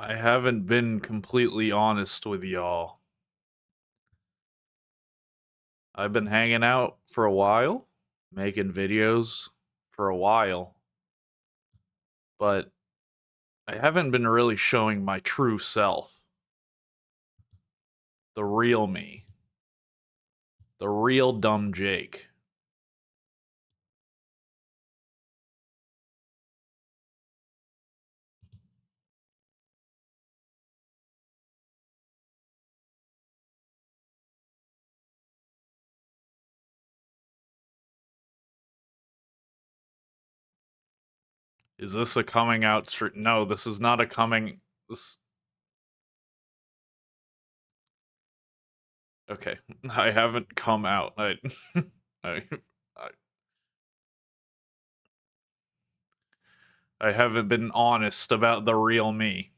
I haven't been completely honest with y'all. I've been hanging out for a while, making videos for a while, but I haven't been really showing my true self. The real me. The real dumb Jake. Is this a coming out stream? No, this is not a coming. This. Okay, I haven't come out. I, I, I haven't been honest about the real me.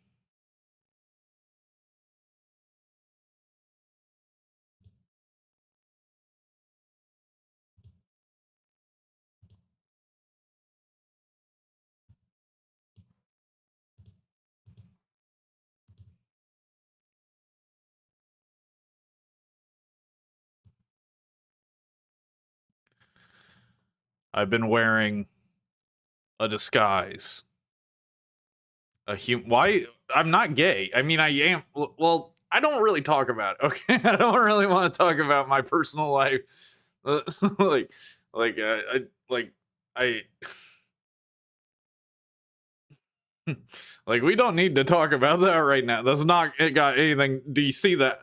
I've been wearing a disguise. Why? I'm not gay. I mean, I am. Well, I don't really talk about it. Okay, I don't really want to talk about my personal life. like, like, I, like, we don't need to talk about that right now. That's not it. Got anything? Do you see that?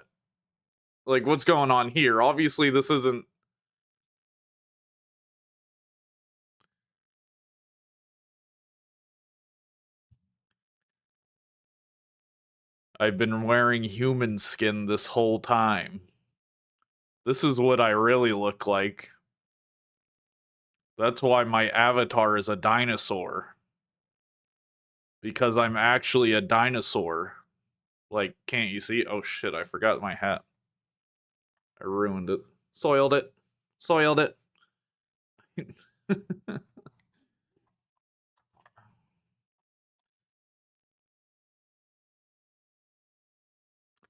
Like, what's going on here? Obviously, this isn't. I've been wearing human skin this whole time. This is what I really look like. That's why my avatar is a dinosaur. Because I'm actually a dinosaur. Like, can't you see? Oh shit, I forgot my hat. I ruined it. Soiled it. Soiled it.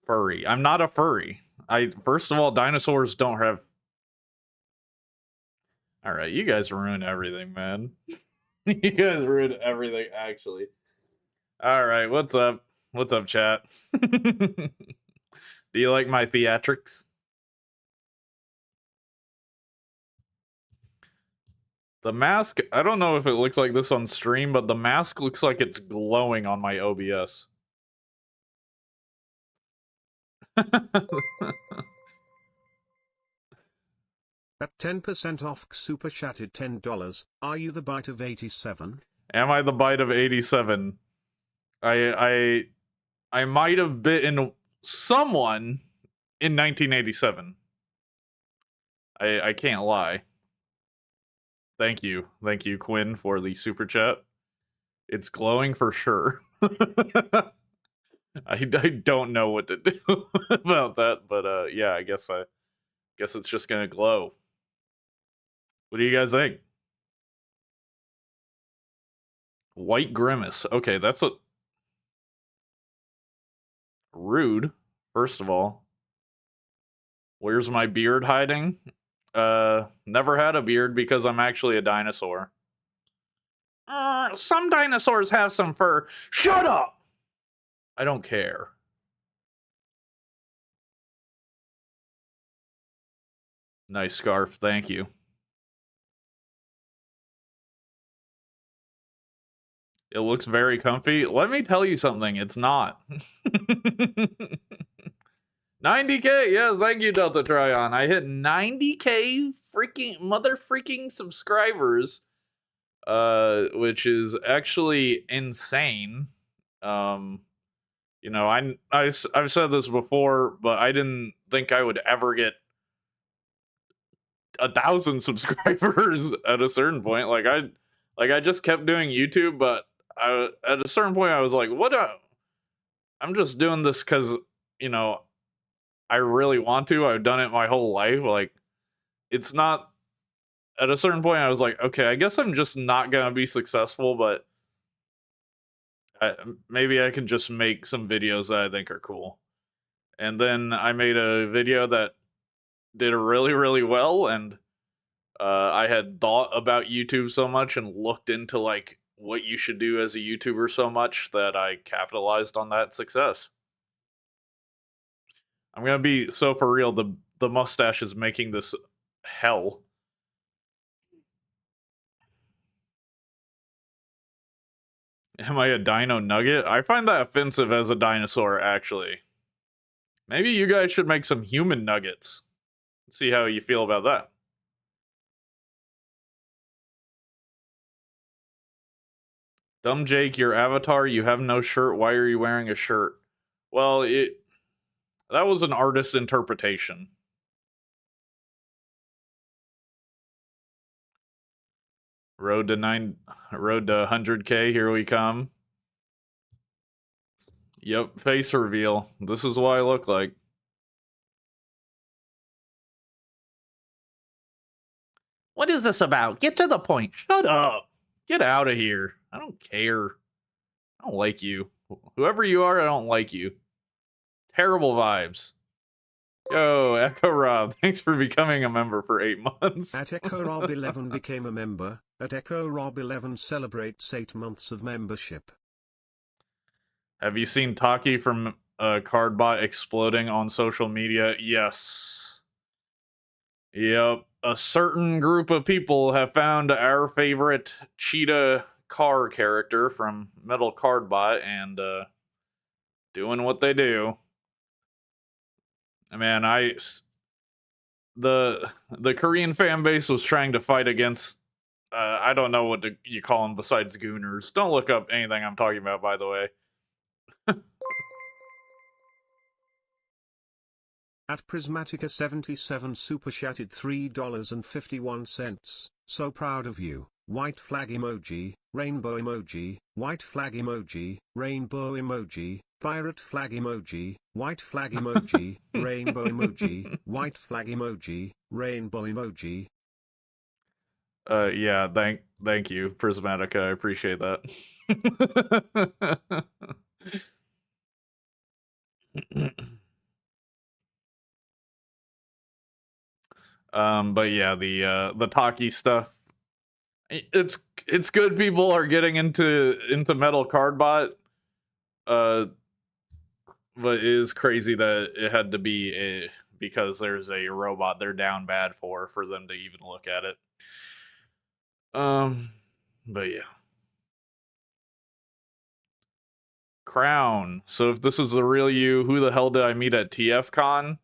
Furry. I'm not a furry. First of all, dinosaurs don't have. Alright, you guys ruin everything, man. You guys ruined everything, actually. Alright, what's up? What's up, chat? Do you like my theatrics? The mask, I don't know if it looks like this on stream, but the mask looks like it's glowing on my OBS. At 10% off super chatted $10, are you the bite of 87? Am I the bite of 87? I might have bitten someone in 1987. I can't lie. Thank you, Quinn, for the super chat. It's glowing for sure. I don't know what to do about that, but yeah, I guess it's just gonna glow. What do you guys think? White grimace. Okay, that's a rude. First of all, where's my beard hiding? Never had a beard because I'm actually a dinosaur. Some dinosaurs have some fur. Shut up! I don't care. Nice scarf, thank you. It looks very comfy. Let me tell you something, it's not. 90K, yeah, thank you, Delta Tryon. I hit 90K freaking mother freaking subscribers, which is actually insane. You know, I've said this before, but I didn't think I would ever get 1,000 subscribers at a certain point. Like I just kept doing YouTube, but at a certain point I was like, I'm just doing this because, you know, I really want to. I've done it my whole life. Like, it's not. At a certain point, I was like, okay, I guess I'm just not gonna be successful. But Maybe I can just make some videos that I think are cool. And then I made a video that did really, really well, and I had thought about YouTube so much and looked into like what you should do as a YouTuber so much that I capitalized on that success. I'm gonna be so for real. The mustache is making this hell. Am I a dino nugget? I find that offensive as a dinosaur, actually. Maybe you guys should make some human nuggets. See how you feel about that. Dumb Jake, your avatar, you have no shirt. Why are you wearing a shirt? Well, that was an artist's interpretation. Road to 100K, here we come. Yep, face reveal. This is what I look like. What is this about? Get to the point. Shut up. Get out of here. I don't care. I don't like you. Whoever you are, I don't like you. Terrible vibes. Yo, Echo Rob, thanks for becoming a member for 8 months. At Echo Rob 11 became a member. At Echo Rob 11 celebrates 8 months of membership. Have you seen Taki from Cardbot exploding on social media? Yes. Yep. A certain group of people have found our favorite cheetah car character from Metal Cardbot and doing what they do. Man, the Korean fan base was trying to fight against I don't know what you call them besides gooners. Don't look up anything I'm talking about, by the way. At Prismatica77 super chatted $3.51. So proud of you. White flag emoji, rainbow emoji, white flag emoji, rainbow emoji, pirate flag emoji, white flag emoji, rainbow emoji, white flag emoji, rainbow emoji. Yeah, thank you, Prismatica. I appreciate that. But yeah, the Taki stuff. It's good people are getting into Metal Cardbot. But it is crazy that it had to be because there's a robot they're down bad for them to even look at it. But yeah. Crown. So if this is the real you, who the hell did I meet at TFCon?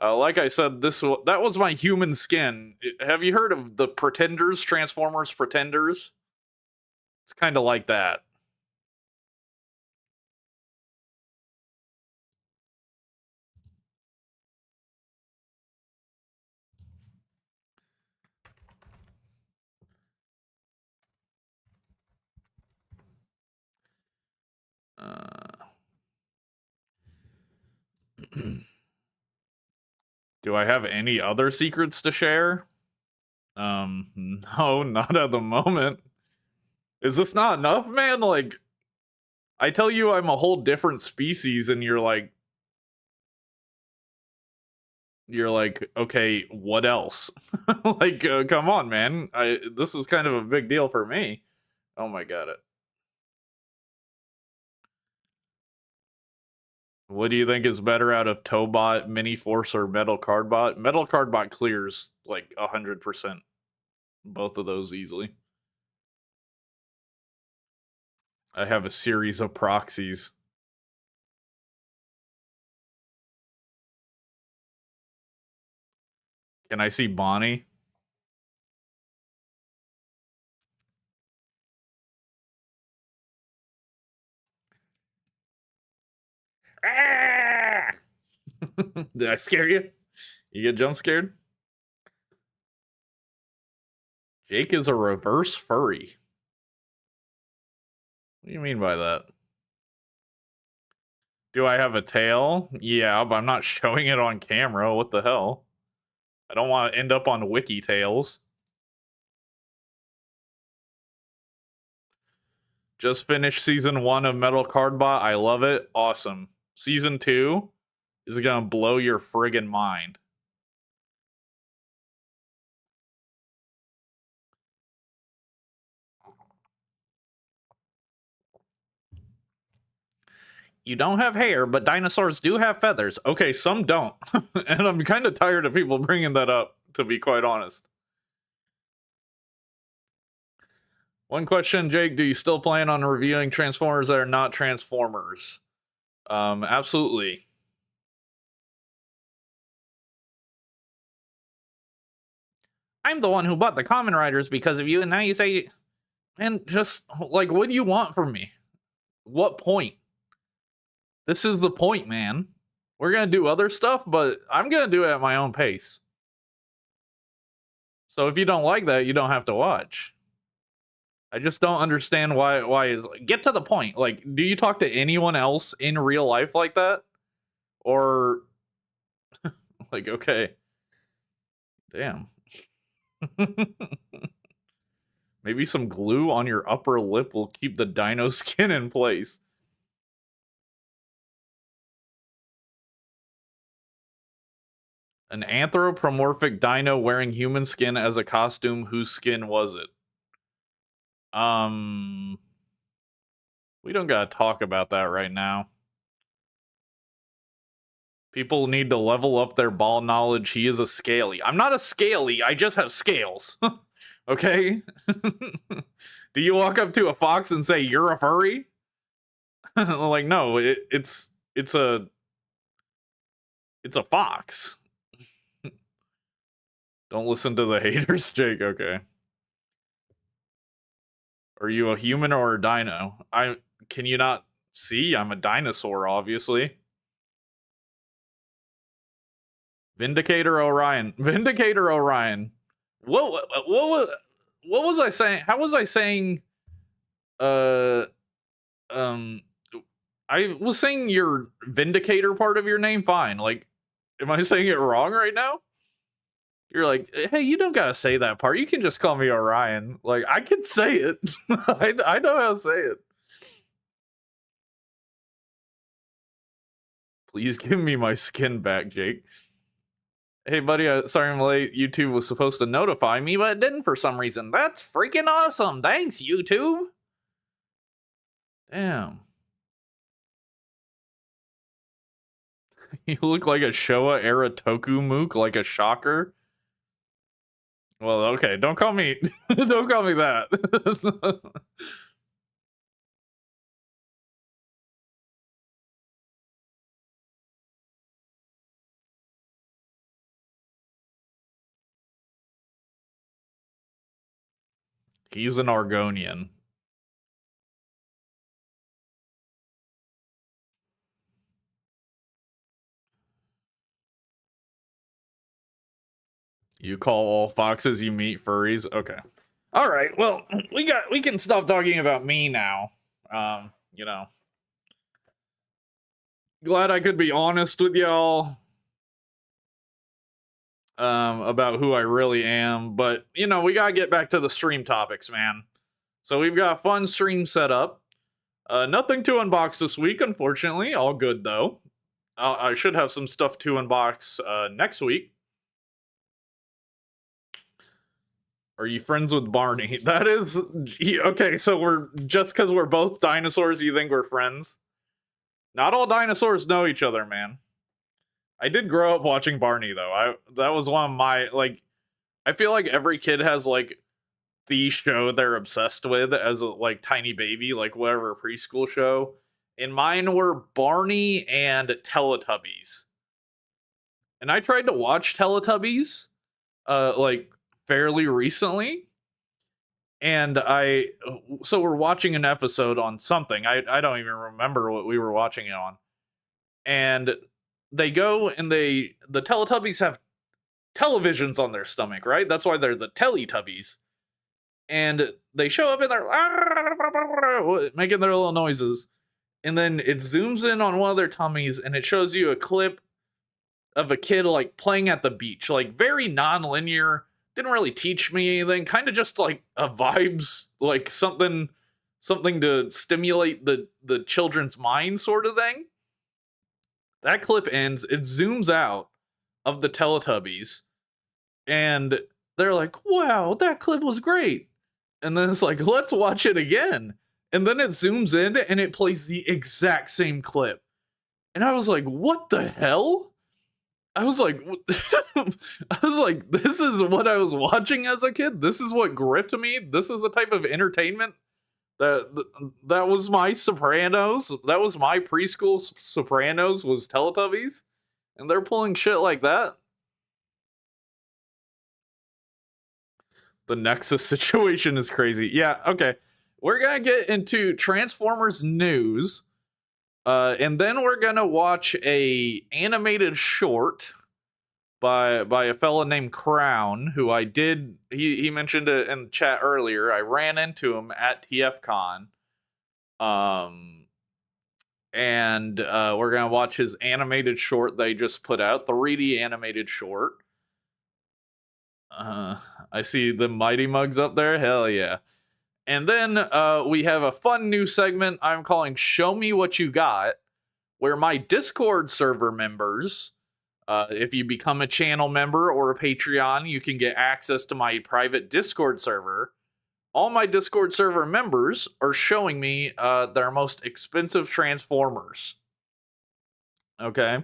Like I said, that was my human skin. Have you heard of the Pretenders, Transformers Pretenders? It's kind of like that. Do I have any other secrets to share? No, not at the moment. Is this not enough, man? Like, I tell you I'm a whole different species, and you're like, okay, what else? Like, come on, man. This is kind of a big deal for me. Oh my god. What do you think is better out of Tobot, Mini Force, or Metal Cardbot? Metal Cardbot clears like 100% both of those easily. I have a series of proxies. Can I see Bonnie? Ah! Did I scare you? You get jump scared? Jake is a reverse furry. What do you mean by that? Do I have a tail? Yeah, but I'm not showing it on camera. What the hell? I don't want to end up on Wiki Tales. Just finished season 1 of Metal Card Bot. I love it. Awesome. Season 2 is gonna blow your friggin' mind. You don't have hair, but dinosaurs do have feathers. Okay, some don't. And I'm kind of tired of people bringing that up, to be quite honest. One question, Jake, do you still plan on reviewing Transformers that are not Transformers? Absolutely. I'm the one who bought the Kamen Riders because of you, and now you say... And just, like, what do you want from me? What point? This is the point, man. We're gonna do other stuff, but I'm gonna do it at my own pace. So if you don't like that, you don't have to watch. I just don't understand why get to the point. Like, do you talk to anyone else in real life like that? Or like, okay. Damn. Maybe some glue on your upper lip will keep the dino skin in place. An anthropomorphic dino wearing human skin as a costume. Whose skin was it? We don't gotta talk about that right now. People need to level up their ball knowledge. He is a scaly. I'm not a scaly, I just have scales. Okay? Do you walk up to a fox and say, you're a furry? Like, no, it's a fox. Don't listen to the haters, Jake. Okay. Are you a human or a dino? Can you not see? I'm a dinosaur, obviously. Vindicator Orion. Vindicator Orion. What was I saying? How was I saying? I was saying your Vindicator part of your name. Fine. Like, am I saying it wrong right now? You're like, hey, you don't gotta say that part. You can just call me Orion. Like, I can say it. I know how to say it. Please give me my skin back, Jake. Hey, buddy, sorry I'm late. YouTube was supposed to notify me, but it didn't for some reason. That's freaking awesome. Thanks, YouTube. Damn. You look like a Showa era Toku mook, like a shocker. Well, okay, don't call me don't call me that. He's an Argonian. You call all foxes you meet furries? Okay. All right. Well, we can stop talking about me now. You know. Glad I could be honest with y'all about who I really am, but you know, we got to get back to the stream topics, man. So we've got a fun stream set up. Nothing to unbox this week, unfortunately. All good though. I should have some stuff to unbox next week. Are you friends with Barney? That is... Okay, so we're... Just because we're both dinosaurs, you think we're friends? Not all dinosaurs know each other, man. I did grow up watching Barney, though. That was one of my... Like, I feel like every kid has, like, the show they're obsessed with as a, like, tiny baby. Like, whatever preschool show. And mine were Barney and Teletubbies. And I tried to watch Teletubbies, like, fairly recently, and so we're watching an episode on something. I don't even remember what we were watching it on, and they go and the Teletubbies have televisions on their stomach, right? That's why they're the Teletubbies, and they show up and they're making their little noises, and then it zooms in on one of their tummies and it shows you a clip of a kid like playing at the beach, like very non-linear. Didn't really teach me anything, kind of just like a vibes, like something something to stimulate the children's mind, sort of thing. That clip ends. It zooms out of the Teletubbies, and they're like, "Wow, that clip was great." And then it's like, "Let's watch it again." And then it zooms in and it plays the exact same clip. And I was like, "What the hell?" I was like, I was like, "This is what I was watching as a kid. This is what gripped me. This is the type of entertainment that was my Sopranos. That was my preschool Sopranos, was Teletubbies, and they're pulling shit like that." The Nexus situation is crazy. Yeah, okay. We're gonna get into Transformers news, and then we're gonna watch a animated short by a fella named Crown, who I did. He mentioned it in the chat earlier. I ran into him at TFCon. Um, and we're gonna watch his animated short they just put out, 3D animated short. I see the Mighty Mugs up there. Hell yeah. And then we have a fun new segment I'm calling Show Me What You Got, where my Discord server members, if you become a channel member or a Patreon, you can get access to my private Discord server. All my Discord server members are showing me their most expensive Transformers. Okay?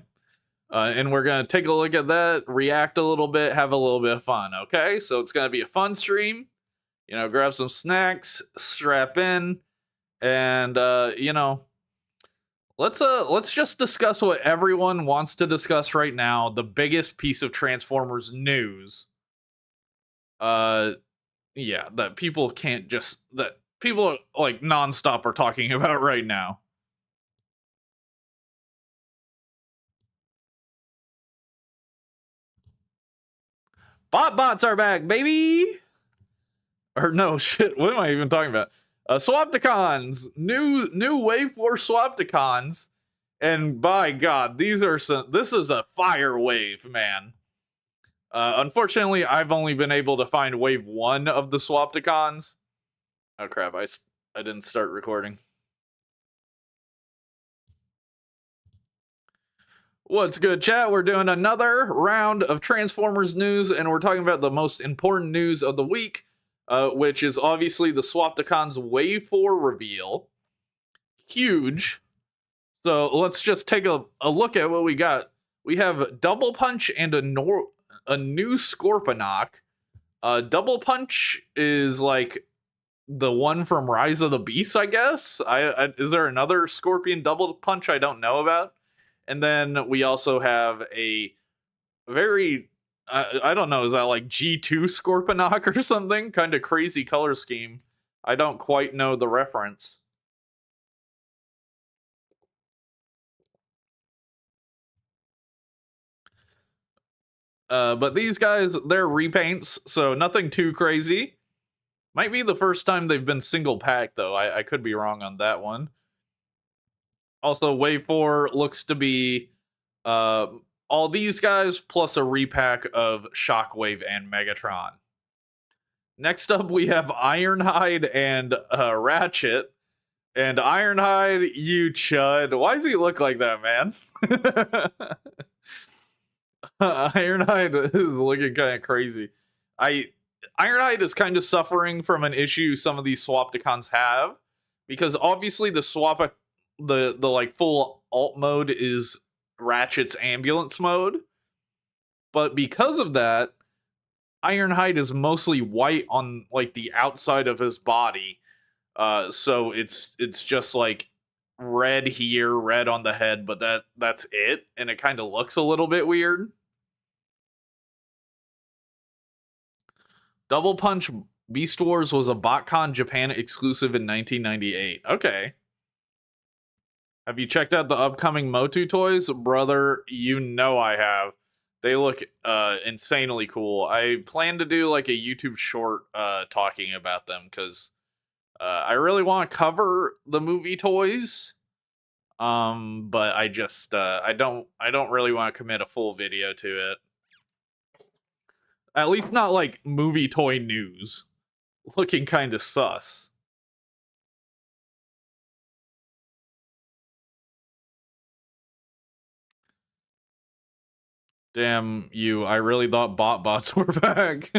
And we're going to take a look at that, react a little bit, have a little bit of fun. Okay? So it's going to be a fun stream. You know, grab some snacks, strap in, and you know, let's just discuss what everyone wants to discuss right now, the biggest piece of Transformers news. Yeah, that people can't just that people like nonstop are talking about right now. Bots are back, baby. Or no, shit, what am I even talking about? Swapticons, new Wave 4 Swapticons, and by God, this is a fire wave, man. Unfortunately, I've only been able to find Wave 1 of the Swapticons. Oh crap, I didn't start recording. What's good, chat? We're doing another round of Transformers news, and we're talking about the most important news of the week, which is obviously the Swapticons Wave 4 reveal. Huge. So let's just take a look at what we got. We have Double Punch and a new Scorponok. Double Punch is like the one from Rise of the Beast, I guess. Is there another Scorpion Double Punch I don't know about? And then we also have a very, I don't know, is that like G2 Scorponok or something? Kind of crazy color scheme. I don't quite know the reference. But these guys, they're repaints, so nothing too crazy. Might be the first time they've been single pack, though. I could be wrong on that one. Also, Wave 4 looks to be all these guys plus a repack of Shockwave and Megatron. Next up, we have Ironhide and Ratchet. And Ironhide, you chud. Why does he look like that, man? Ironhide is looking kind of crazy. Ironhide is kind of suffering from an issue some of these Swapticons have, because obviously the like full alt mode is Ratchet's ambulance mode, but because of that, Ironhide is mostly white on like the outside of his body, so it's just like red here, red on the head, but that's it, and it kind of looks a little bit weird. Double Punch Beast Wars was a BotCon Japan exclusive in 1998. Okay. Have you checked out the upcoming Motu toys? Brother, you know I have. They look insanely cool. I plan to do like a YouTube short talking about them because I really want to cover the movie toys. But I just I don't really want to commit a full video to it. At least not like movie toy news. Looking kind of sus. Damn you, I really thought bots were back.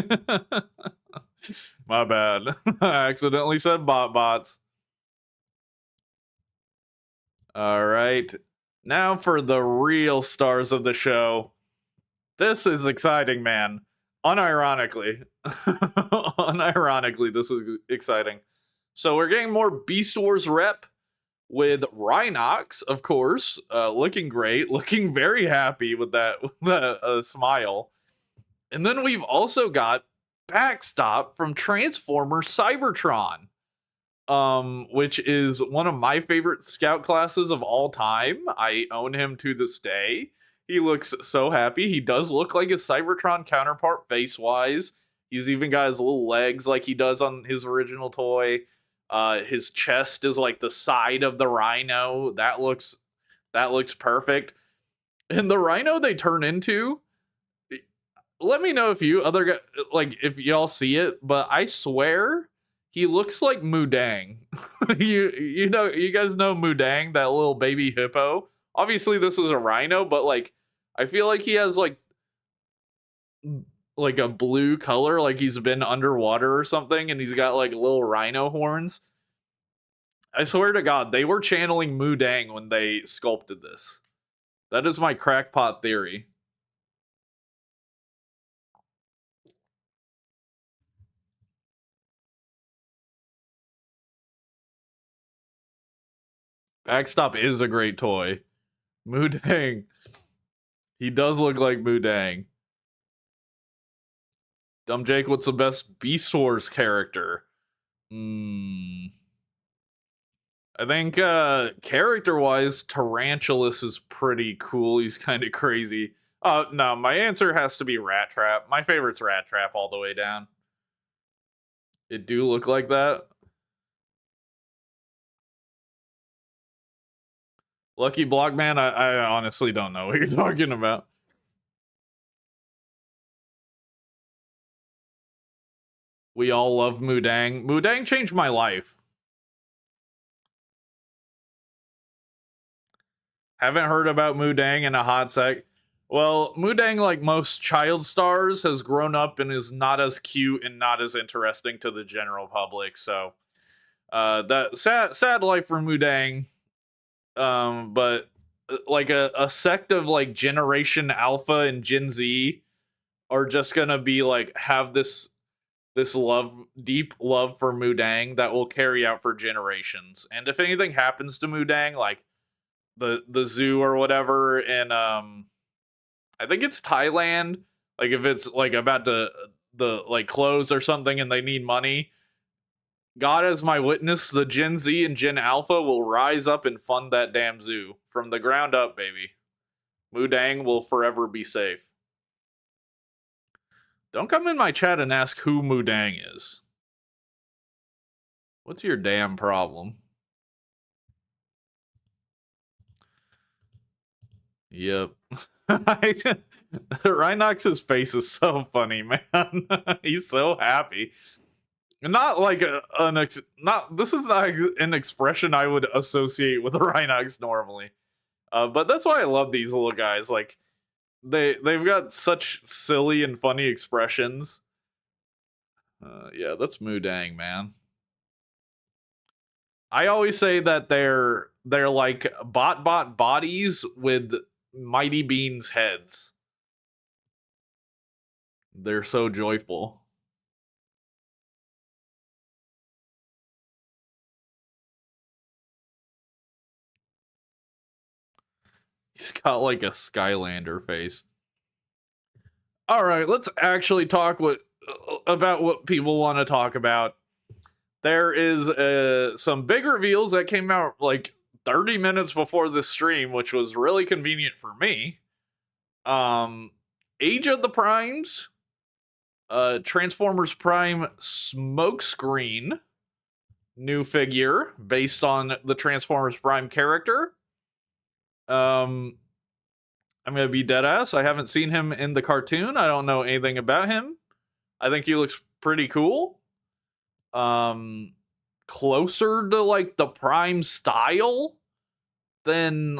My bad. I accidentally said bots. All right. Now for the real stars of the show. This is exciting, man. Unironically. Unironically, this is exciting. So we're getting more Beast Wars rep with Rhinox, of course, looking great, looking very happy with that smile. And then we've also got Backstop from Transformers Cybertron, which is one of my favorite scout classes of all time. I own him to this day. He looks so happy. He does look like his Cybertron counterpart face wise. He's even got his little legs like he does on his original toy. His chest is like the side of the Rhino. That looks perfect. And the Rhino they turn into, let me know if you other like if y'all see it, but I swear he looks like Mudang. You guys know Mudang, that little baby hippo. Obviously this is a rhino, but like I feel like he has like a blue color, like he's been underwater or something, and he's got like little rhino horns. I swear to God, they were channeling Mudang when they sculpted this. That is my crackpot theory. Backstop is a great toy. Mudang. He does look like Mudang. Dumbjake, what's the best Beast Wars character? I think character-wise, Tarantulas is pretty cool. He's kind of crazy. No, my answer has to be Rat Trap. My favorite's Rat Trap all the way down. It do look like that. Lucky Blockman, I honestly don't know what you're talking about. We all love Mudang. Mudang changed my life. Haven't heard about Mudang in a hot sec. Well, Mudang, like most child stars, has grown up and is not as cute and not as interesting to the general public. So, that sad life for Mudang. But like a sect of like Generation Alpha and Gen Z are just gonna be like have this deep love for Mudang that will carry out for generations. And if anything happens to Mudang, like the zoo or whatever in I think it's Thailand, like if it's like about to the like close or something and they need money, God as my witness, the Gen Z and Gen Alpha will rise up and fund that damn zoo from the ground up, baby. Mudang will forever be safe. Don't come in my chat and ask who Mudang is. What's your damn problem? Yep. Rhinox's face is so funny, man. He's so happy. Not like not this is not an expression I would associate with Rhinox normally. But that's why I love these little guys. Like they've got such silly and funny expressions. Yeah, that's Mudang, man. I always say that they're like bot bodies with Mighty Bean's heads. They're so joyful. He's got like a Skylander face. All right, let's actually talk about what people want to talk about. There is some big reveals that came out like 30 minutes before the stream, which was really convenient for me. Age of the Primes, Transformers Prime Smokescreen, new figure based on the Transformers Prime character. I'm gonna be dead ass. I haven't seen him in the cartoon. I don't know anything about him. I think he looks pretty cool. Closer to like the Prime style than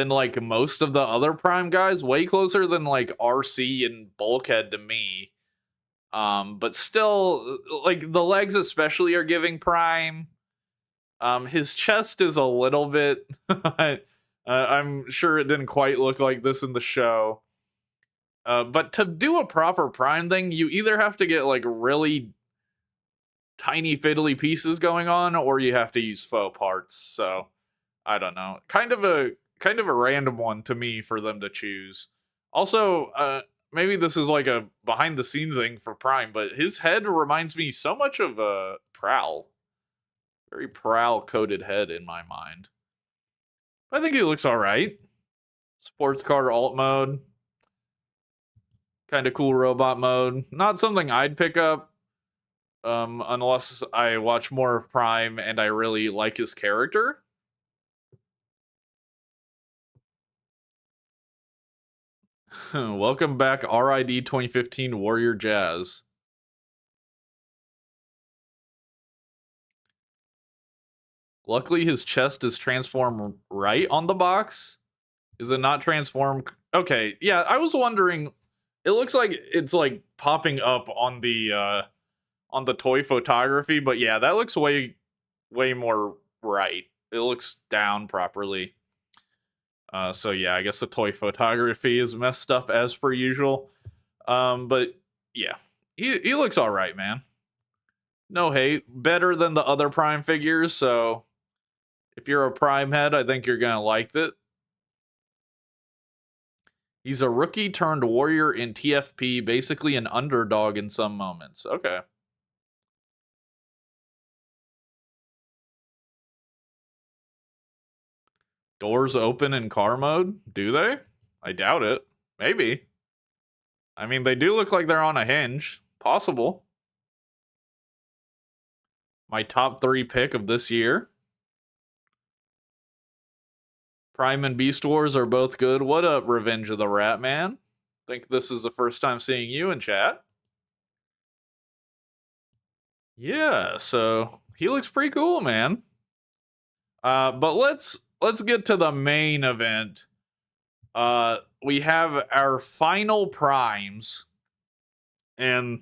than like most of the other Prime guys. Way closer than like RC and Bulkhead to me. But still, like the legs especially are giving Prime. His chest is a little bit. I'm sure it didn't quite look like this in the show. But to do a proper Prime thing, you either have to get like really tiny fiddly pieces going on, or you have to use faux parts. So I don't know. Kind of a random one to me for them to choose. Also, maybe this is like a behind the scenes thing for Prime, but his head reminds me so much of Prowl. Very Prowl coated head in my mind. I think he looks all right. Sports car alt mode. Kind of cool robot mode. Not something I'd pick up unless I watch more of Prime and I really like his character. Welcome back, RID 2015 Warrior Jazz. Luckily, his chest is transformed right on the box. Is it not transformed? Okay, yeah, I was wondering. It looks like it's like popping up on the toy photography, but yeah, that looks way more right. It looks down properly. So yeah, I guess the toy photography is messed up as per usual. But yeah, he looks all right, man. No hate, better than the other Prime figures. So if you're a Prime head, I think you're gonna like it. He's a rookie turned warrior in TFP, basically an underdog in some moments. Okay. Doors open in car mode? Do they? I doubt it. Maybe. I mean, they do look like they're on a hinge. Possible. My top 3 pick of this year. Prime and Beast Wars are both good. What up, Revenge of the Rat Man? Think this is the first time seeing you in chat. Yeah, so he looks pretty cool, man. But let's get to the main event. We have our final primes, and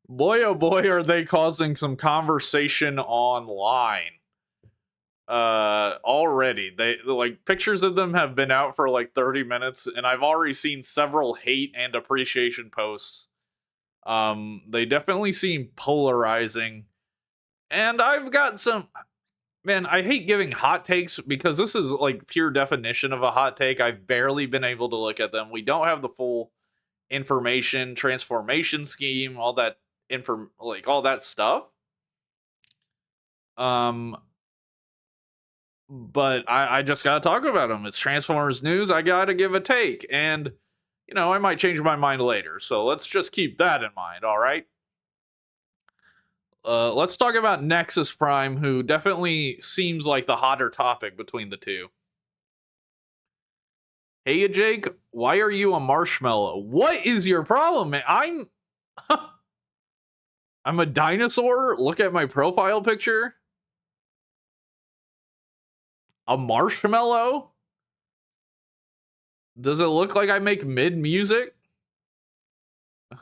boy oh boy are they causing some conversation online. Already they like pictures of them have been out for like 30 minutes, and I've already seen several hate and appreciation posts. They definitely seem polarizing, and I've got some. Man, I hate giving hot takes because this is like pure definition of a hot take. I've barely been able to look at them. We don't have the full information, transformation scheme, all that all that stuff. But I just gotta talk about them. It's Transformers news. I gotta give a take, and I might change my mind later. So let's just keep that in mind. All right. Let's talk about Nexus Prime, who definitely seems like the hotter topic between the two. Hey, Jake, why are you a marshmallow? What is your problem, man? I'm a dinosaur. Look at my profile picture. A marshmallow? Does it look like I make mid music?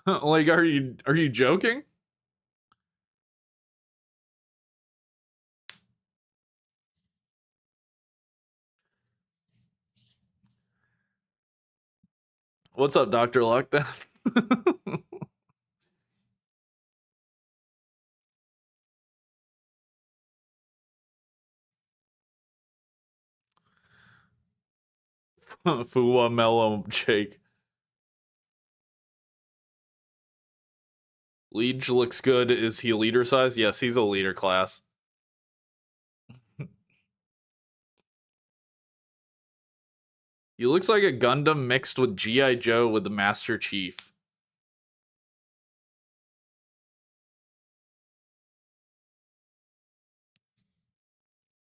Like, are you joking? What's up, Dr. Lockdown? Fua Mellow Jake. Liege looks good. Is he leader size? Yes, he's a leader class. He looks like a Gundam mixed with G.I. Joe with the Master Chief.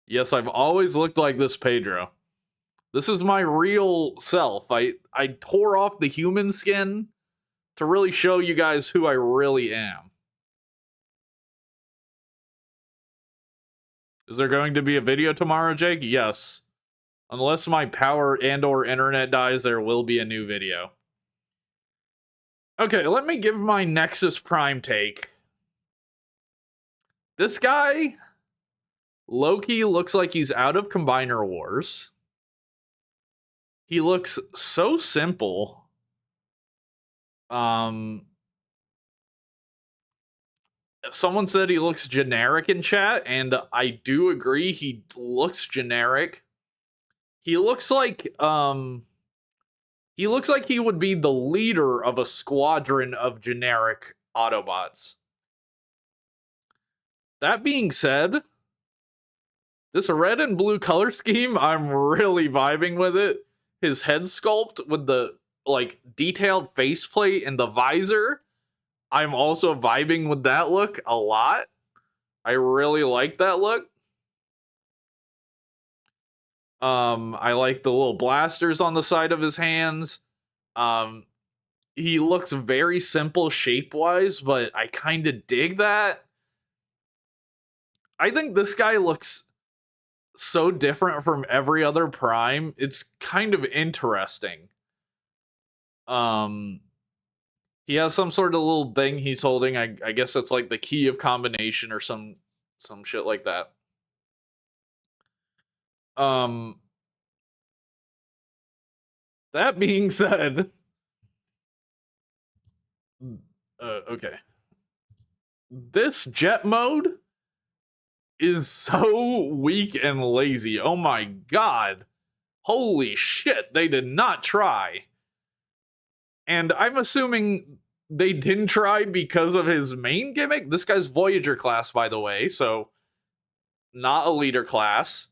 Yes, I've always looked like this, Pedro. This is my real self. I tore off the human skin to really show you guys who I really am. Is there going to be a video tomorrow, Jake? Yes. Unless my power and or internet dies, there will be a new video. Okay, let me give my Nexus Prime take. This guy, Loki, looks like he's out of Combiner Wars. He looks so simple. Someone said he looks generic in chat, and I do agree he looks generic. He looks like he would be the leader of a squadron of generic Autobots. That being said, this red and blue color scheme, I'm really vibing with it. His head sculpt with the like detailed faceplate and the visor, I'm also vibing with that look a lot. I really like that look. I like the little blasters on the side of his hands. He looks very simple shape-wise, but I kind of dig that. I think this guy looks so different from every other Prime. It's kind of interesting. He has some sort of little thing he's holding. I guess it's like the key of combination or some shit like that. That being said, okay. This jet mode is so weak and lazy. Oh my god. Holy shit, they did not try. And I'm assuming they didn't try because of his main gimmick. This guy's Voyager class, by the way, so not a leader class.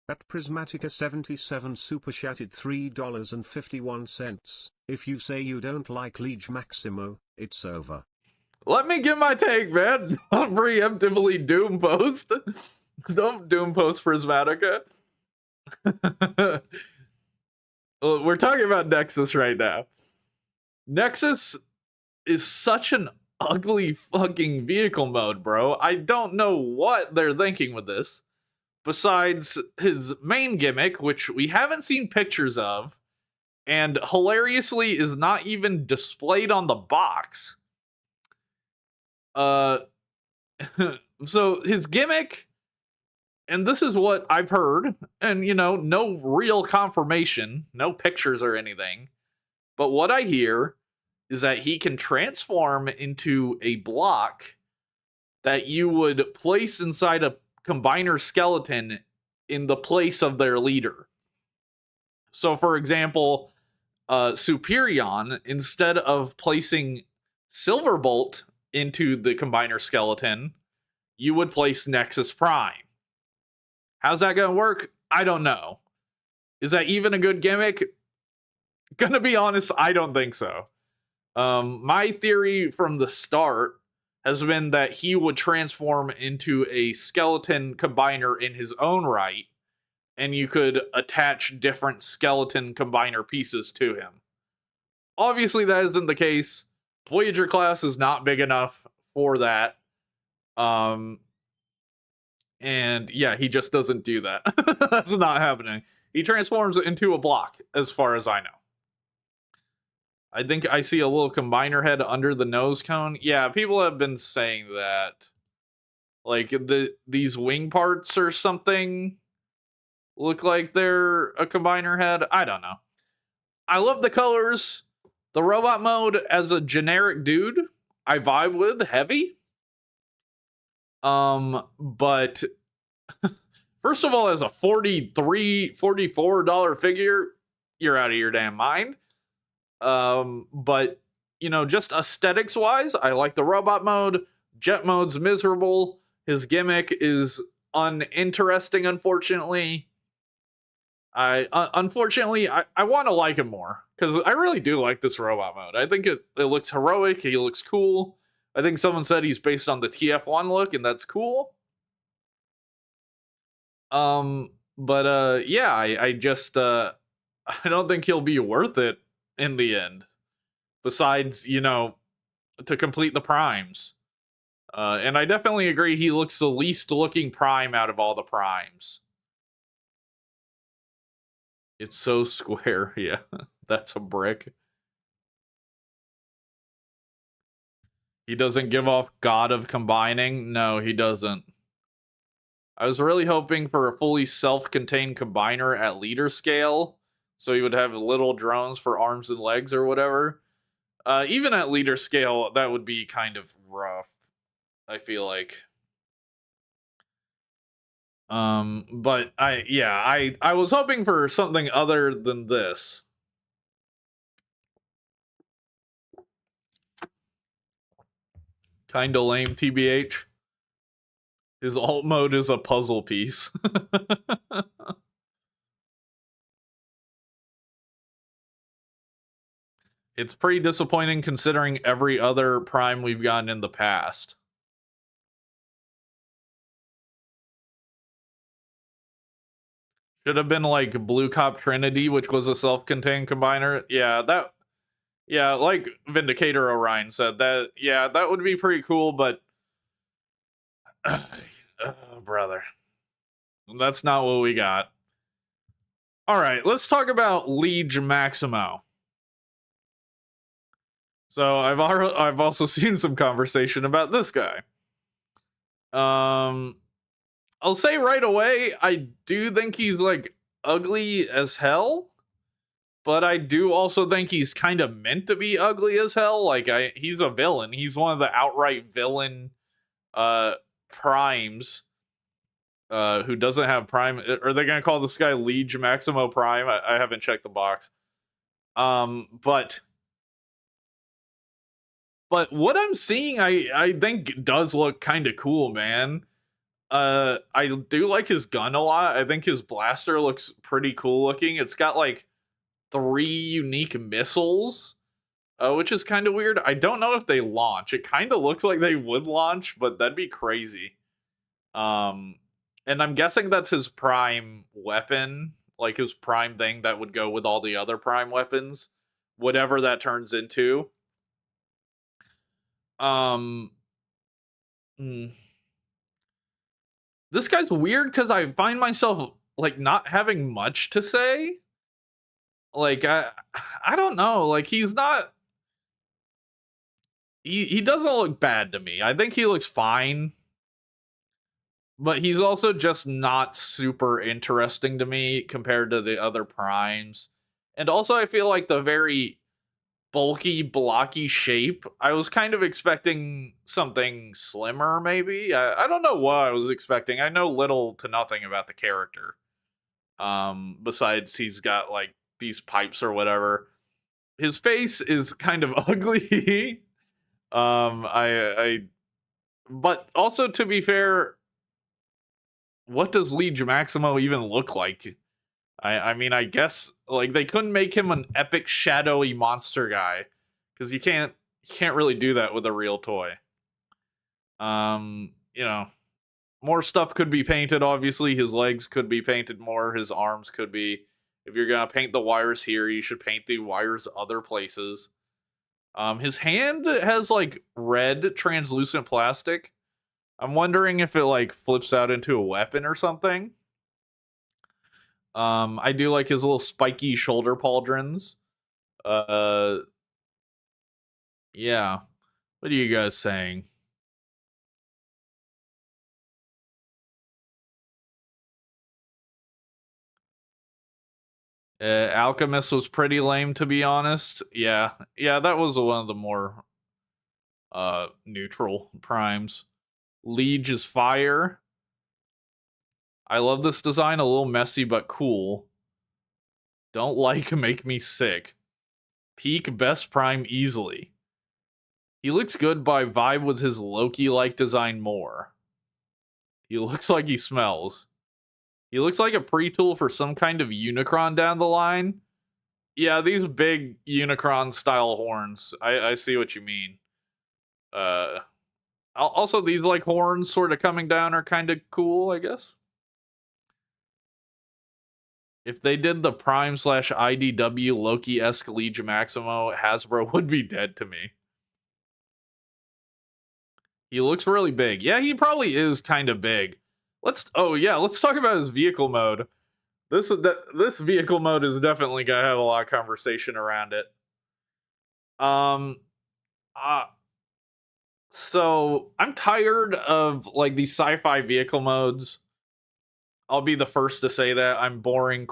At Prismatica 77 super chatted $3.51. If you say you don't like Liege Maximo, it's over. Let me give my take, man. Don't preemptively doom post. Don't doom post Prismatica. We're talking about Nexus right now. Nexus is such an ugly fucking vehicle mode, bro. I don't know what they're thinking with this. Besides his main gimmick, which we haven't seen pictures of, and hilariously is not even displayed on the box. So his gimmick, and this is what I've heard, and no real confirmation, no pictures or anything, but what I hear is that he can transform into a block that you would place inside a combiner skeleton in the place of their leader. So, for example, Superion, instead of placing Silverbolt into the combiner skeleton, you would place Nexus Prime. How's that gonna work? I don't know. Is that even a good gimmick? Gonna be honest, I don't think so. My theory from the start has been that he would transform into a skeleton combiner in his own right, and you could attach different skeleton combiner pieces to him. Obviously, that isn't the case. Voyager class is not big enough for that. And yeah, he just doesn't do that. That's not happening. He transforms into a block, as far as I know. I think I see a little combiner head under the nose cone. Yeah, people have been saying that. Like, these wing parts or something look like they're a combiner head. I don't know. I love the colors. The robot mode as a generic dude, I vibe with heavy. But first of all, as a $44 figure, you're out of your damn mind. But just aesthetics wise, I like the robot mode. Jet mode's miserable. His gimmick is uninteresting, unfortunately. I want to like him more, because I really do like this robot mode. I think it looks heroic. He looks cool. I think someone said he's based on the TF1 look, and that's cool. But yeah, I just I don't think he'll be worth it in the end. Besides, to complete the primes. And I definitely agree he looks the least looking prime out of all the primes. It's so square. Yeah, that's a brick. He doesn't give off God of Combining. No, he doesn't. I was really hoping for a fully self-contained combiner at leader scale, so he would have little drones for arms and legs or whatever. Even at leader scale, that would be kind of rough, I feel like. But I was hoping for something other than this. Kinda lame, TBH. His alt mode is a puzzle piece. It's pretty disappointing considering every other prime we've gotten in the past. Should have been like Blue Cop Trinity, which was a self-contained combiner. Yeah, like Vindicator Orion said, that would be pretty cool, but oh, brother. That's not what we got. All right, let's talk about Liege Maximo. So I've also seen some conversation about this guy. I'll say right away, I do think he's like ugly as hell, but I do also think he's kind of meant to be ugly as hell. Like he's a villain. He's one of the outright villain primes. Who doesn't have prime? Are they gonna call this guy Liege Maximo Prime? I haven't checked the box. But what I'm seeing, I think does look kind of cool, man. I do like his gun a lot. I think his blaster looks pretty cool looking. It's got like 3 unique missiles, which is kind of weird. I don't know if they launch. It kind of looks like they would launch, but that'd be crazy. And I'm guessing that's his prime weapon, like his prime thing that would go with all the other prime weapons, whatever that turns into. Um, hmm. This guy's weird because I find myself like not having much to say. Like I don't know. Like he's not. He doesn't look bad to me. I think he looks fine, but he's also just not super interesting to me compared to the other primes. And also, I feel like the very bulky, blocky shape. I was kind of expecting something slimmer, maybe. I don't know what I was expecting. I know little to nothing about the character. Besides he's got like these pipes or whatever. His face is kind of ugly. I but also to be fair, what does Liege Maximo even look like? I mean, I guess like they couldn't make him an epic shadowy monster guy because you can't really do that with a real toy. You know, more stuff could be painted. Obviously, his legs could be painted more. His arms could be. If you're gonna paint the wires here, you should paint the wires other places. His hand has like red translucent plastic. I'm wondering if it like flips out into a weapon or something. I do like his little spiky shoulder pauldrons. Uh, yeah. What are you guys saying? Alchemist was pretty lame, to be honest. Yeah, that was one of the more neutral primes. Liege is fire. I love this design, a little messy but cool. Don't like make me sick. Peak best prime easily. He looks good, but I vibe with his Loki-like design more. He looks like he smells. He looks like a pre-tool for some kind of Unicron down the line. Yeah, these big Unicron style horns. I see what you mean. Also these like horns sort of coming down are kind of cool, I guess. If they did the Prime / IDW Loki-esque Liege Maximo, Hasbro would be dead to me. He looks really big. Yeah, he probably is kind of big. Let's talk about his vehicle mode. This vehicle mode is definitely gonna have a lot of conversation around it. Um, uh, so I'm tired of like these sci-fi vehicle modes. I'll be the first to say that I'm boring.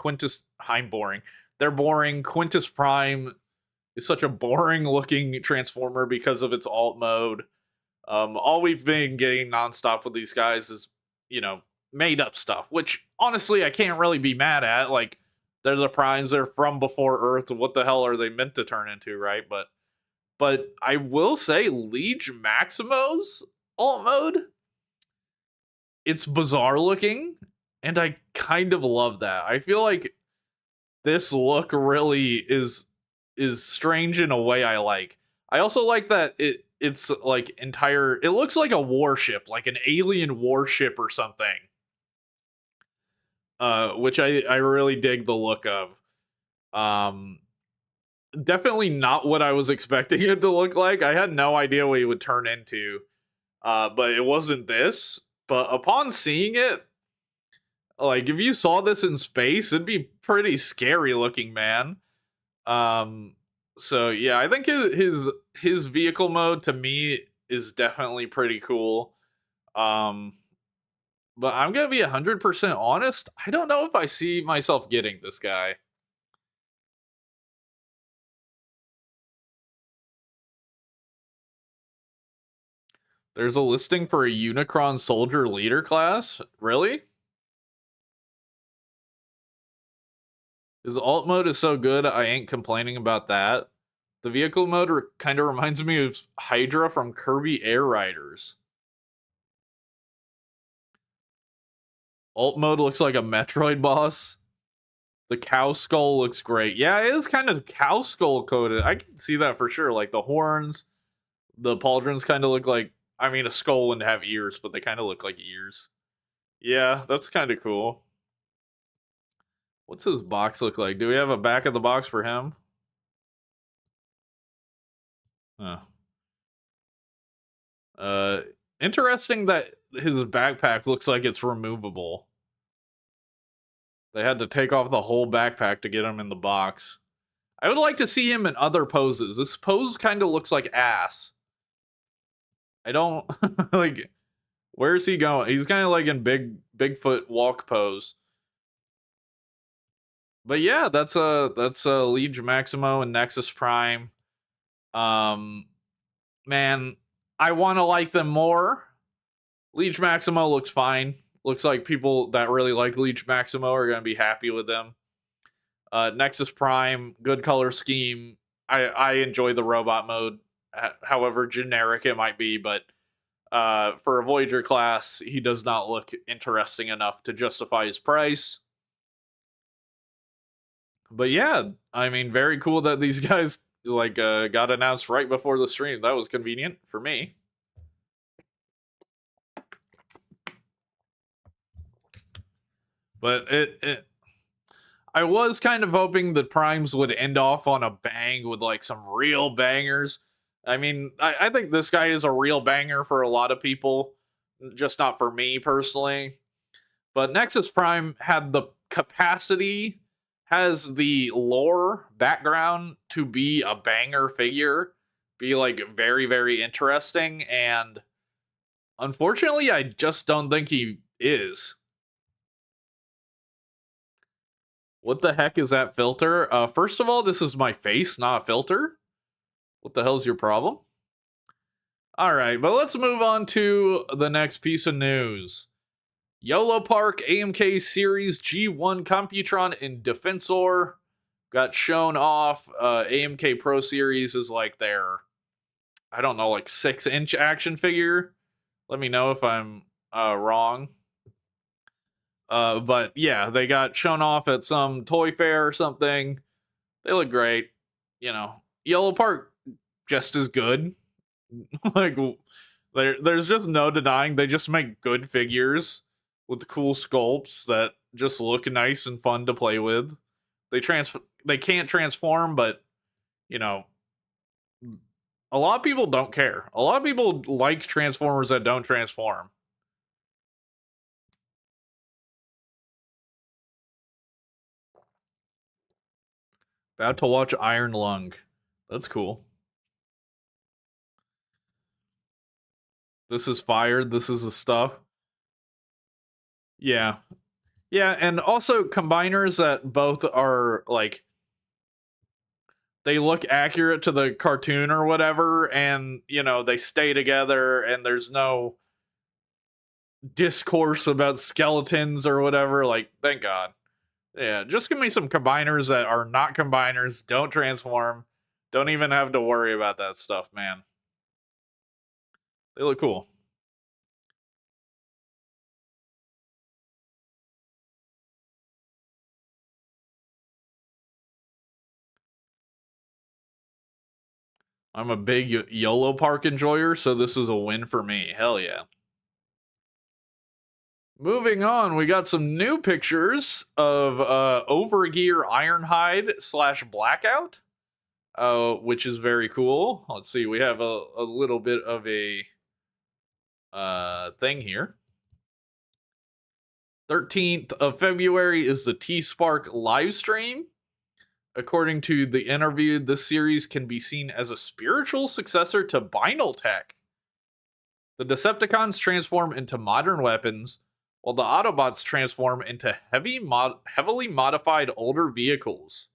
I'm boring. They're boring. Quintus Prime is such a boring looking transformer because of its alt mode. All we've been getting nonstop with these guys is, you know, made up stuff, which honestly I can't really be mad at. Like, they're the primes, they're from before Earth. What the hell are they meant to turn into, right? But I will say Liege Maximo's alt mode, it's bizarre looking, and I kind of love that. I feel like this look really is strange in a way I like. I also like that it's like entire, it looks like a warship, like an alien warship or something. Which I really dig the look of. Um Definitely not what I was expecting it to look like. I had no idea what he would turn into. But it wasn't this. But upon seeing it, like if you saw this in space, it'd be pretty scary looking, man. Um, so yeah, I think his vehicle mode to me is definitely pretty cool. Um, but I'm gonna be 100% honest. I don't know if I see myself getting this guy. There's a listing for a Unicron Soldier Leader class. Really? His alt mode is so good, I ain't complaining about that. The vehicle mode kind of reminds me of Hydra from Kirby Air Riders. Alt mode looks like a Metroid boss. The cow skull looks great. Yeah, it is kind of cow skull coated. I can see that for sure. Like the horns, the pauldrons kind of look like, I mean, a skull wouldn't have ears, but they kind of look like ears. Yeah, that's kind of cool. What's his box look like? Do we have a back of the box for him? Huh. Uh, Interesting that his backpack looks like it's removable. They had to take off the whole backpack to get him in the box. I would like to see him in other poses. This pose kind of looks like ass. I don't like. Where's he going? He's kind of like in Bigfoot walk pose. But yeah, that's a Liege Maximo and Nexus Prime. Um, Man, I want to like them more. Liege Maximo looks fine. Looks like people that really like Liege Maximo are going to be happy with them. Nexus Prime, good color scheme. I enjoy the robot mode, however generic it might be, but for a Voyager class, he does not look interesting enough to justify his price. But yeah, I mean, very cool that these guys like got announced right before the stream. That was convenient for me. But I was kind of hoping the primes would end off on a bang with like some real bangers. I mean, I think this guy is a real banger for a lot of people, just not for me personally. But Nexus Prime had the capacity, has the lore background to be a banger figure, be like very, very interesting. And unfortunately, I just don't think he is. What the heck is that filter? First of all, this is my face, not a filter. What the hell's your problem? All right, but let's move on to the next piece of news. YOLO Park AMK Series G1 Computron in Defensor got shown off. AMK Pro Series is like their, I don't know, like 6-inch action figure. Let me know if I'm wrong. But yeah, they got shown off at some toy fair or something. They look great. You know, Yellow Park just as good. Like there's just no denying they just make good figures with cool sculpts that just look nice and fun to play with. They can't transform, but you know, A lot of people don't care. A lot of people like Transformers that don't transform. About to watch Iron Lung. That's cool. This is fired. This is the stuff. Yeah. Yeah, and also combiners that both are like they look accurate to the cartoon or whatever, and you know, they stay together and there's no discourse about skeletons or whatever. Like, thank God. Yeah, just give me some combiners that are not combiners, don't transform, don't even have to worry about that stuff, man. They look cool. I'm a big YOLO park enjoyer, so this is a win for me. Hell yeah. Moving on, we got some new pictures of Overgear Ironhide slash Blackout, which is very cool. Let's see, we have a little bit of a thing here. 13th of February is the T-Spark live stream. According to the interview, this series can be seen as a spiritual successor to Vinyl Tech. The Decepticons transform into modern weapons, while the Autobots transform into heavily modified older vehicles.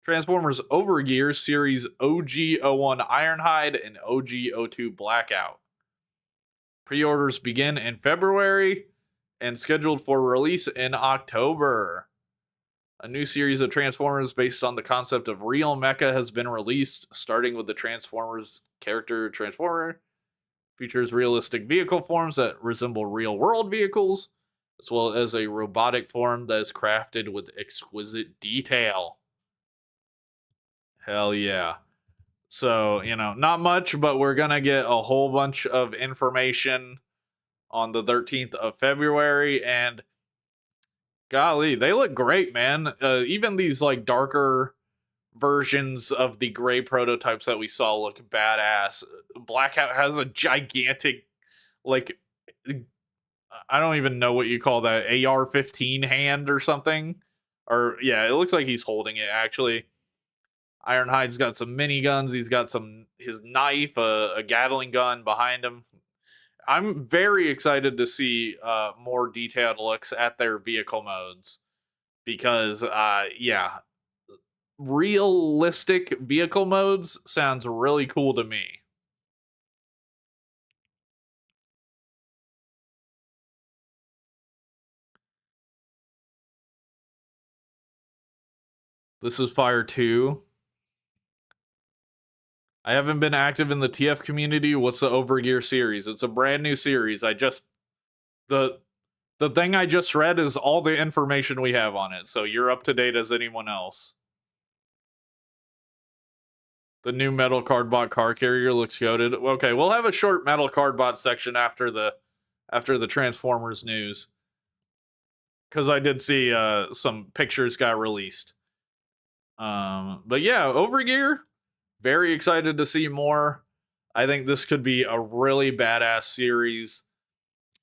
Transformers Overgear series OG-01 Ironhide and OG-02 Blackout. Pre-orders begin in February and scheduled for release in October. A new series of Transformers based on the concept of real mecha has been released, starting with the Transformers character Transformer. Features realistic vehicle forms that resemble real-world vehicles, as well as a robotic form that is crafted with exquisite detail. Hell yeah. So, you know, not much, but we're going to get a whole bunch of information on the 13th of February, and golly, they look great, man. Even these like darker versions of the gray prototypes that we saw look badass. Blackout has a gigantic, like, I don't even know what you call that, AR-15 hand or something. Or yeah, it looks like he's holding it actually. Ironhide's got some miniguns. He's got his knife, a Gatling gun behind him. I'm very excited to see more detailed looks at their vehicle modes because, yeah, realistic vehicle modes sounds really cool to me. This is Fire 2. I haven't been active in the TF community. What's the Overgear series? It's a brand new series. The the thing I just read is all the information we have on it. So you're up to date as anyone else. The new metal cardbot car carrier looks goated. Okay, we'll have a short metal cardbot section after the Transformers news, because I did see some pictures got released. But yeah, Overgear, very excited to see more. I think this could be a really badass series.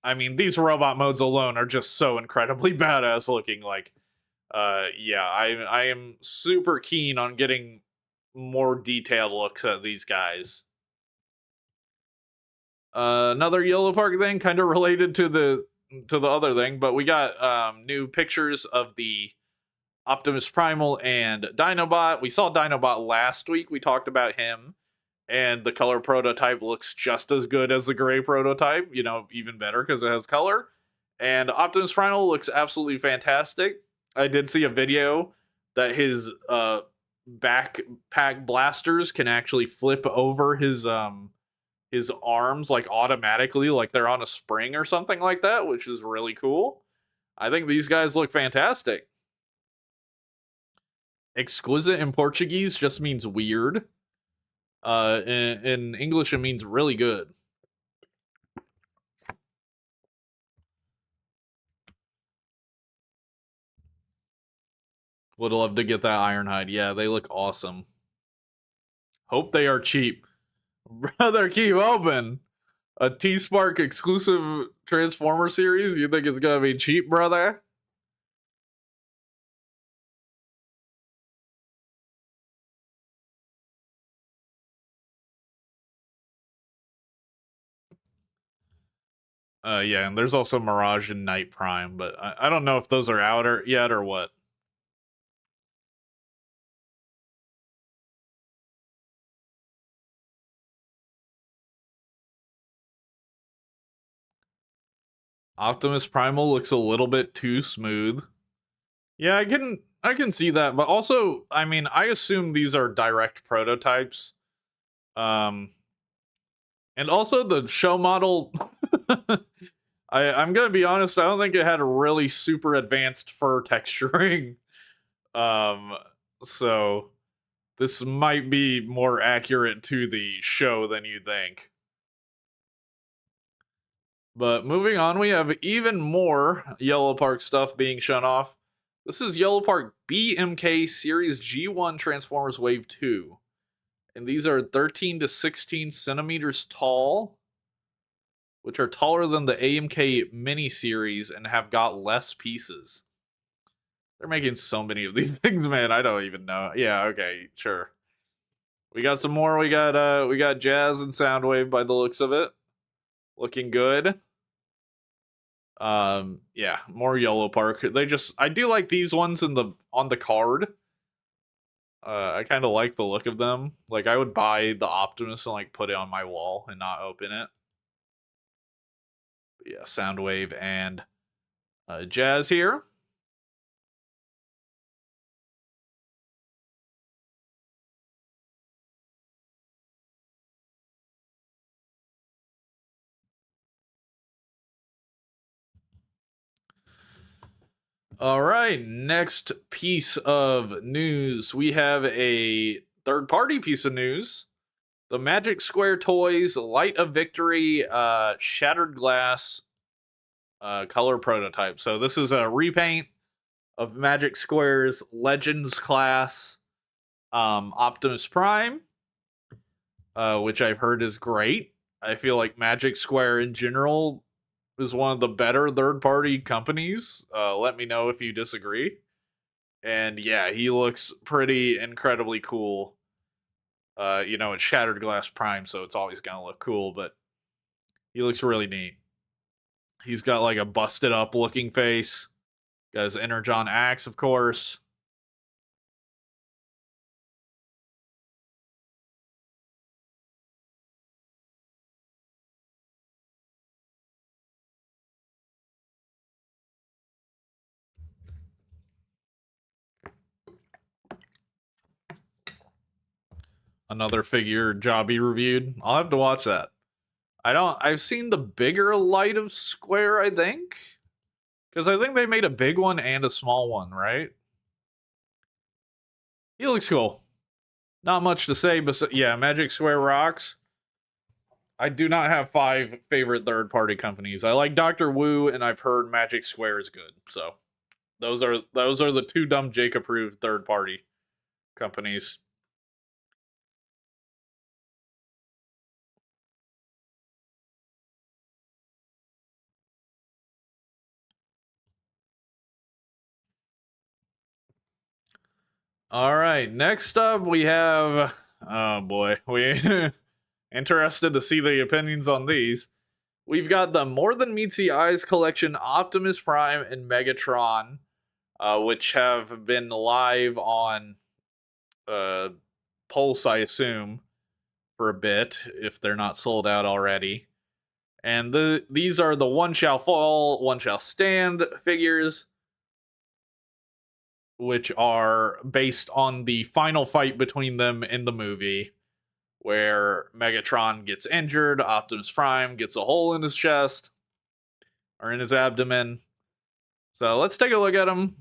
I mean, these robot modes alone are just so incredibly badass looking. Like, yeah, I am super keen on getting more detailed looks at these guys. Another Yellow Park thing, kind of related to the other thing, but we got new pictures of the Optimus Primal and Dinobot. We saw Dinobot last week. We talked about him, and the color prototype looks just as good as the gray prototype. You know, even better because it has color. And Optimus Primal looks absolutely fantastic. I did see a video that his backpack blasters can actually flip over his arms like automatically, like they're on a spring or something like that, which is really cool. I think these guys look fantastic. Exquisite in Portuguese just means weird. In English, it means really good. Would love to get that Ironhide. Yeah, they look awesome. Hope they are cheap. Brother, keep open. A T-Spark exclusive Transformer series? You think it's gonna be cheap, brother? Yeah, and there's also Mirage and Night Prime, but I don't know if those are out yet or what. Optimus Primal looks a little bit too smooth. Yeah, I can see that, but also, I mean, I assume these are direct prototypes. Um and also the show model I'm gonna be honest, I don't think it had a really super advanced fur texturing. Um so this might be more accurate to the show than you think. But moving on, we have even more Yellow Park stuff being shown off. This is Yellow Park BMK Series G1 Transformers Wave 2. And these are 13 to 16 centimeters tall, which are taller than the AMK mini series and have got less pieces. They're making so many of these things, man. I don't even know. Yeah, okay, sure. We got some more. We got Jazz and Soundwave by the looks of it. Looking good. Yeah, more Yellow Park. I do like these ones on the card. I kind of like the look of them. Like I would buy the Optimus and like put it on my wall and not open it. But yeah, Soundwave and Jazz here. All right, next piece of news. We have a third party piece of news. The Magic Square Toys Light of Victory Shattered Glass color prototype. So this is a repaint of Magic Square's Legends class Optimus Prime, which I've heard is great. I feel like Magic Square in general is one of the better third party companies. Let me know if you disagree. And yeah, he looks pretty incredibly cool. It's Shattered Glass Prime, so it's always gonna look cool, but he looks really neat. He's got like a busted up looking face. Got his Energon axe, of course. Another figure Jobby reviewed. I'll have to watch that. I've seen the bigger Light of Square, I think. Because I think they made a big one and a small one, right? He looks cool. Not much to say, but yeah, Magic Square rocks. I do not have 5 favorite third party companies. I like Dr. Wu, and I've heard Magic Square is good. So those are the 2 dumbjake approved third party companies. All right, next up we have, oh boy, we interested to see the opinions on these. We've got the More Than Meets the Eyes collection Optimus Prime and Megatron, which have been live on uh, Pulse, I assume, for a bit, if they're not sold out already. And these are the One Shall Fall, One Shall Stand figures, which are based on the final fight between them in the movie, where Megatron gets injured, Optimus Prime gets a hole in his chest, or in his abdomen. So let's take a look at them.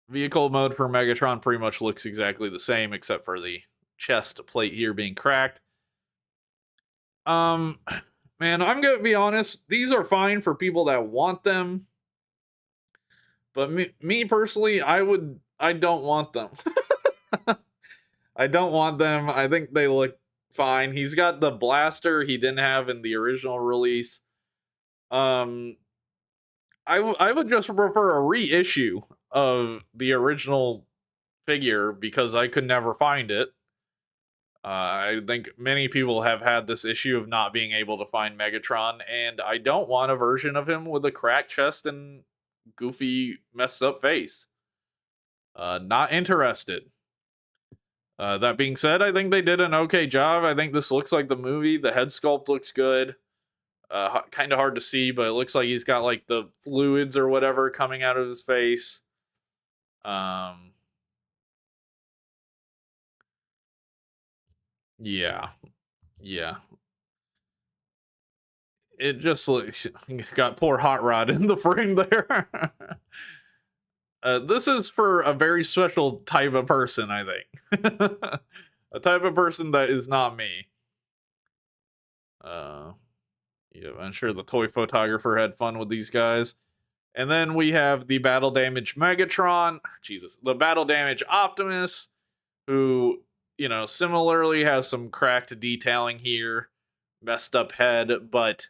Vehicle mode for Megatron pretty much looks exactly the same, except for the chest plate here being cracked. Um, man, I'm gonna be honest. These are fine for people that want them, but me personally, I don't want them. I don't want them. I think they look fine. He's got the blaster he didn't have in the original release. Um, I would just prefer a reissue of the original figure because I could never find it. I think many people have had this issue of not being able to find Megatron, and I don't want a version of him with a cracked chest and goofy, messed up face. Not interested. That being said, I think they did an okay job. I think this looks like the movie. The head sculpt looks good. Kind of hard to see, but it looks like he's got like the fluids or whatever coming out of his face. Um, yeah, yeah. It just looks got poor Hot Rod in the frame there. This is for a very special type of person, I think. A type of person that is not me. Yeah, I'm sure the toy photographer had fun with these guys. And then we have the battle damage Megatron. Jesus, the battle damage Optimus, who, similarly has some cracked detailing here, messed up head, but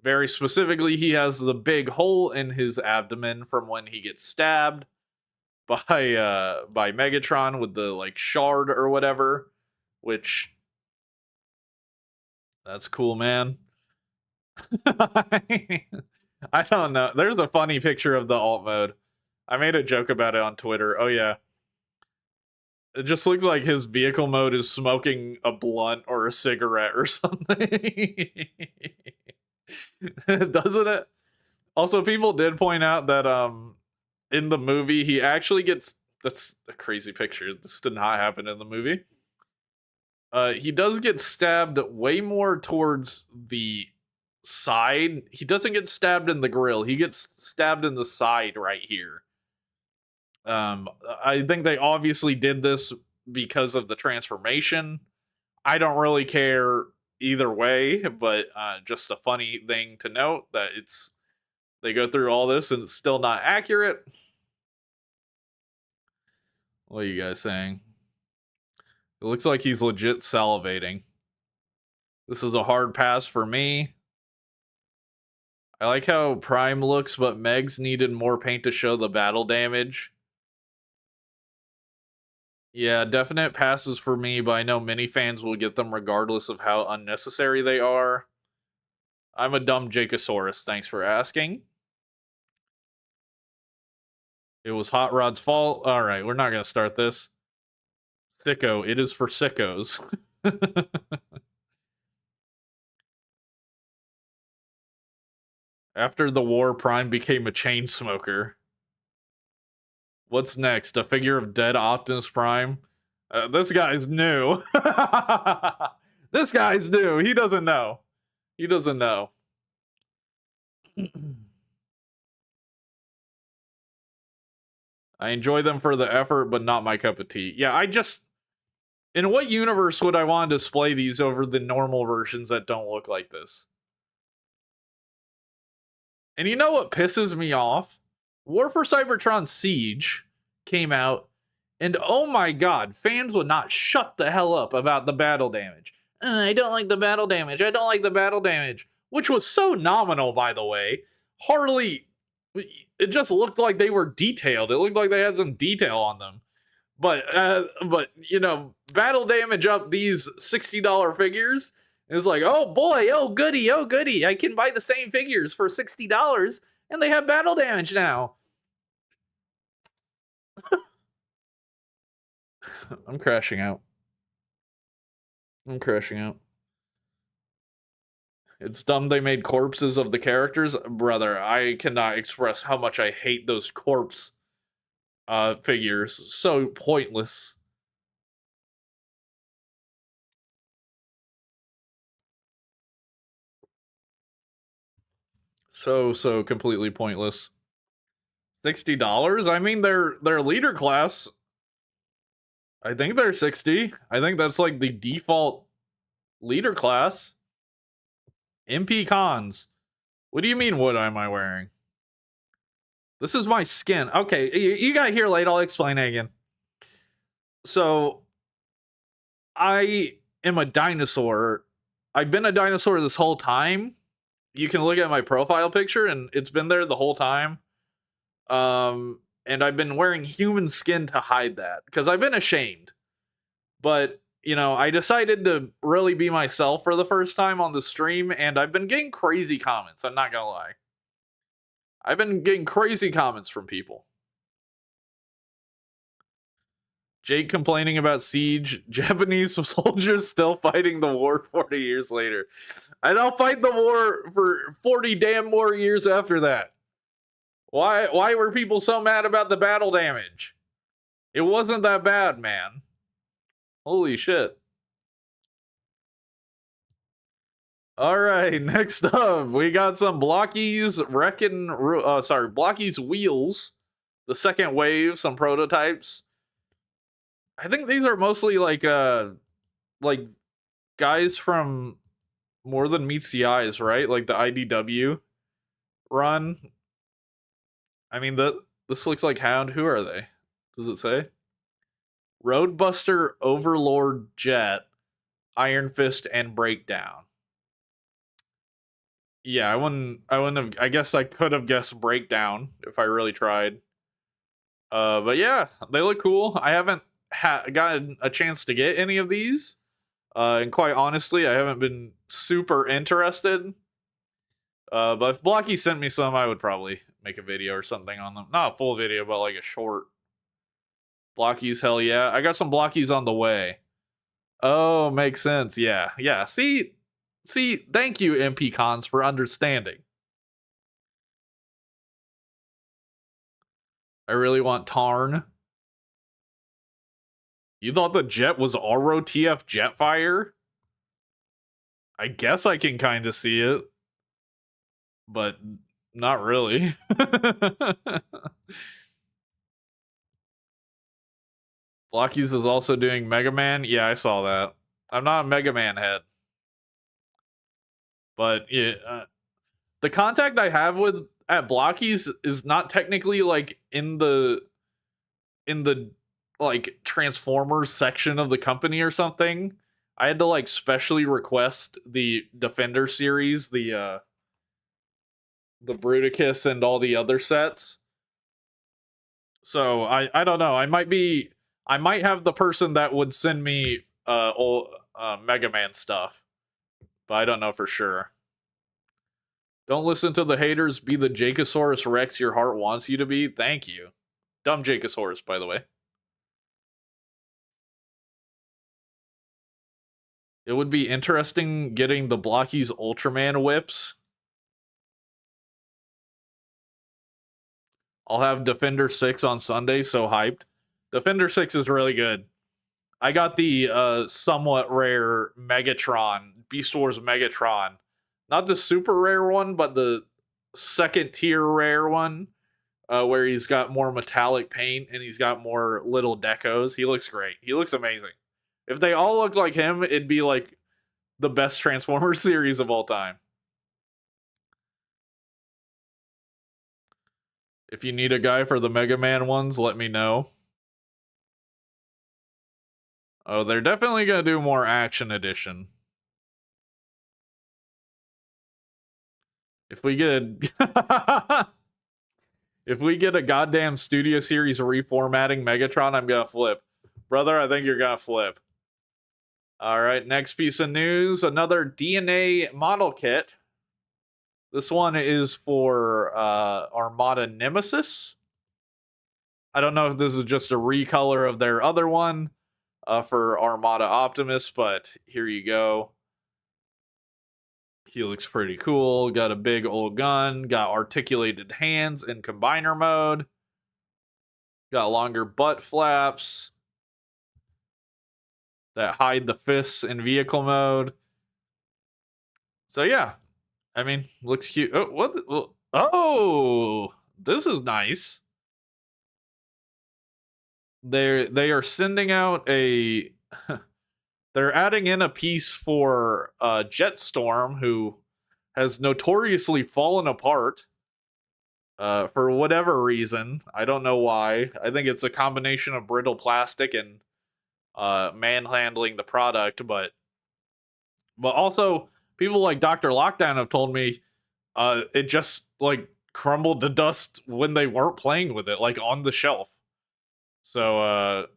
very specifically, he has the big hole in his abdomen from when he gets stabbed by Megatron with the like shard or whatever, which that's cool, man. I don't know. There's a funny picture of the alt mode. I made a joke about it on Twitter. Oh yeah. It just looks like his vehicle mode is smoking a blunt or a cigarette or something. Doesn't it? Also, people did point out that in the movie he actually gets, that's a crazy picture. This did not happen in the movie. He does get stabbed way more towards the side. He doesn't get stabbed in the grill. He gets stabbed in the side right here. I think they obviously did this because of the transformation. I don't really care either way, but just a funny thing to note that they go through all this and it's still not accurate. What are you guys saying? It looks like he's legit salivating. This is a hard pass for me. I like how Prime looks, but Megs needed more paint to show the battle damage. Yeah, definite passes for me, but I know many fans will get them regardless of how unnecessary they are. I'm a dumb Jakeosaurus, thanks for asking. It was Hot Rod's fault. Alright, we're not gonna start this. Sicko, it is for sickos. After the war, Prime became a chain smoker. What's next? A figure of dead Optimus Prime? This guy's new. This guy's new. He doesn't know. He doesn't know. I enjoy them for the effort, but not my cup of tea. Yeah, in what universe would I want to display these over the normal versions that don't look like this? And you know what pisses me off? War for Cybertron Siege came out, and oh my god, fans would not shut the hell up about the battle damage. I don't like the battle damage. I don't like the battle damage. Which was so nominal, by the way. Hardly. It just looked like they were detailed. It looked like they had some detail on them. But battle damage up these $60 figures is like, oh boy, oh goody, I can buy the same figures for $60 and they have battle damage now. I'm crashing out. It's dumb they made corpses of the characters. Brother, I cannot express how much I hate those corpse figures. So pointless. So completely pointless. $60? I mean, their leader class. I think they're 60. I think that's like the default leader class. MP cons. What do you mean, what am I wearing? This is my skin. Okay, you got here late. I'll explain it again. So, I am a dinosaur. I've been a dinosaur this whole time. You can look at my profile picture, and it's been there the whole time. And I've been wearing human skin to hide that because I've been ashamed. But I decided to really be myself for the first time on the stream, and I've been getting crazy comments. I'm not gonna lie. I've been getting crazy comments from people. Jake complaining about siege. Japanese soldiers still fighting the war 40 years later. And I'll fight the war for 40 damn more years after that. Why were people so mad about the battle damage? It wasn't that bad, man. Holy shit. All right, next up, we got some Blocky's Blocky's wheels, the second wave, some prototypes. I think these are mostly like guys from More Than Meets the Eyes, right? Like the IDW run. I mean, this looks like Hound. Who are they? Does it say? Roadbuster, Overlord, Jet, Iron Fist, and Breakdown. Yeah, I wouldn't have. I guess I could have guessed Breakdown if I really tried. But yeah, they look cool. I haven't gotten a chance to get any of these. And quite honestly, I haven't been super interested. But if Blocky sent me some, I would probably make a video or something on them. Not a full video, but like a short. Blockies, hell yeah. I got some Blockies on the way. Oh, makes sense. Yeah. Yeah. See, thank you, MP Cons, for understanding. I really want Tarn. You thought the jet was ROTF Jetfire? I guess I can kind of see it. But not really. Blockies is also doing Mega Man. Yeah, I saw that. I'm not a Mega Man head. But yeah, the contact I have with at Blockies is not technically like in the like Transformers section of the company or something. I had to like specially request the Defender series, the Bruticus and all the other sets. So I don't know. I might have the person that would send me Mega Man stuff, but I don't know for sure. Don't listen to the haters. Be the Jacosaurus Rex your heart wants you to be. Thank you. Dumb Jacosaurus, by the way. It would be interesting getting the Blocky's Ultraman whips. I'll have Defender 6 on Sunday, so hyped. Defender 6 is really good. I got the somewhat rare Megatron, Beast Wars Megatron. Not the super rare one, but the second tier rare one, where he's got more metallic paint and he's got more little decos. He looks great. He looks amazing. If they all looked like him, it'd be like the best Transformers series of all time. If you need a guy for the Mega Man ones, let me know. Oh, they're definitely gonna do more Action Edition. If we get if we get a goddamn Studio Series reformatting Megatron, I'm gonna flip. Brother, I think you're gonna flip. Alright, next piece of news. Another DNA model kit. This one is for Armada Nemesis. I don't know if this is just a recolor of their other one for Armada Optimus, but here you go. He looks pretty cool. Got a big old gun. Got articulated hands in combiner mode. Got longer butt flaps that hide the fists in vehicle mode. So yeah, I mean, looks cute. Oh, what? Oh, this is nice. They are sending out a. They're adding in a piece for Jetstorm, who has notoriously fallen apart for whatever reason. I don't know why. I think it's a combination of brittle plastic and manhandling the product, but But also, people like Dr. Lockdown have told me it just like crumbled to dust when they weren't playing with it, like on the shelf. So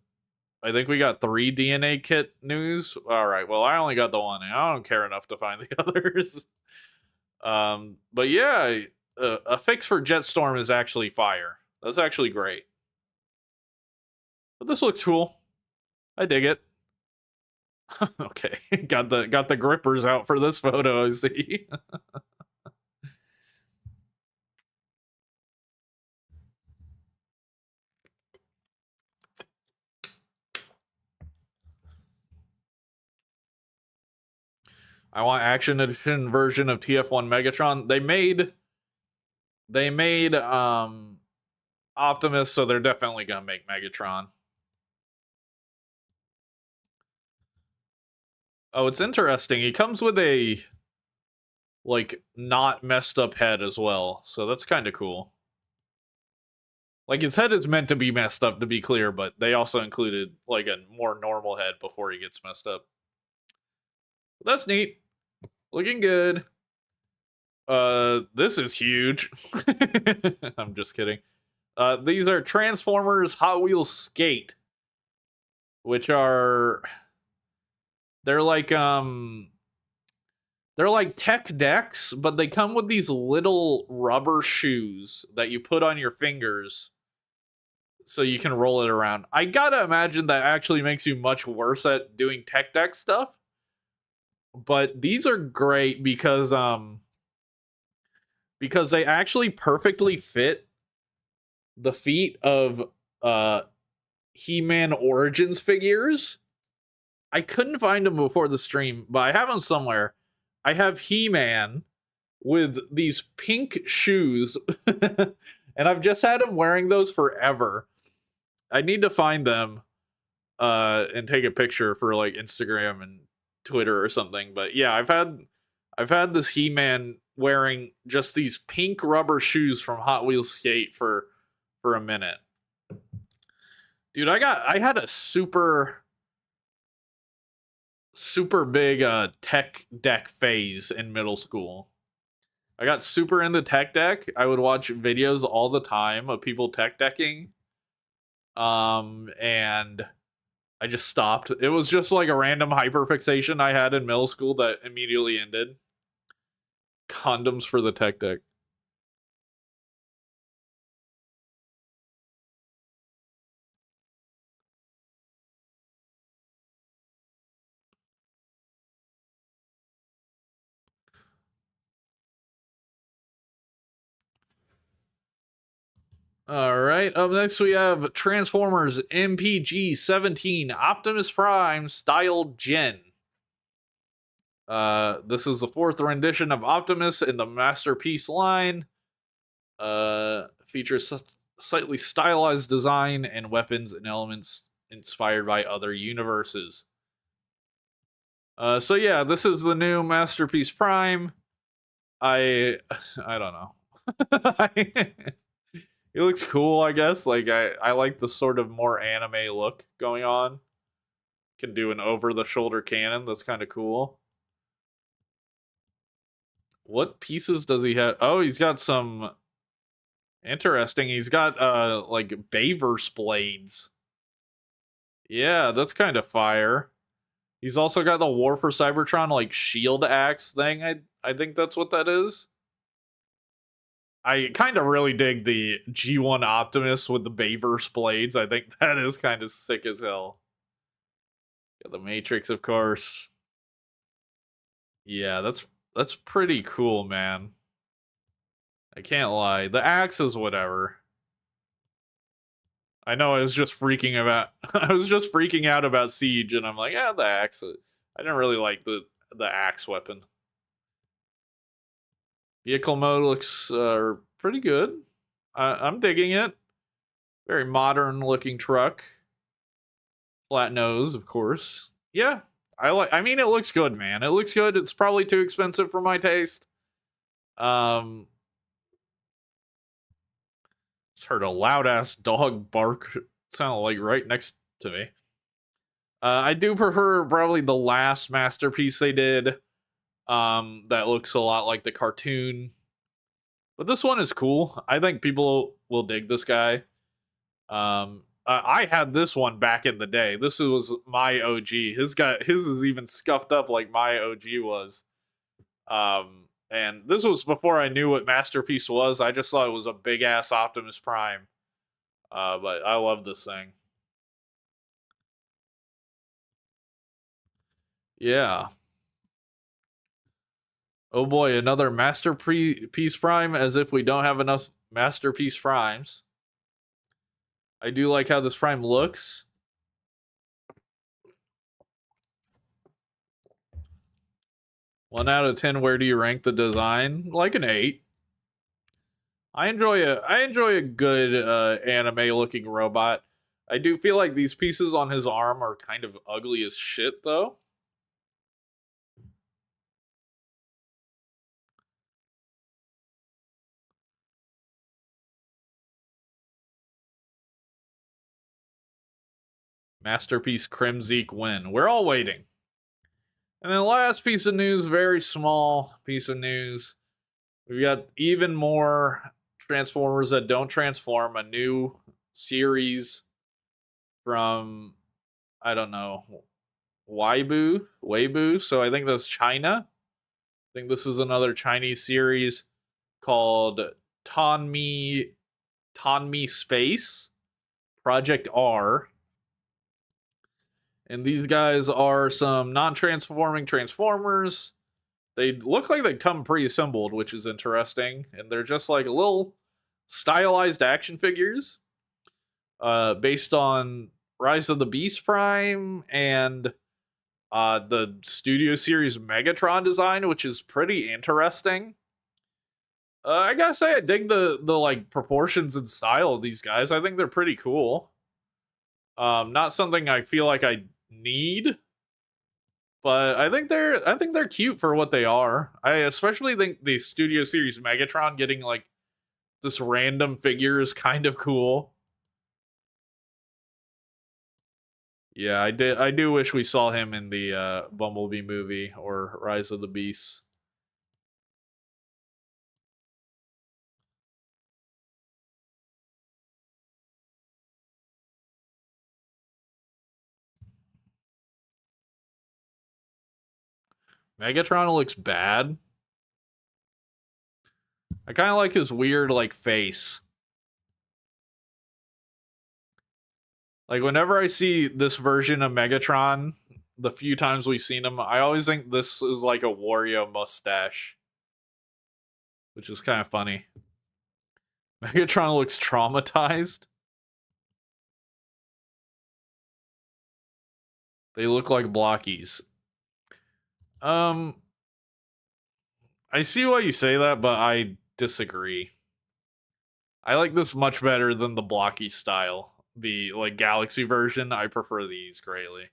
I think we got 3 DNA kit news. All right, well, I only got the one. I don't care enough to find the others. But yeah, a fix for Jetstorm is actually fire. That's actually great. But this looks cool. I dig it. Okay, got the grippers out for this photo. I see. I want action edition version of TF1 Megatron. They made Optimus, so they're definitely gonna make Megatron. Oh, it's interesting. He comes with a like not messed up head as well, so that's kind of cool. Like his head is meant to be messed up, to be clear, but they also included like a more normal head before he gets messed up. That's neat. Looking good. This is huge. I'm just kidding. These are Transformers Hot Wheels Skate, which are they're like tech decks, but they come with these little rubber shoes that you put on your fingers so you can roll it around. I gotta imagine that actually makes you much worse at doing tech deck stuff. But these are great because they actually perfectly fit the feet of He-Man Origins figures. I couldn't find them before the stream, but I have them somewhere. I have He-Man with these pink shoes, and I've just had him wearing those forever. I need to find them and take a picture for like Instagram and Twitter or something. But yeah, I've had this He-Man wearing just these pink rubber shoes from Hot Wheels Skate for a minute. Dude, I had a super big tech deck phase in middle school. I got super into tech deck. I would watch videos all the time of people tech decking. And I just stopped. It was just like a random hyperfixation I had in middle school that immediately ended. Condoms for the tech deck. All right, up next we have Transformers MPG 17 Optimus Prime styled Gen. This is the 4th rendition of Optimus in the Masterpiece line. Features slightly stylized design and weapons and elements inspired by other universes. So yeah, this is the new Masterpiece Prime. I don't know. It looks cool, I guess. Like I like the sort of more anime look going on. Can do an over-the-shoulder cannon. That's kind of cool. What pieces does he have? Oh, he's got some interesting. He's got like Bayverse blades. Yeah, that's kind of fire. He's also got the War for Cybertron like shield axe thing. I think that's what that is. I kind of really dig the G1 Optimus with the Bayverse blades. I think that is kind of sick as hell. Got the Matrix, of course. Yeah, that's pretty cool, man. I can't lie. The axe is whatever. I know I was just freaking out about Siege, and I'm like, yeah, the axe. I didn't really like the axe weapon. Vehicle mode looks pretty good. I'm digging it. Very modern looking truck. Flat nose, of course. Yeah, I mean, it looks good, man. It looks good. It's probably too expensive for my taste. Just heard a loud ass dog bark. Sounded like right next to me. I do prefer probably the last masterpiece they did. that looks a lot like the cartoon. But this one is cool. I think people will dig this guy. I had this one back in the day. This was my OG. His is even scuffed up like my OG was. And this was before I knew what Masterpiece was. I just thought it was a big ass Optimus Prime. But I love this thing. Yeah. Oh boy, another Masterpiece Prime, as if we don't have enough Masterpiece Primes. I do like how this Prime looks. One out of 10, where do you rank the design? Like an 8. I enjoy a good anime looking robot. I do feel like these pieces on his arm are kind of ugly as shit though. Masterpiece Crimzeek win. We're all waiting. And then last piece of news, very small piece of news. We've got even more Transformers that don't transform, a new series from, I don't know, Weibo. So I think that's China. I think this is another Chinese series called Tonmi Tonmi Space Project R. And these guys are some non-transforming Transformers. They look like they come pre-assembled, which is interesting, and they're just like little stylized action figures, based on Rise of the Beast Prime and the Studio Series Megatron design, which is pretty interesting. I gotta say, I dig the like proportions and style of these guys. I think they're pretty cool. Not something I feel like I need, but I think they're cute for what they are. I especially think the Studio Series Megatron getting like this random figure is kind of cool. Yeah, I do wish we saw him in the Bumblebee movie or Rise of the Beasts. Megatron looks bad. I kind of like his weird like face. Like whenever I see this version of Megatron, the few times we've seen him, I always think this is like a Wario mustache, which is kind of funny. Megatron looks traumatized. They look like blockies. Um, I see why you say that, but I disagree. I like this much better than the blocky style. The like Galaxy version, I prefer these greatly.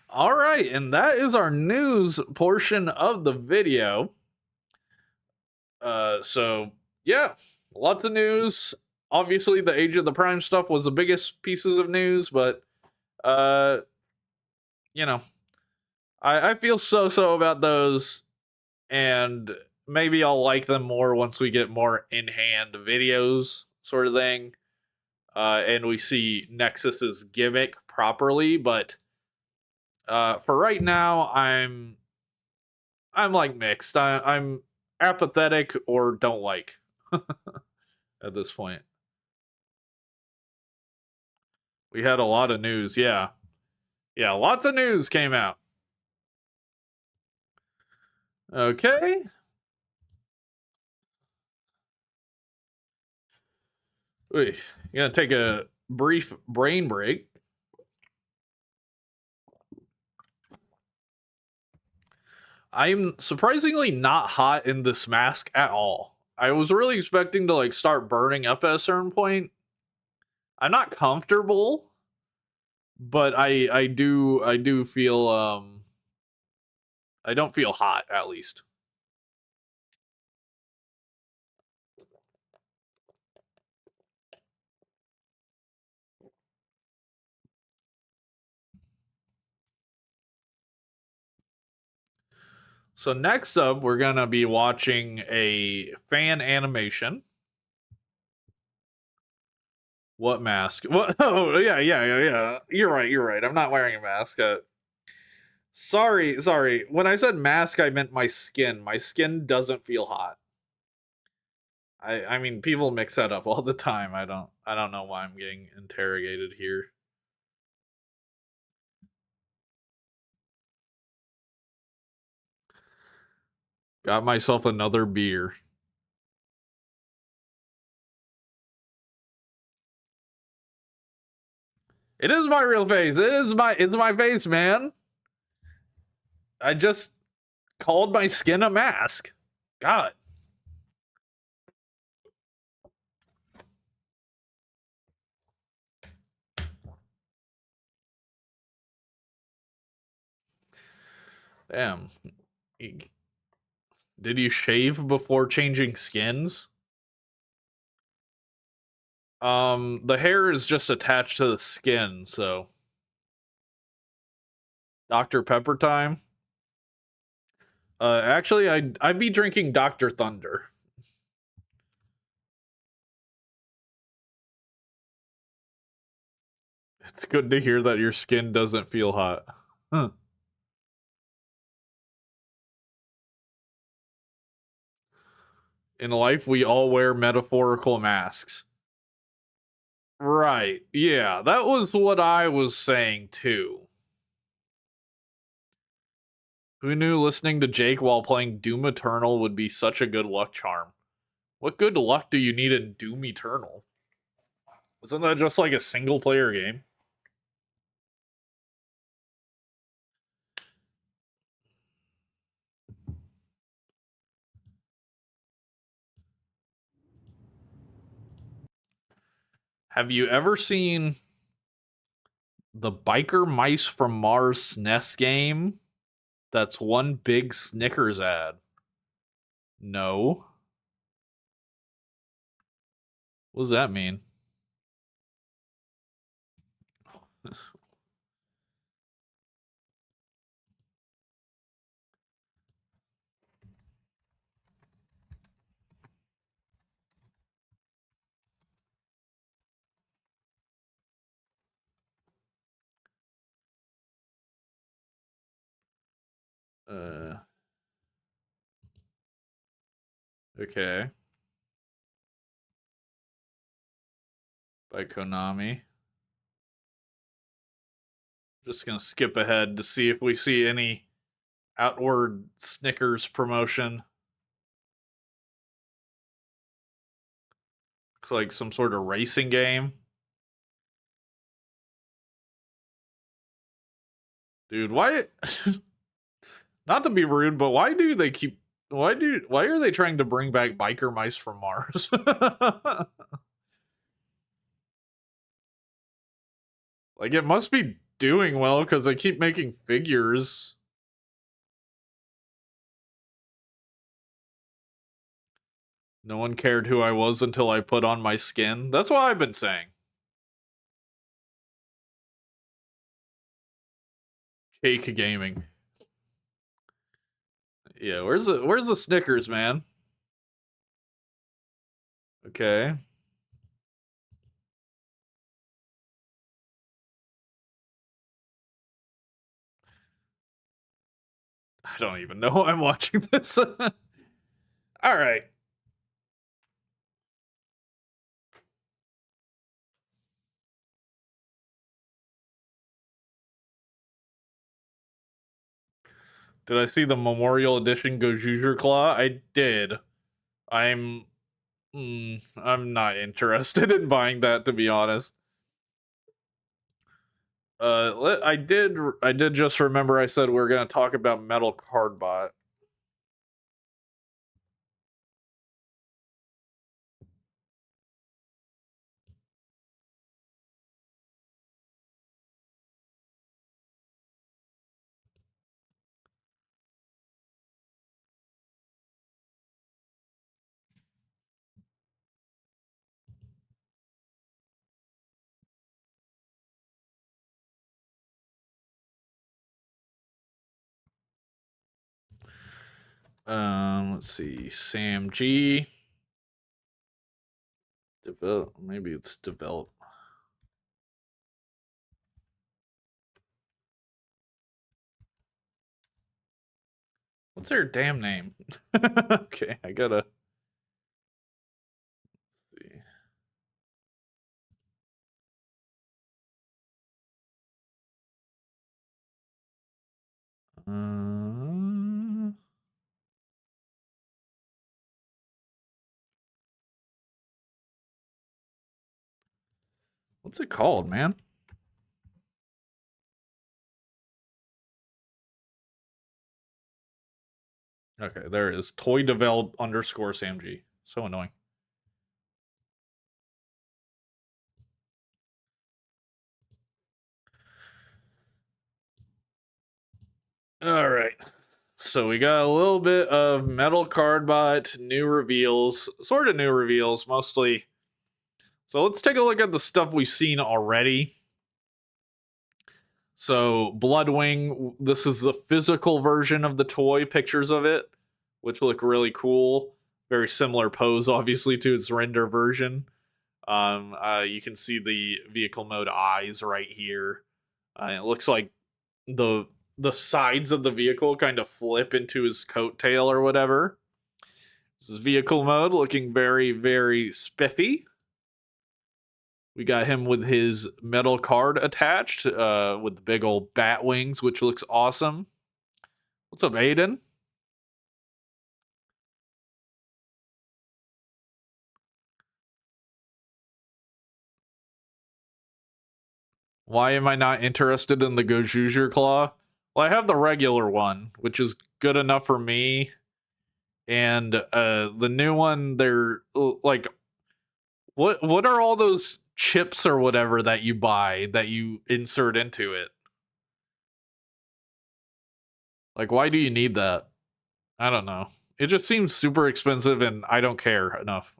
All right, and that is our news portion of the video. So yeah, lots of news. Obviously, the Age of the Prime stuff was the biggest pieces of news, but uh, you know, I feel so about those, and maybe I'll like them more once we get more in hand videos, sort of thing, and we see Nexus's gimmick properly. But for right now, I'm like mixed. I'm apathetic or don't like at this point. We had a lot of news, yeah. Yeah, lots of news came out. Okay. Wait, gonna take a brief brain break. I'm surprisingly not hot in this mask at all. I was really expecting to like start burning up at a certain point. I'm not comfortable, but I do feel I don't feel hot at least. So next up, we're gonna be watching a fan animation. What mask? What? Oh, yeah. You're right. You're right. I'm not wearing a mask. Sorry. When I said mask, I meant my skin. My skin doesn't feel hot. I mean, people mix that up all the time. I don't know why I'm getting interrogated here. Got myself another beer. It is my real face. It's my face, man. I just called my skin a mask. God. Damn. Did you shave before changing skins? The hair is just attached to the skin, so Dr. Pepper time. Actually, I'd be drinking Dr. Thunder. It's good to hear that your skin doesn't feel hot. Huh. In life, we all wear metaphorical masks. Right. Yeah, that was what I was saying too. Who knew listening to Jake while playing Doom Eternal would be such a good luck charm? What good luck do you need in Doom Eternal? Isn't that just like a single player game? Have you ever seen the Biker Mice from Mars SNES game? That's one big Snickers ad. No. What does that mean? Uh, okay. By Konami. Just gonna skip ahead to see if we see any outward Snickers promotion. Looks like some sort of racing game. Dude, why not to be rude, but why are they trying to bring back biker mice from Mars? Like it must be doing well because they keep making figures. No one cared who I was until I put on my skin. That's what I've been saying. Cake gaming. Yeah, where's the Snickers, man? Okay. I don't even know I'm watching this. All right. Did I see the Memorial Edition Gojuger Claw? I did. I'm I'm not interested in buying that, to be honest. I did just remember I said we are gonna talk about Metal Cardbot. Let's see. Sam G. Develop. Maybe it's develop. What's her damn name? Okay, I gotta see. Uh, what's it called, man? Okay, there it is. Toy develop underscore Samg. So annoying. All right. So we got a little bit of Metal Cardbot new reveals, sort of new reveals, mostly. So let's take a look at the stuff we've seen already. So Bloodwing, this is the physical version of the toy, pictures of it, which look really cool. Very similar pose, obviously, to its render version. You can see the vehicle mode eyes right here. It looks like the sides of the vehicle kind of flip into his coat tail or whatever. This is vehicle mode, looking very, very spiffy. We got him with his metal card attached, with the big old bat wings, which looks awesome. What's up, Aiden? Why am I not interested in the Gojuju Claw? Well, I have the regular one, which is good enough for me. And the new one, they're like, what are all those chips or whatever that you buy that you insert into it? Like, why do you need that? I don't know. It just seems super expensive, and I don't care enough.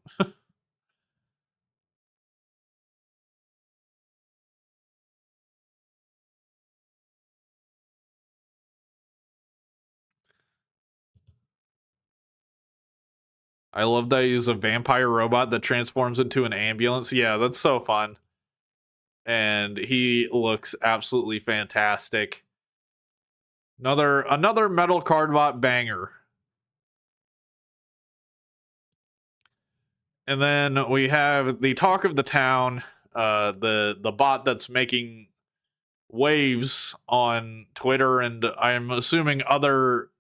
I love that he's a vampire robot that transforms into an ambulance. Yeah, that's so fun. And he looks absolutely fantastic. Another metal cardbot banger. And then we have the talk of the town, the bot that's making waves on Twitter and I'm assuming other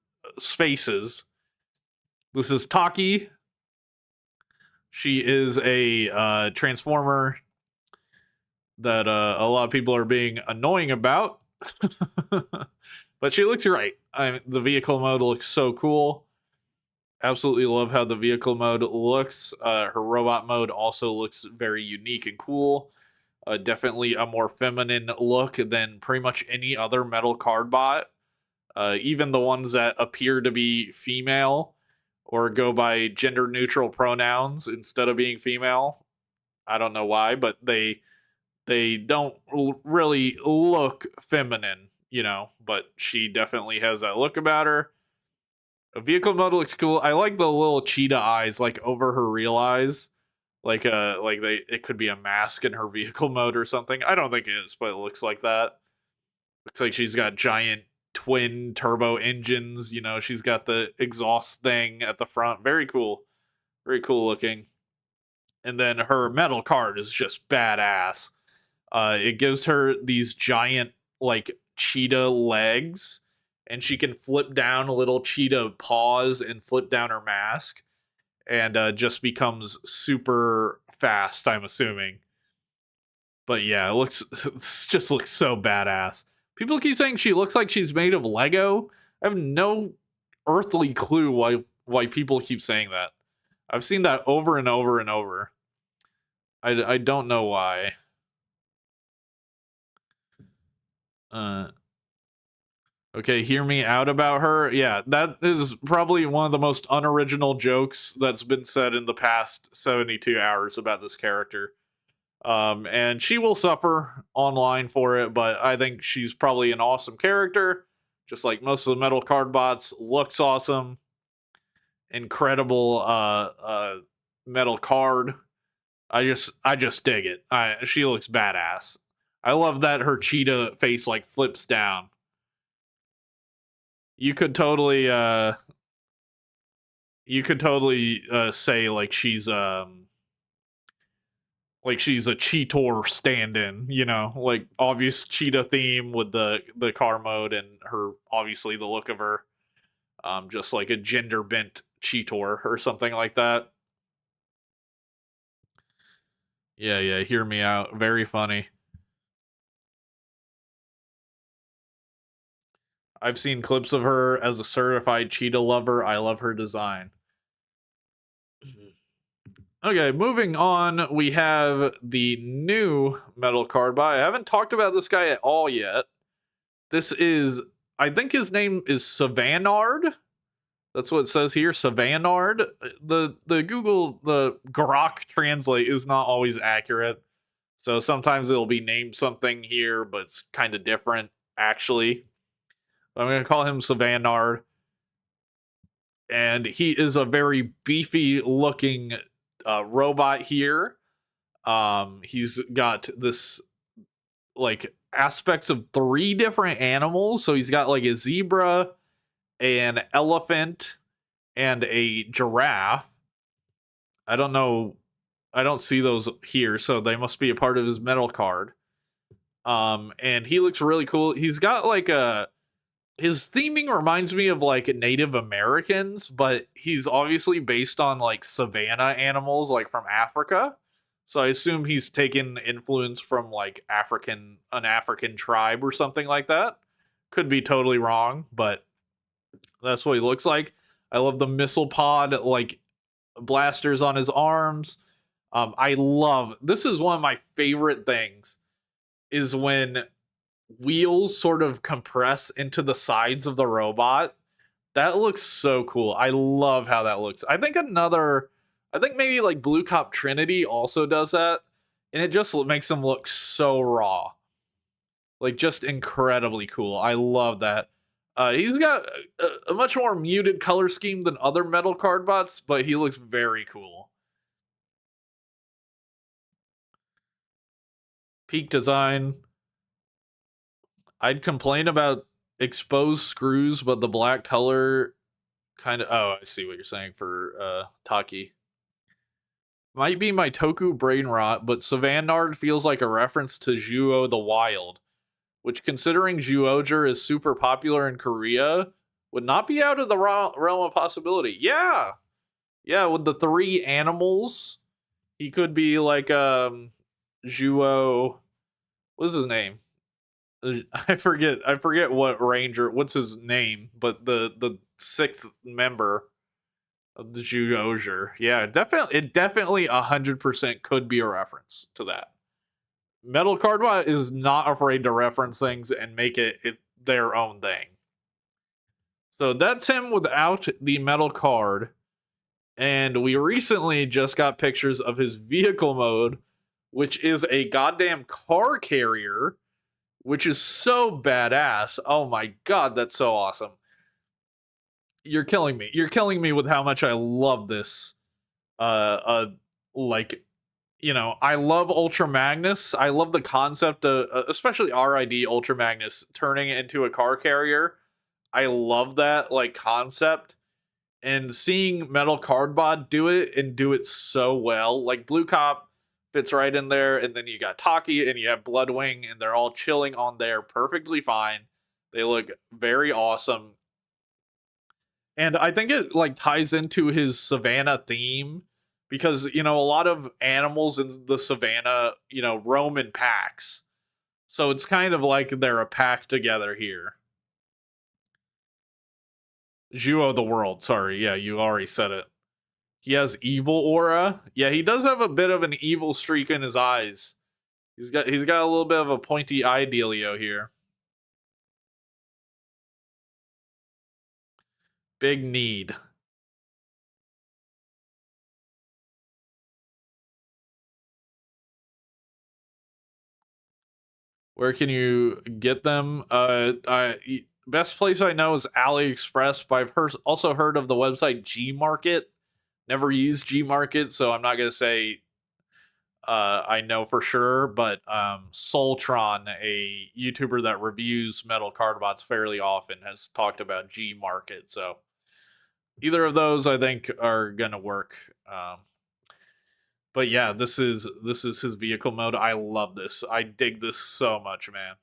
spaces. This is Taki. She is a transformer that a lot of people are being annoying about. But she looks great. The vehicle mode looks so cool. Absolutely love how the vehicle mode looks. Her robot mode also looks very unique and cool. Definitely a more feminine look than pretty much any other metal card bot. Even the ones that appear to be female or go by gender neutral pronouns instead of being female. I don't know why, but they don't really look feminine, but she definitely has that look about her. A vehicle mode looks cool. I like the little cheetah eyes, like over her real eyes. It could be a mask in her vehicle mode or something. I don't think it is, but it looks like that. Looks like she's got giant twin turbo engines. She's got the exhaust thing at the front. Very cool. Very cool looking. And then her metal card is just badass. It gives her these giant, like, cheetah legs, and she can flip down little cheetah paws and flip down her mask, and just becomes super fast, I'm assuming. But yeah, it just looks so badass. People keep saying she looks like she's made of Lego. I have no earthly clue why people keep saying that. I've seen that over and over and over. I don't know why. Okay, hear me out about her. Yeah, that is probably one of the most unoriginal jokes that's been said in the past 72 hours about this character. And she will suffer online for it, but I think she's probably an awesome character. Just like most of the metal card bots, looks awesome. incredible metal card. I just dig it. She looks badass. I love that her cheetah face like flips down. You could totally say like she's a Cheetor stand-in, you know, like obvious cheetah theme with the car mode and her obviously the look of her, just like a gender bent Cheetor or something like that. Yeah, yeah, hear me out. Very funny. I've seen clips of her as a certified cheetah lover. I love her design. Okay, moving on, we have the new metal card by. I haven't talked about this guy at all yet. This is, I think his name is Savannard. That's what it says here, Savannard. The Google, the Grok translate is not always accurate. So sometimes it'll be named something here, but it's kind of different, actually. I'm going to call him Savannard. And he is a very beefy looking robot here. He's got this like aspects of 3 different animals. So he's got like a zebra, an elephant, and a giraffe. I don't know. I don't see those here, so they must be a part of his metal card. And he looks really cool. He's got like a his theming reminds me of like Native Americans, but he's obviously based on like savanna animals like from Africa. So I assume he's taken influence from like an African tribe or something like that. Could be totally wrong, but that's what he looks like. I love the missile pod like blasters on his arms. I love this is one of my favorite things is when wheels sort of compress into the sides of the robot. That looks so cool. I love how that looks. I think maybe like Blue Cop Trinity also does that, and it just makes them look so raw. Like just incredibly cool. I love that. He's got a much more muted color scheme than other metal card bots, but he looks very cool. Peak design. I'd complain about exposed screws, but the black color kind of. Oh, I see what you're saying for Taki. Might be my Toku brain rot, but Savannard feels like a reference to Juo the Wild, which, considering Zyuohger is super popular in Korea, would not be out of the realm of possibility. Yeah, yeah, with the 3 animals, he could be like Juo. What's his name? I forget what ranger. What's his name? But the 6th member of the Zyuohger. Yeah, it definitely 100% could be a reference to that. Metal Cardbot is not afraid to reference things and make it their own thing. So that's him without the metal card. And we recently just got pictures of his vehicle mode, which is a goddamn car carrier, which is so badass. Oh my god, that's so awesome. You're killing me. You're killing me with how much I love this. Like, you know, I love Ultra Magnus. I love the concept of, especially RID Ultra Magnus turning it into a car carrier. I love that like concept, and seeing Metal Cardbot do it and do it so well. Like Blue Cop fits right in there, and then you got Taki and you have Bloodwing, and they're all chilling on there perfectly fine. They look very awesome. And I think it like ties into his savannah theme because you know a lot of animals in the savannah, you know, roam in packs. So it's kind of like they're a pack together here. Juo the world, sorry. Yeah, you already said it. He has evil aura. Yeah, he does have a bit of an evil streak in his eyes. He's got a little bit of a pointy eye dealio here. Big need. Where can you get them? best place I know is AliExpress, but also heard of the website G Market. Never used G Market, so I'm not gonna say I know for sure. But Soltron, a YouTuber that reviews metal card bots fairly often, has talked about G Market. So either of those, I think, are gonna work. But yeah, this is his vehicle mode. I love this. I dig this so much, man.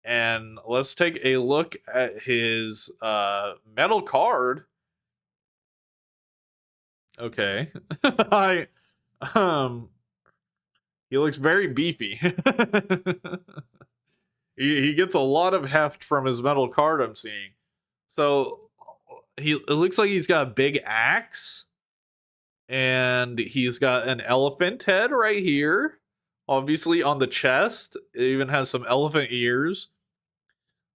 And let's take a look at his metal card. Okay. I um he looks very beefy. he gets a lot of heft from his metal card I'm seeing. So it looks like he's got a big axe and he's got an elephant head right here. Obviously on the chest, it even has some elephant ears.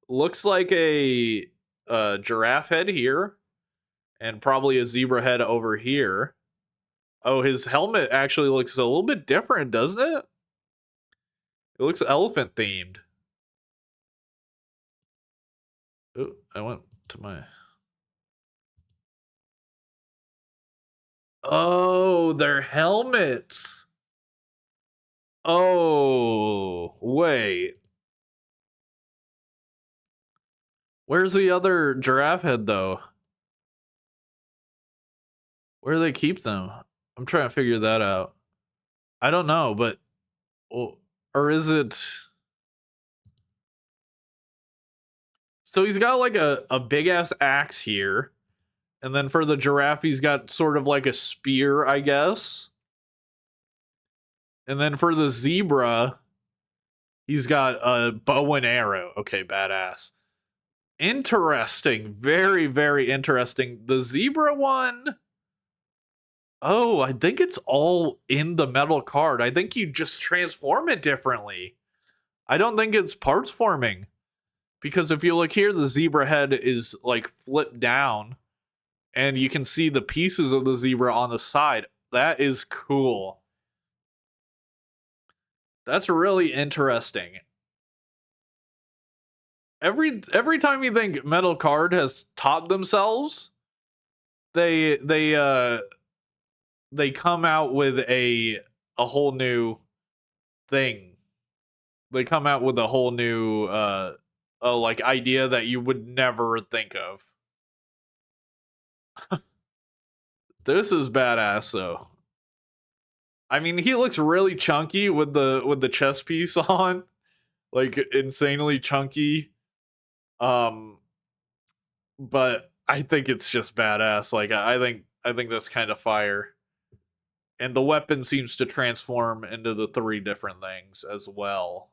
Looks like a giraffe head here and probably a zebra head over here. Oh, his helmet actually looks a little bit different, doesn't it? It looks elephant themed. Oh, I went to my. Oh, they're helmets. Oh, wait. Where's the other giraffe head, though? Where do they keep them? I'm trying to figure that out. I don't know, but. Or is it. So he's got like a big ass axe here. And then for the giraffe, he's got sort of like a spear, I guess. And then for the zebra, he's got a bow and arrow. Okay, badass. Interesting. Very, very interesting. The zebra one. Oh, I think it's all in the metal card. I think you just transform it differently. I don't think it's parts forming. Because if you look here, the zebra head is like flipped down. And you can see the pieces of the zebra on the side. That is cool. That's really interesting. Every time you think metal card has taught themselves, they they come out with a whole new thing. They come out with a whole new like idea that you would never think of. This is badass though. I mean, he looks really chunky with the chest piece on, like insanely chunky. Um, but I think it's just badass. Like I think that's kind of fire. And the weapon seems to transform into the three different things as well.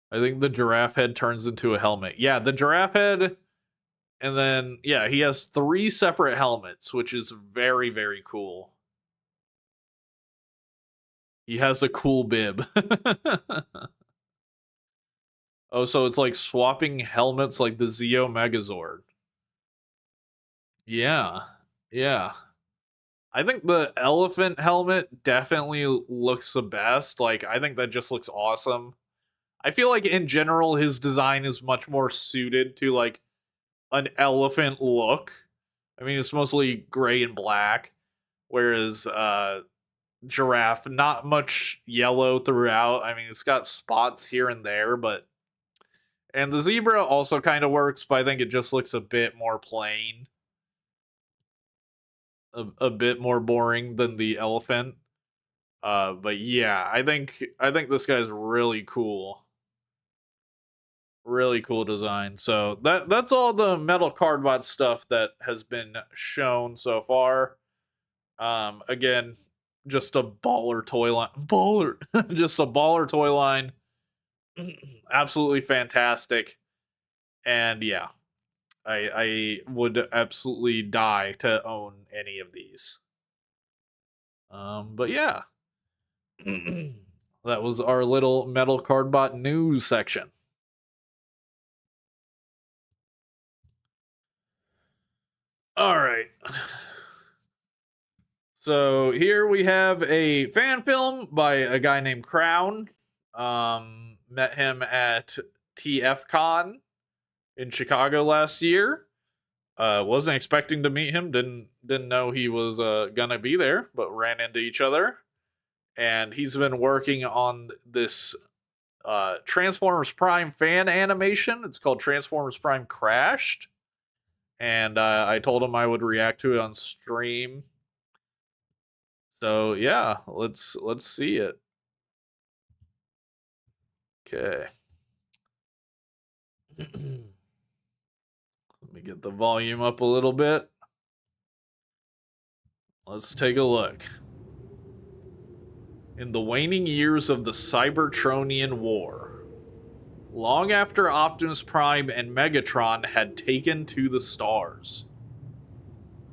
I think the giraffe head turns into a helmet. Yeah, the giraffe head, and then yeah, he has three separate helmets, which is very, very cool. He has a cool bib. Oh, so it's like swapping helmets like the Zeo Megazord. Yeah. Yeah. I think the elephant helmet definitely looks the best. Like, I think that just looks awesome. I feel like in general, his design is much more suited to like an elephant look. I mean, it's mostly gray and black, whereas giraffe, not much yellow throughout. I mean, it's got spots here and there, but and the zebra also kind of works, but I think it just looks a bit more plain, a bit more boring than the elephant. But yeah, I think this guy's really cool. Really cool design. So that's all the metal cardbot stuff that has been shown so far. Again, just a baller toy line. Baller, just a baller toy line. Absolutely fantastic. And yeah, I would absolutely die to own any of these. But yeah, that was our little metal cardbot news section. All right. So here we have a fan film by a guy named Crown. Met him at TFCon in Chicago last year. Wasn't expecting to meet him. Didn't know he was gonna be there, but ran into each other. And he's been working on this Transformers Prime fan animation. It's called Transformers Prime Crashed. And I told him I would react to it on stream. So yeah, let's see it. Okay. Let me get the volume up a little bit. Let's take a look. In the waning years of the Cybertronian War, long after Optimus Prime and Megatron had taken to the stars,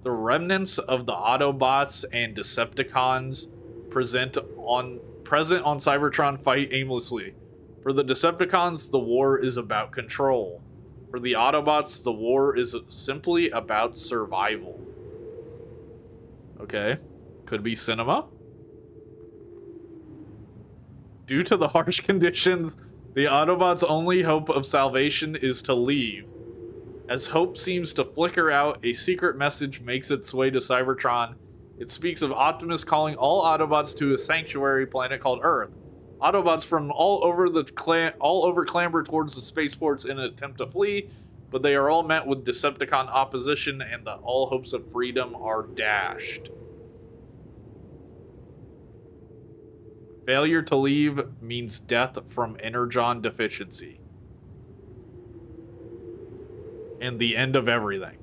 the remnants of the Autobots and Decepticons present on Cybertron fight aimlessly. For the Decepticons, the war is about control. For the Autobots, the war is simply about survival. Okay, could be cinema. Due to the harsh conditions, the Autobots' only hope of salvation is to leave. As hope seems to flicker out, a secret message makes its way to Cybertron. It speaks of Optimus calling all Autobots to a sanctuary planet called Earth. Autobots from all over clamber towards the spaceports in an attempt to flee, but they are all met with Decepticon opposition, and all hopes of freedom are dashed. Failure to leave means death from energon deficiency. And the end of everything.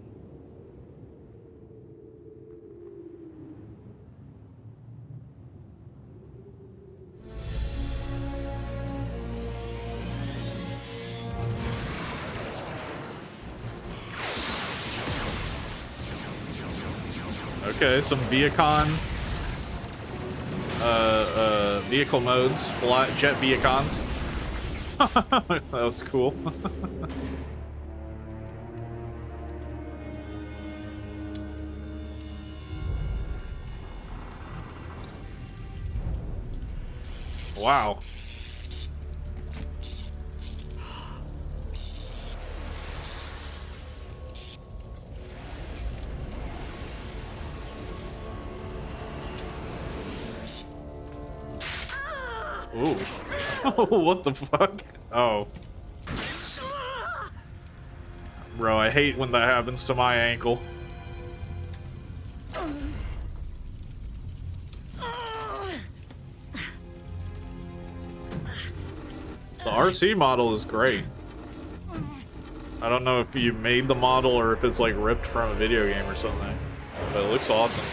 Okay, some vehicle modes, jet Viacons. That was cool. Wow. Ooh. What the fuck? Oh. Bro, I hate when that happens to my ankle. The RC model is great. I don't know if you made the model or if it's like ripped from a video game or something, but it looks awesome.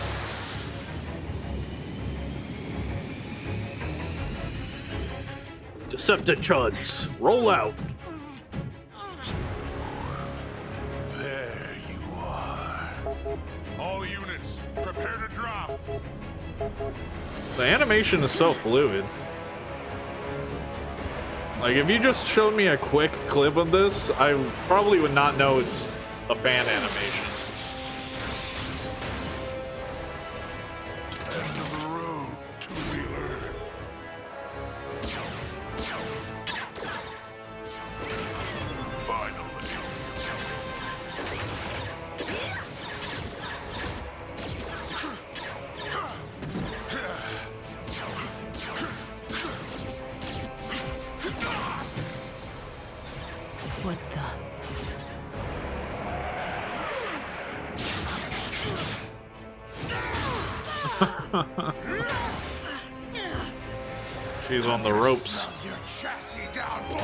Decepticons, roll out. There you are. All units, prepare to drop. The animation is so fluid. Like, if you just showed me a quick clip of this, I probably would not know it's a fan animation. End of the road, two-wheeler. Finally. What the? She's on the ropes. Slow your chassis down, boy.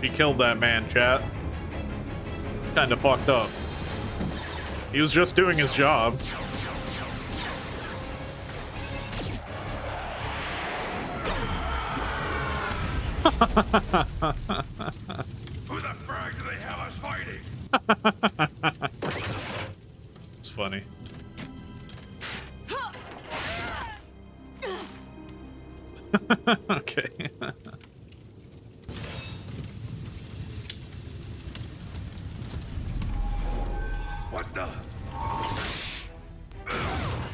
She killed that man, chat. It's kind of fucked up. He was just doing his job. Who the frag do they have us fighting? It's funny. Okay. What the?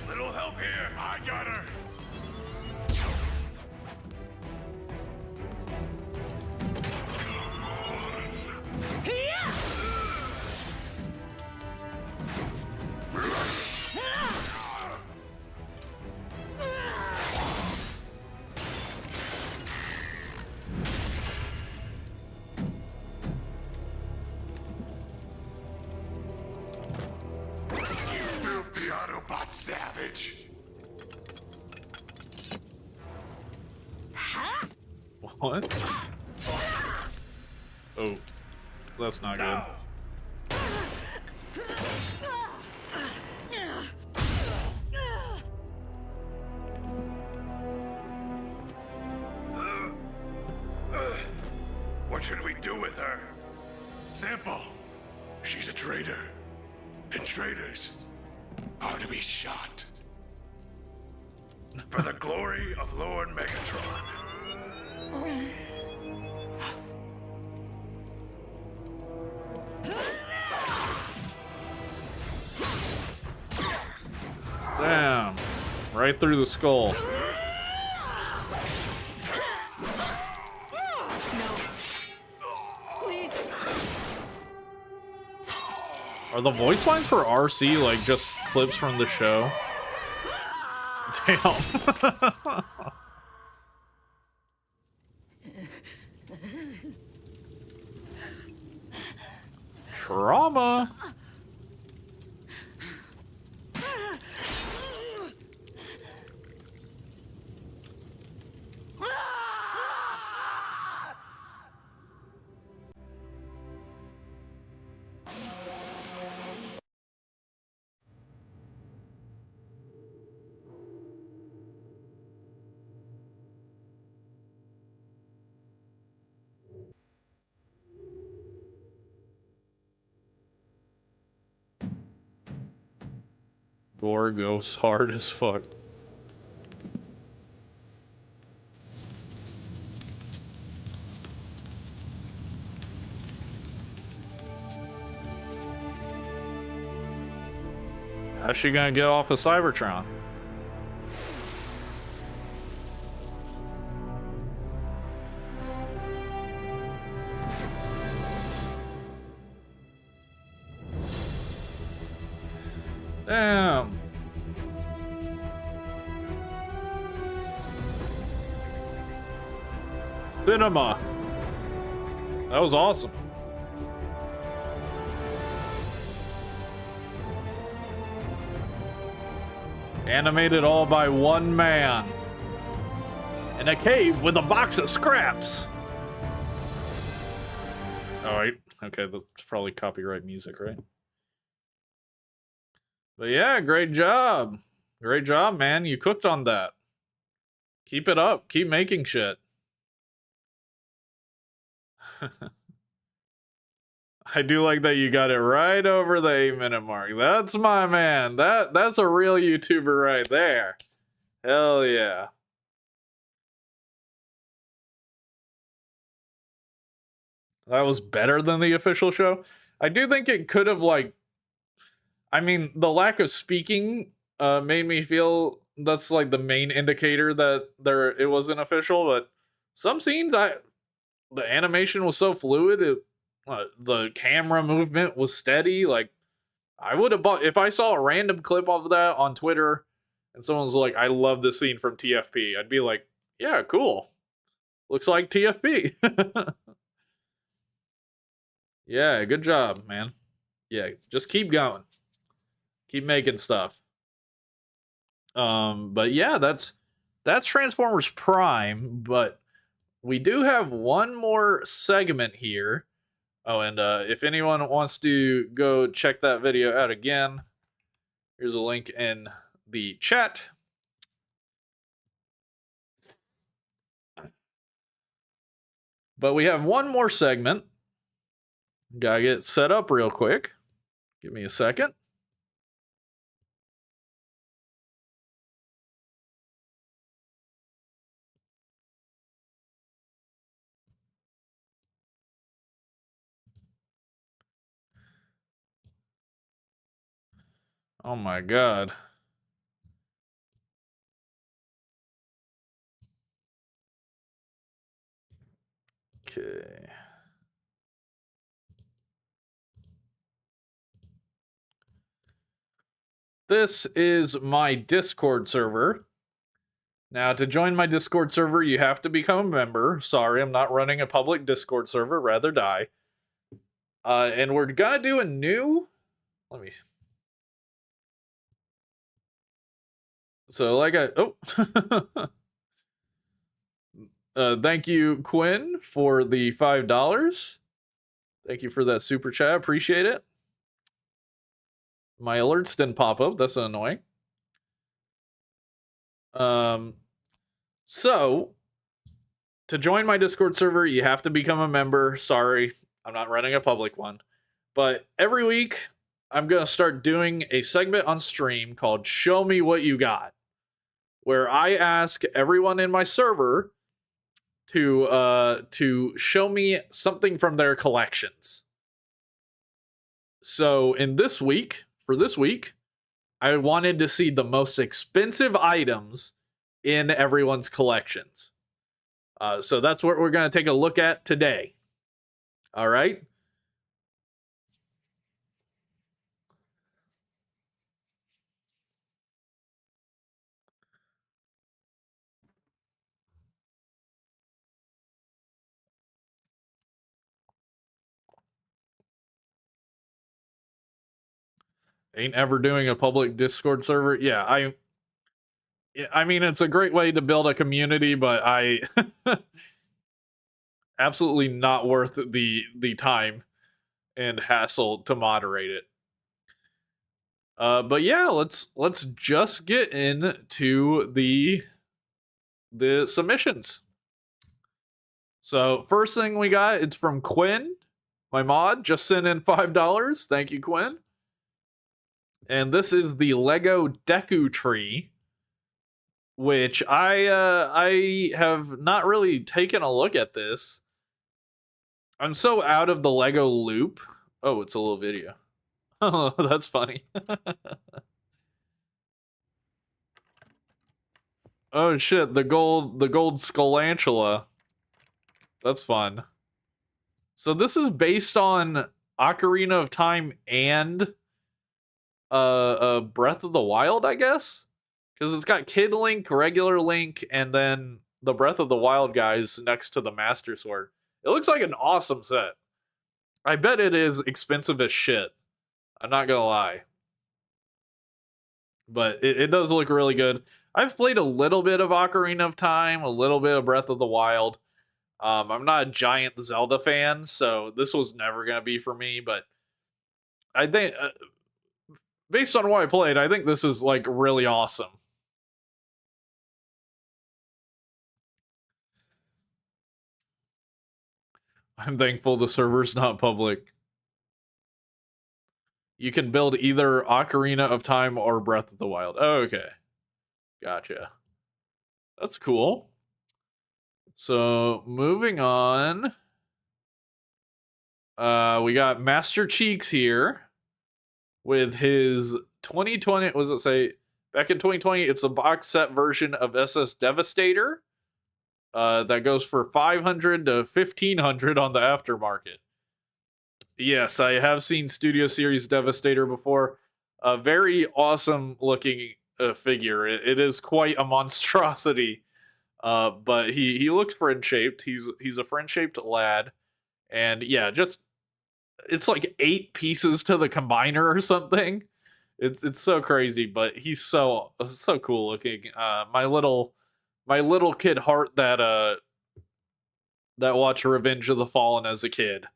Little help here. I got her. You filthy Autobot savage. What? Oh, that's not good. What should we do with her? Simple. She's a traitor. And traitors are to be shot. For the glory of Lord Megatron. Damn. Right through the skull. Are the voice lines for RC like just clips from the show? Damn. Trauma. Gore goes hard as fuck. How's she gonna get off of Cybertron? Damn. Cinema. That was awesome. Animated all by one man. In a cave with a box of scraps. Alright. Okay, that's probably copyright music, right? But yeah, great job. Great job, man. You cooked on that. Keep it up. Keep making shit. I do like that you got it right over the 8-minute mark. That's my man. That's a real YouTuber right there. Hell yeah. That was better than the official show. I do think it could have like I mean, the lack of speaking made me feel that's like the main indicator that it wasn't official, but some scenes the animation was so fluid, the camera movement was steady. Like I would have bought if I saw a random clip of that on Twitter and someone's like, "I love this scene from TFP." I'd be like, "Yeah, cool. Looks like TFP." Yeah, good job, man. Yeah, just keep going. Keep making stuff. But yeah, that's Transformers Prime, but we do have one more segment here. Oh, and if anyone wants to go check that video out again, here's a link in the chat. But we have one more segment. Gotta get set up real quick. Give me a second. Oh my god. Okay. This is my Discord server. Now, to join my Discord server, you have to become a member. Sorry, I'm not running a public Discord server. Rather die. And we're gonna do a new. Let me. So, like I. Oh. Thank you, Quinn, for the $5. Thank you for that super chat. Appreciate it. My alerts didn't pop up. That's annoying. So to join my Discord server, you have to become a member. Sorry, I'm not running a public one. But every week, I'm going to start doing a segment on stream called Show Me What You Got, where I ask everyone in my server to show me something from their collections. So for this week, I wanted to see the most expensive items in everyone's collections. So that's what we're going to take a look at today. All right. Ain't ever doing a public Discord server. Yeah, I mean it's a great way to build a community, but I absolutely not worth the time and hassle to moderate it. But yeah, let's just get into the submissions. So first thing we got, it's from Quinn, my mod, just sent in $5. Thank you, Quinn. And this is the Lego Deku Tree, which I have not really taken a look at this. I'm so out of the Lego loop. Oh, it's a little video. Oh, that's funny. Oh shit, the gold Skulantula. That's fun. So this is based on Ocarina of Time and Breath of the Wild, I guess? Because it's got Kid Link, regular Link, and then the Breath of the Wild guys next to the Master Sword. It looks like an awesome set. I bet it is expensive as shit. I'm not gonna lie. But it does look really good. I've played a little bit of Ocarina of Time, a little bit of Breath of the Wild. I'm not a giant Zelda fan, so this was never gonna be for me, but I think, based on what I played, I think this is, like, really awesome. I'm thankful the server's not public. You can build either Ocarina of Time or Breath of the Wild. Oh, okay. Gotcha. That's cool. So, moving on. We got Master Cheeks here with his 2020. What does it say? Back in 2020, it's a box set version of SS Devastator. That goes for $500 to $1,500 on the aftermarket. Yes, I have seen Studio Series Devastator before. A very awesome looking figure. It is quite a monstrosity. But he looks friend shaped. He's a friend shaped lad, and yeah, just it's like 8 pieces to the combiner or something. It's so crazy, but he's so cool looking. My little kid heart that watched Revenge of the Fallen as a kid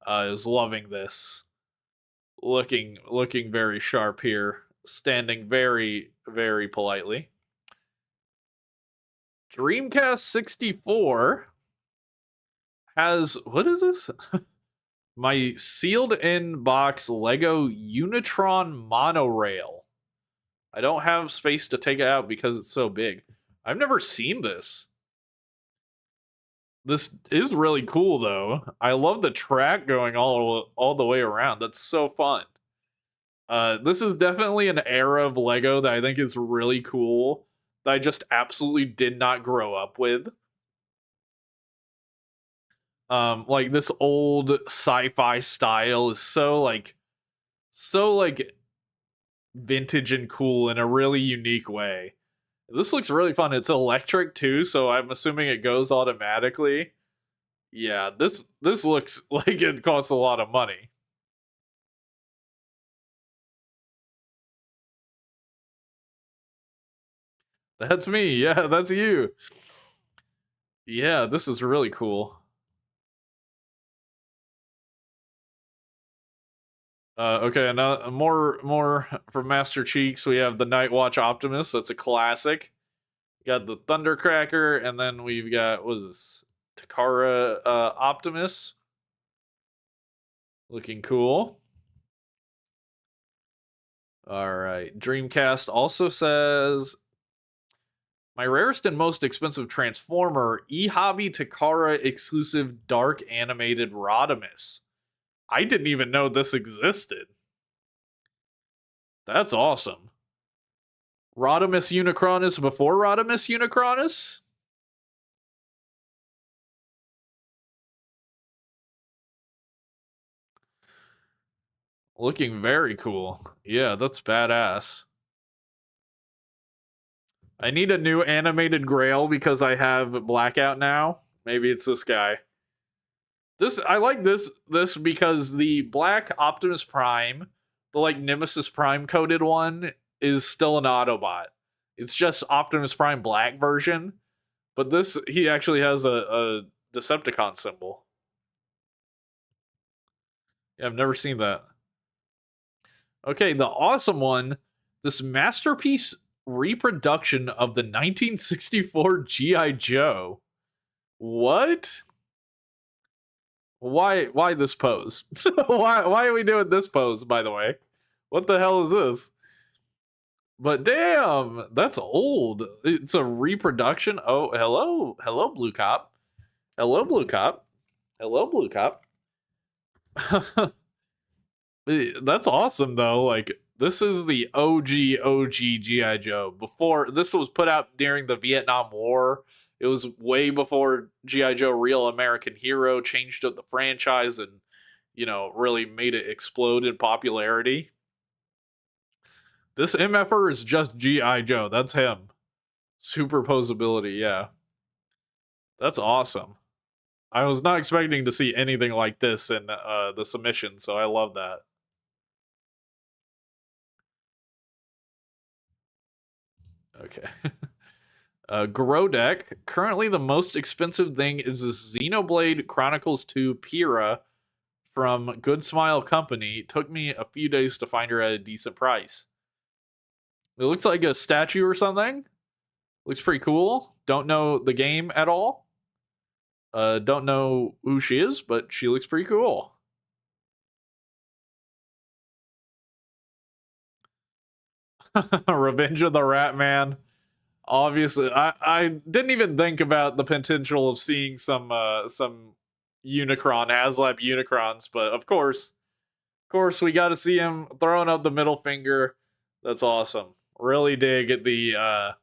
is loving this. Looking very sharp here, standing very politely. Dreamcast 64 has, what is this? My sealed in box Lego Unitron monorail. I don't have space to take it out because it's so big. I've never seen this. This is really cool though. I love the track going all the way around. That's so fun. This is definitely an era of Lego that I think is really cool that I just absolutely did not grow up with. Like this old sci-fi style is so like vintage and cool in a really unique way. This looks really fun. It's electric too, so I'm assuming it goes automatically. Yeah, this looks like it costs a lot of money. That's me. Yeah, that's you. Yeah, this is really cool. Okay, now more from Master Cheeks. We have the Night Watch Optimus. That's a classic. Got the Thundercracker, and then we've got what is this? Takara Optimus. Looking cool. All right. Dreamcast also says my rarest and most expensive Transformer, eHobby Takara exclusive dark animated Rodimus. I didn't even know this existed. That's awesome. Rodimus Unicronus before Rodimus Unicronus? Looking very cool. Yeah, that's badass. I need a new animated Grail because I have Blackout now. Maybe it's this guy. This I like this because the black Optimus Prime, the like Nemesis Prime coded one, is still an Autobot. It's just Optimus Prime black version, but this he actually has a Decepticon symbol. Yeah, I've never seen that. Okay, the awesome one, this masterpiece reproduction of the 1964 GI Joe. What? Why this pose? why are we doing this pose, by the way? What the hell is this? But damn, that's old. It's a reproduction. Oh, hello. Hello, Blue Cop. Hello, Blue Cop. Hello, Blue Cop. That's awesome though. Like this is the OG GI Joe. Before this was put out during the Vietnam War. It was way before GI Joe Real American Hero changed up the franchise and really made it explode in popularity. This MFR is just GI Joe. That's him. Superposability, yeah. That's awesome. I was not expecting to see anything like this in the submission, so I love that. Okay. Grodek. Currently, the most expensive thing is this Xenoblade Chronicles 2 Pyrrha from Good Smile Company. Took me a few days to find her at a decent price. It looks like a statue or something. Looks pretty cool. Don't know the game at all. Don't know who she is, but she looks pretty cool. Revenge of the Rat Man. Obviously, I didn't even think about the potential of seeing some Unicron, HasLab Unicrons, but of course, we got to see him throwing up the middle finger. That's awesome. Really dig the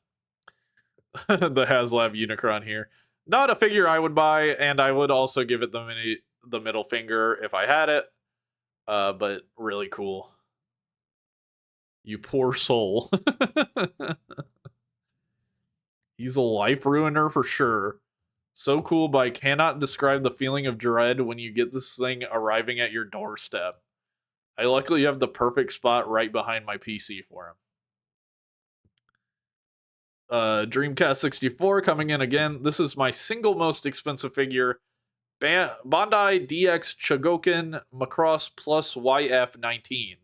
the HasLab Unicron here. Not a figure I would buy, and I would also give it the middle finger if I had it. But really cool. You poor soul. He's a life ruiner for sure. So cool, but I cannot describe the feeling of dread when you get this thing arriving at your doorstep. I luckily have the perfect spot right behind my PC for him. Dreamcast 64 coming in again. This is my single most expensive figure. Bandai DX Chogokin Macross Plus YF19.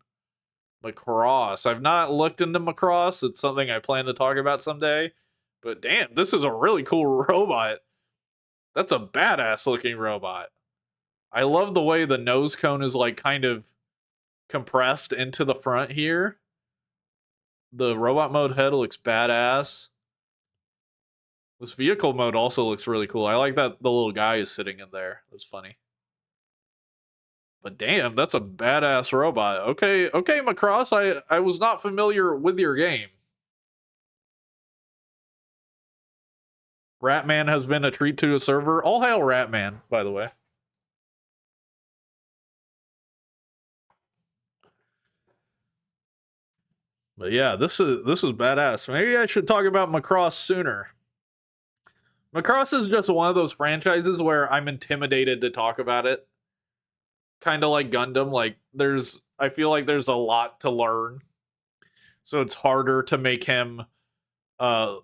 Macross. I've not looked into Macross. It's something I plan to talk about someday. But damn, this is a really cool robot. That's a badass looking robot. I love the way the nose cone is like kind of compressed into the front here. The robot mode head looks badass. This vehicle mode also looks really cool. I like that the little guy is sitting in there. That's funny. But damn, that's a badass robot. Okay, okay, Macross, I was not familiar with your game. Ratman has been a treat to a server. All hail Ratman, by the way. But yeah, this is badass. Maybe I should talk about Macross sooner. Macross is just one of those franchises where I'm intimidated to talk about it. Kind of like Gundam, like I feel like there's a lot to learn. So it's harder to make him to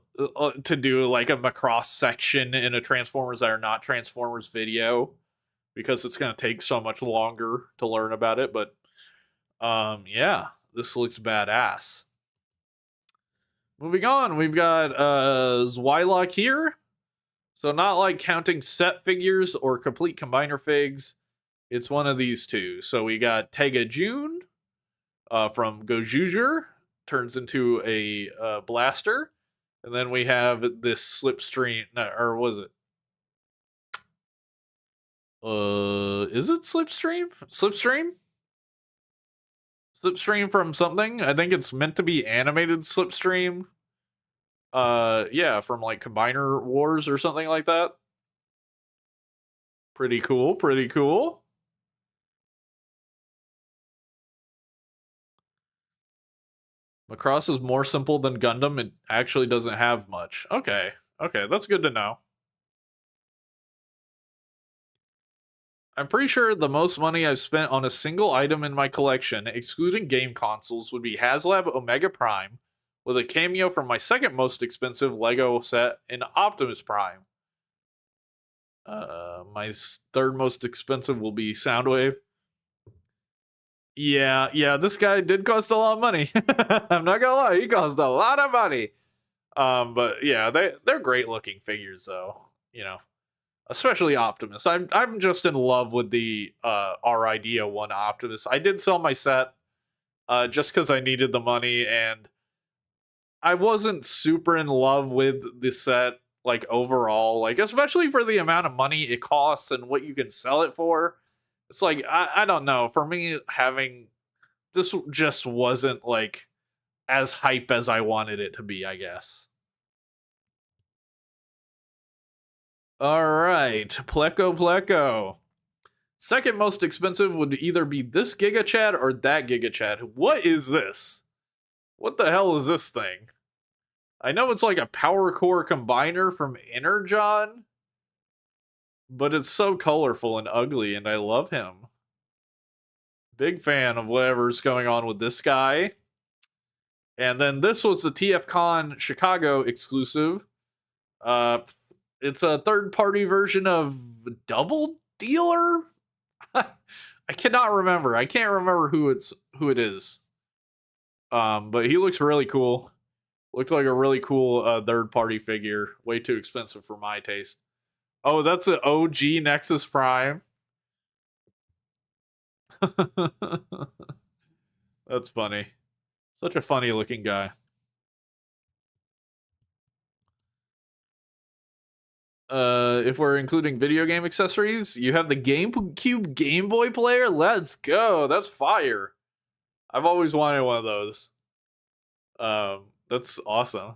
do like a Macross section in a Transformers that are not Transformers video because it's going to take so much longer to learn about it, but yeah, this looks badass. Moving on, we've got Zweilock here. So not like counting set figures or complete combiner figs. It's one of these two. So we got Tega June from Gojuger, turns into a blaster. And then we have this Slipstream, or was it? Is it Slipstream? Slipstream? Slipstream from something? I think it's meant to be animated Slipstream. Yeah, from like Combiner Wars or something like that. Pretty cool, pretty cool. Macross is more simple than Gundam. It actually doesn't have much. Okay, okay, that's good to know. I'm pretty sure the most money I've spent on a single item in my collection, excluding game consoles, would be HasLab Omega Prime, with a cameo from my second most expensive Lego set in Optimus Prime. My third most expensive will be Soundwave. Yeah, this guy did cost a lot of money. I'm not gonna lie, he cost a lot of money. But yeah, they're great looking figures though, you know. Especially Optimus. I'm just in love with the RIDO1 Optimus. I did sell my set just because I needed the money, and I wasn't super in love with the set, like overall, like especially for the amount of money it costs and what you can sell it for. It's like I don't know. For me, having this just wasn't like as hype as I wanted it to be, I guess. All right, Pleco. Second most expensive would either be this Giga Chad or that Giga Chad. What is this? What the hell is this thing? I know it's like a power core combiner from Energon, but it's so colorful and ugly, and I love him. Big fan of whatever's going on with this guy. And then this was the TFCon Chicago exclusive. It's a third-party version of Double Dealer. I cannot remember. I can't remember who it is. But he looks really cool. Looked like a really cool third-party figure. Way too expensive for my taste. Oh, that's an OG Nexus Prime. That's funny. Such a funny looking guy. If we're including video game accessories, you have the GameCube Game Boy player. Let's go. That's fire. I've always wanted one of those. That's awesome.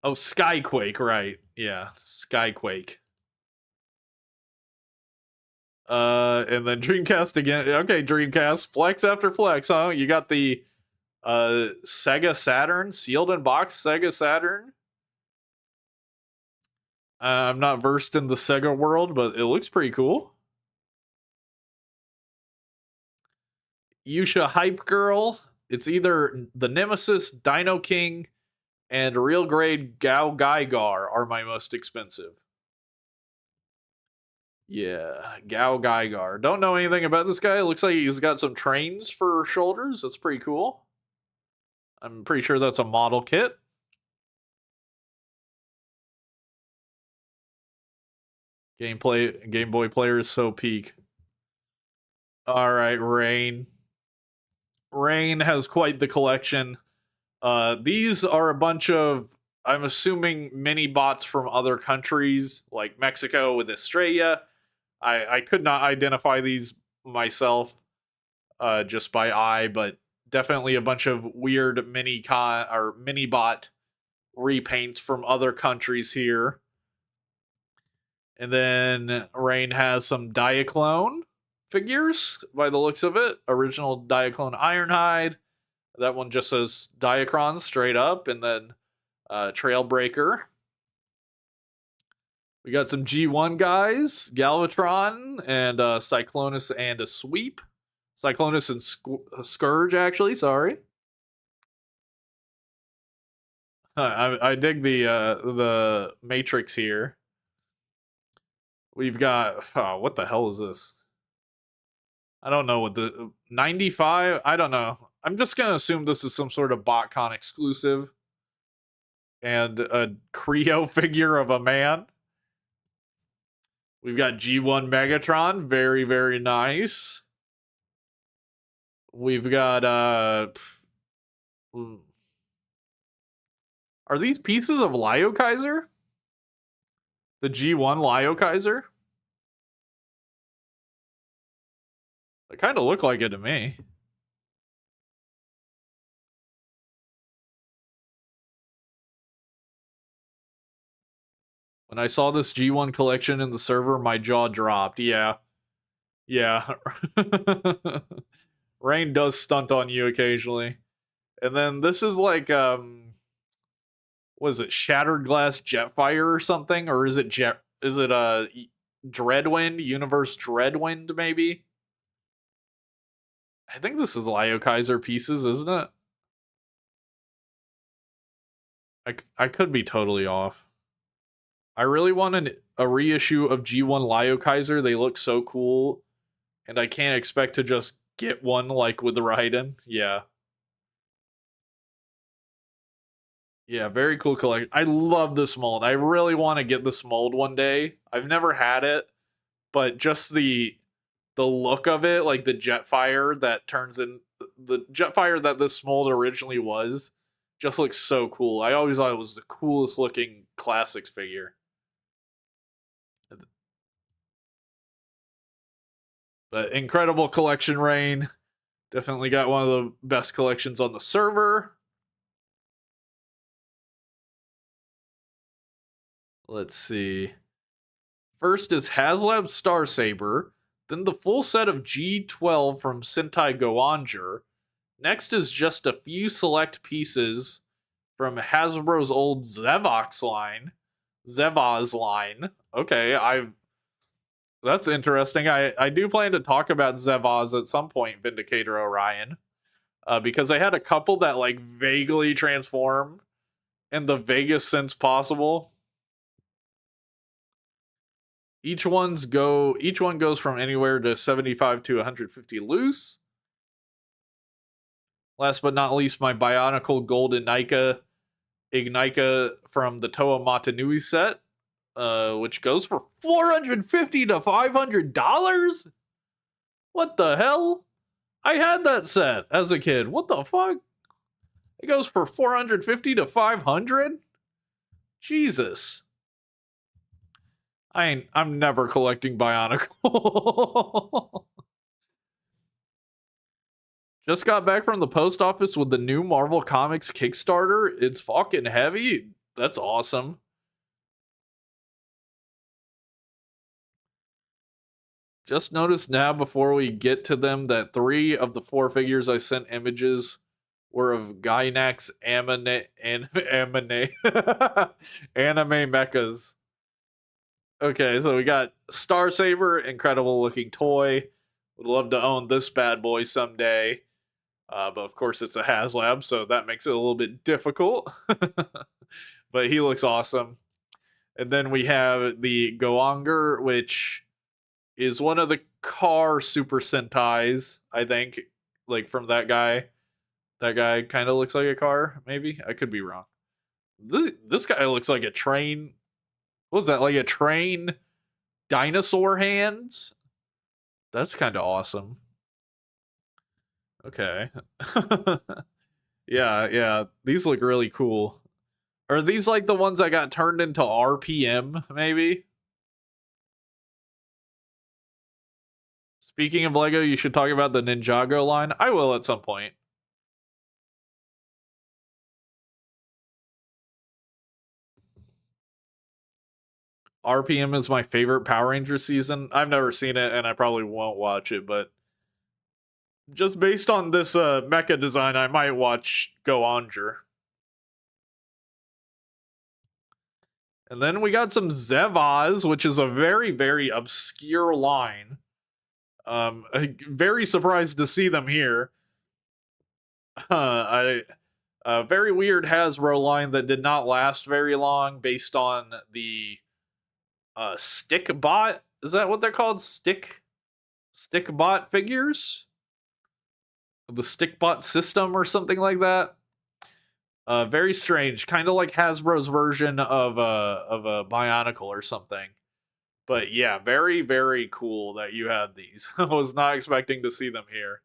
Oh, Skyquake, right. Yeah, Skyquake. And then Dreamcast again. Okay, Dreamcast. Flex after flex, huh? You got the Sega Saturn, sealed in box Sega Saturn. I'm not versed in the Sega world, but it looks pretty cool. Yusha Hype Girl. It's either the Nemesis, Dino King, and Real Grade Gao Gaigar are my most expensive. Yeah, Gao Gaigar. Don't know anything about this guy. It looks like he's got some trains for shoulders. That's pretty cool. I'm pretty sure that's a model kit. Game Boy player is so peak. All right, Rain. Rain has quite the collection. These are a bunch of, I'm assuming, mini bots from other countries, like Mexico with Estrella. I could not identify these myself just by eye, but definitely a bunch of weird mini bot repaints from other countries here. And then Rain has some Diaclone figures by the looks of it. Original Diaclone Ironhide. That one just says Diacron straight up, and then Trailbreaker. We got some G1 guys, Galvatron and Cyclonus and a Sweep. Cyclonus and Scourge, actually, sorry. I dig the Matrix here. We've got, oh, what the hell is this? I don't know what the 95. I don't know. I'm just gonna assume this is some sort of BotCon exclusive, and a Creo figure of a man. We've got G1 Megatron, very very nice. We've got are these pieces of Lio Kaiser? The G1 Lio Kaiser? They kind of look like it to me. When I saw this G1 collection in the server, my jaw dropped. Yeah. Yeah. Rain does stunt on you occasionally. And then this is like, what is it, Shattered Glass Jetfire or something? Or is it Dreadwind? Universe Dreadwind, maybe? I think this is Lio Kaiser pieces, isn't it? I could be totally off. I really want a reissue of G1 Lio Kaiser. They look so cool. And I can't expect to just get one like with the Raiden. Yeah. Yeah, very cool collection. I love this mold. I really want to get this mold one day. I've never had it, but just the look of it, like the Jetfire that turns in the Jetfire that this mold originally was, just looks so cool. I always thought it was the coolest looking classics figure. But incredible collection, Rain. Definitely got one of the best collections on the server. Let's see. First is HasLab Star Saber, then the full set of G12 from Sentai Goanger. Next is just a few select pieces from Hasbro's old Zevaz line. Okay, that's interesting. I do plan to talk about Zevaz at some point, Vindicator Orion. Because I had a couple that like vaguely transform in the vaguest sense possible. Each one goes from anywhere to 75 to 150 loose. Last but not least, my Bionicle Golden Ignika from the Toa Matanui set, which goes for $450 to $500. What the hell? I had that set as a kid. What the fuck? It goes for $450 to $500? Jesus. I'm never collecting Bionicle. Just got back from the post office with the new Marvel Comics Kickstarter. It's fucking heavy. That's awesome. Just noticed now before we get to them that 3 of the 4 figures I sent images were of Gainax anime mechas. Okay, so we got Star Saber, incredible looking toy. Would love to own this bad boy someday. But of course it's a HasLab, so that makes it a little bit difficult. But he looks awesome. And then we have the Goanger, which is one of the car Super Sentais, I think. Like from that guy. That guy kind of looks like a car, maybe? I could be wrong. This guy looks like a train. What was that, like a train dinosaur hands? That's kind of awesome. Okay. Yeah. These look really cool. Are these like the ones that got turned into RPM, maybe? Speaking of Lego, you should talk about the Ninjago line. I will at some point. RPM is my favorite Power Ranger season. I've never seen it, and I probably won't watch it, but just based on this mecha design, I might watch Go Onger. And then we got some Zevaz, which is a very, very obscure line. Very surprised to see them here. A very weird Hasbro line that did not last very long, based on the stick bot. Is that what they're called? Stick bot figures? The stick bot system or something like that. Very strange, kind of like Hasbro's version of a Bionicle or something. But yeah, very, very cool that you had these. I was not expecting to see them here.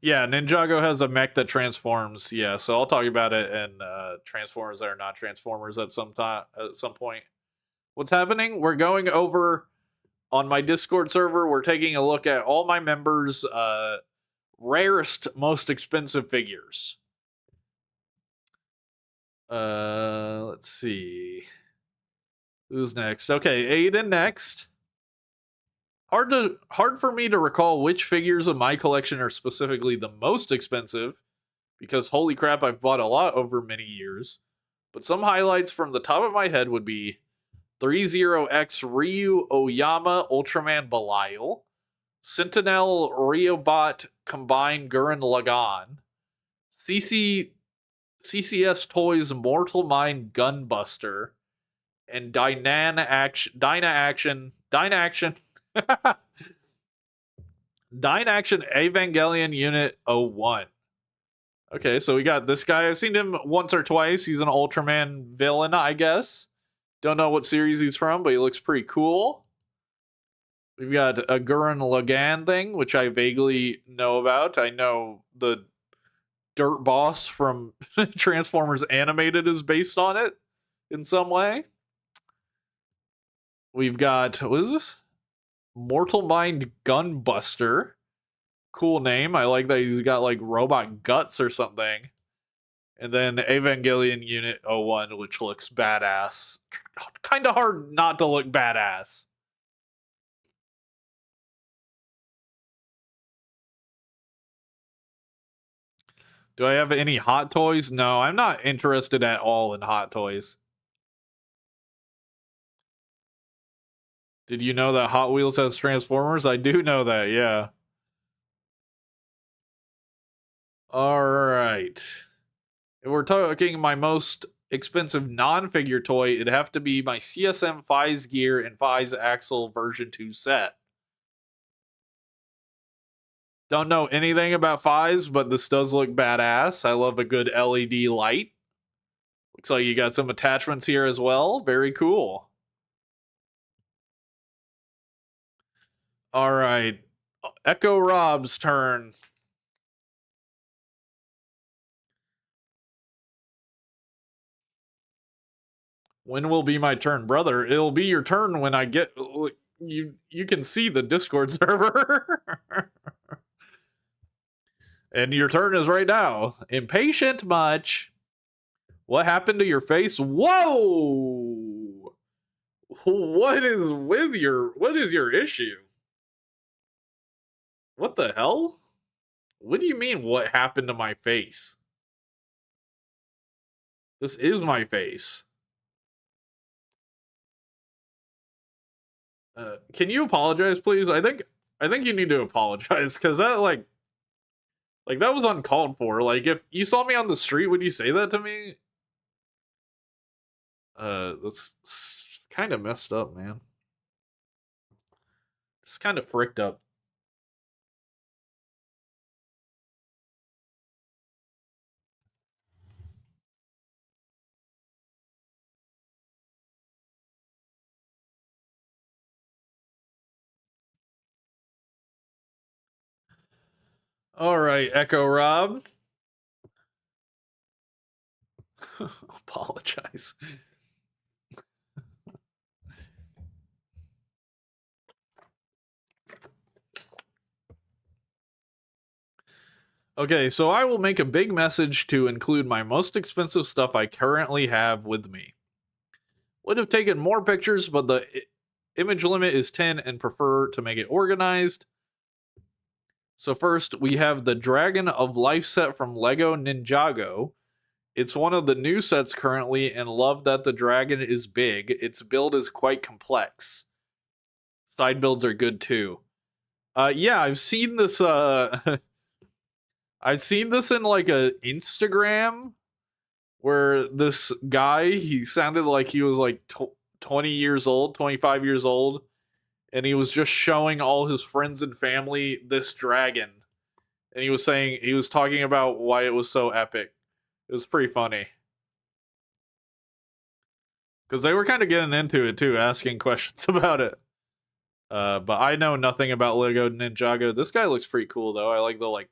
Yeah, Ninjago has a mech that transforms. Yeah, so I'll talk about it in Transformers that are not Transformers at some time, at some point. What's happening? We're going over on my Discord server. We're taking a look at all my members' rarest, most expensive figures. Let's see. Who's next? Okay, Aiden next. Hard for me to recall which figures of my collection are specifically the most expensive, because holy crap, I've bought a lot over many years. But some highlights from the top of my head would be 30X Ryu Oyama Ultraman Belial, Sentinel Riobot Combined Gurren Lagann, CCS Toys Mortal Mind Gunbuster, and Dyna Action Evangelion Unit 01. Okay, so we got this guy. I've seen him once or twice. He's an Ultraman villain, I guess. Don't know what series he's from, but he looks pretty cool. We've got a Gurren Lagann thing, which I vaguely know about. I know the Dirt Boss from Transformers Animated is based on it in some way. We've got, what is this? Mortal Mind Gunbuster. Cool name. I like that he's got like robot guts or something. And then Evangelion Unit 01, which looks badass. Kind of hard not to look badass. Do I have any Hot Toys? No, I'm not interested at all in Hot Toys. Did you know that Hot Wheels has Transformers? I do know that, yeah. Alright. If we're talking my most expensive non-figure toy, it'd have to be my CSM Fies Gear and Fies Axle version 2 set. Don't know anything about Fies, but this does look badass. I love a good LED light. Looks like you got some attachments here as well. Very cool. Alright. Echo Rob's turn. When will be my turn, brother? It'll be your turn when I get you can see the Discord server. And your turn is right now. Impatient much? What happened to your face? Whoa! What is your issue? What the hell? What do you mean what happened to my face? This is my face. Can you apologize, please? I think you need to apologize, because that like that was uncalled for. Like, if you saw me on the street, would you say that to me? That's kind of messed up, man. Just kind of fricked up. All right, Echo Rob. Apologize. Okay, so I will make a big message to include my most expensive stuff I currently have with me. Would have taken more pictures, but the image limit is 10 and prefer to make it organized. So first, we have the Dragon of Life set from Lego Ninjago. It's one of the new sets currently, and love that the dragon is big. Its build is quite complex. Side builds are good too. Yeah, I've seen this. I've seen this in like a Instagram where this guy, he sounded like he was like 20 years old, 25 years old, and he was just showing all his friends and family this dragon. And he was talking about why it was so epic. It was pretty funny. Because they were kind of getting into it too, asking questions about it. But I know nothing about Lego Ninjago. This guy looks pretty cool though. I like the like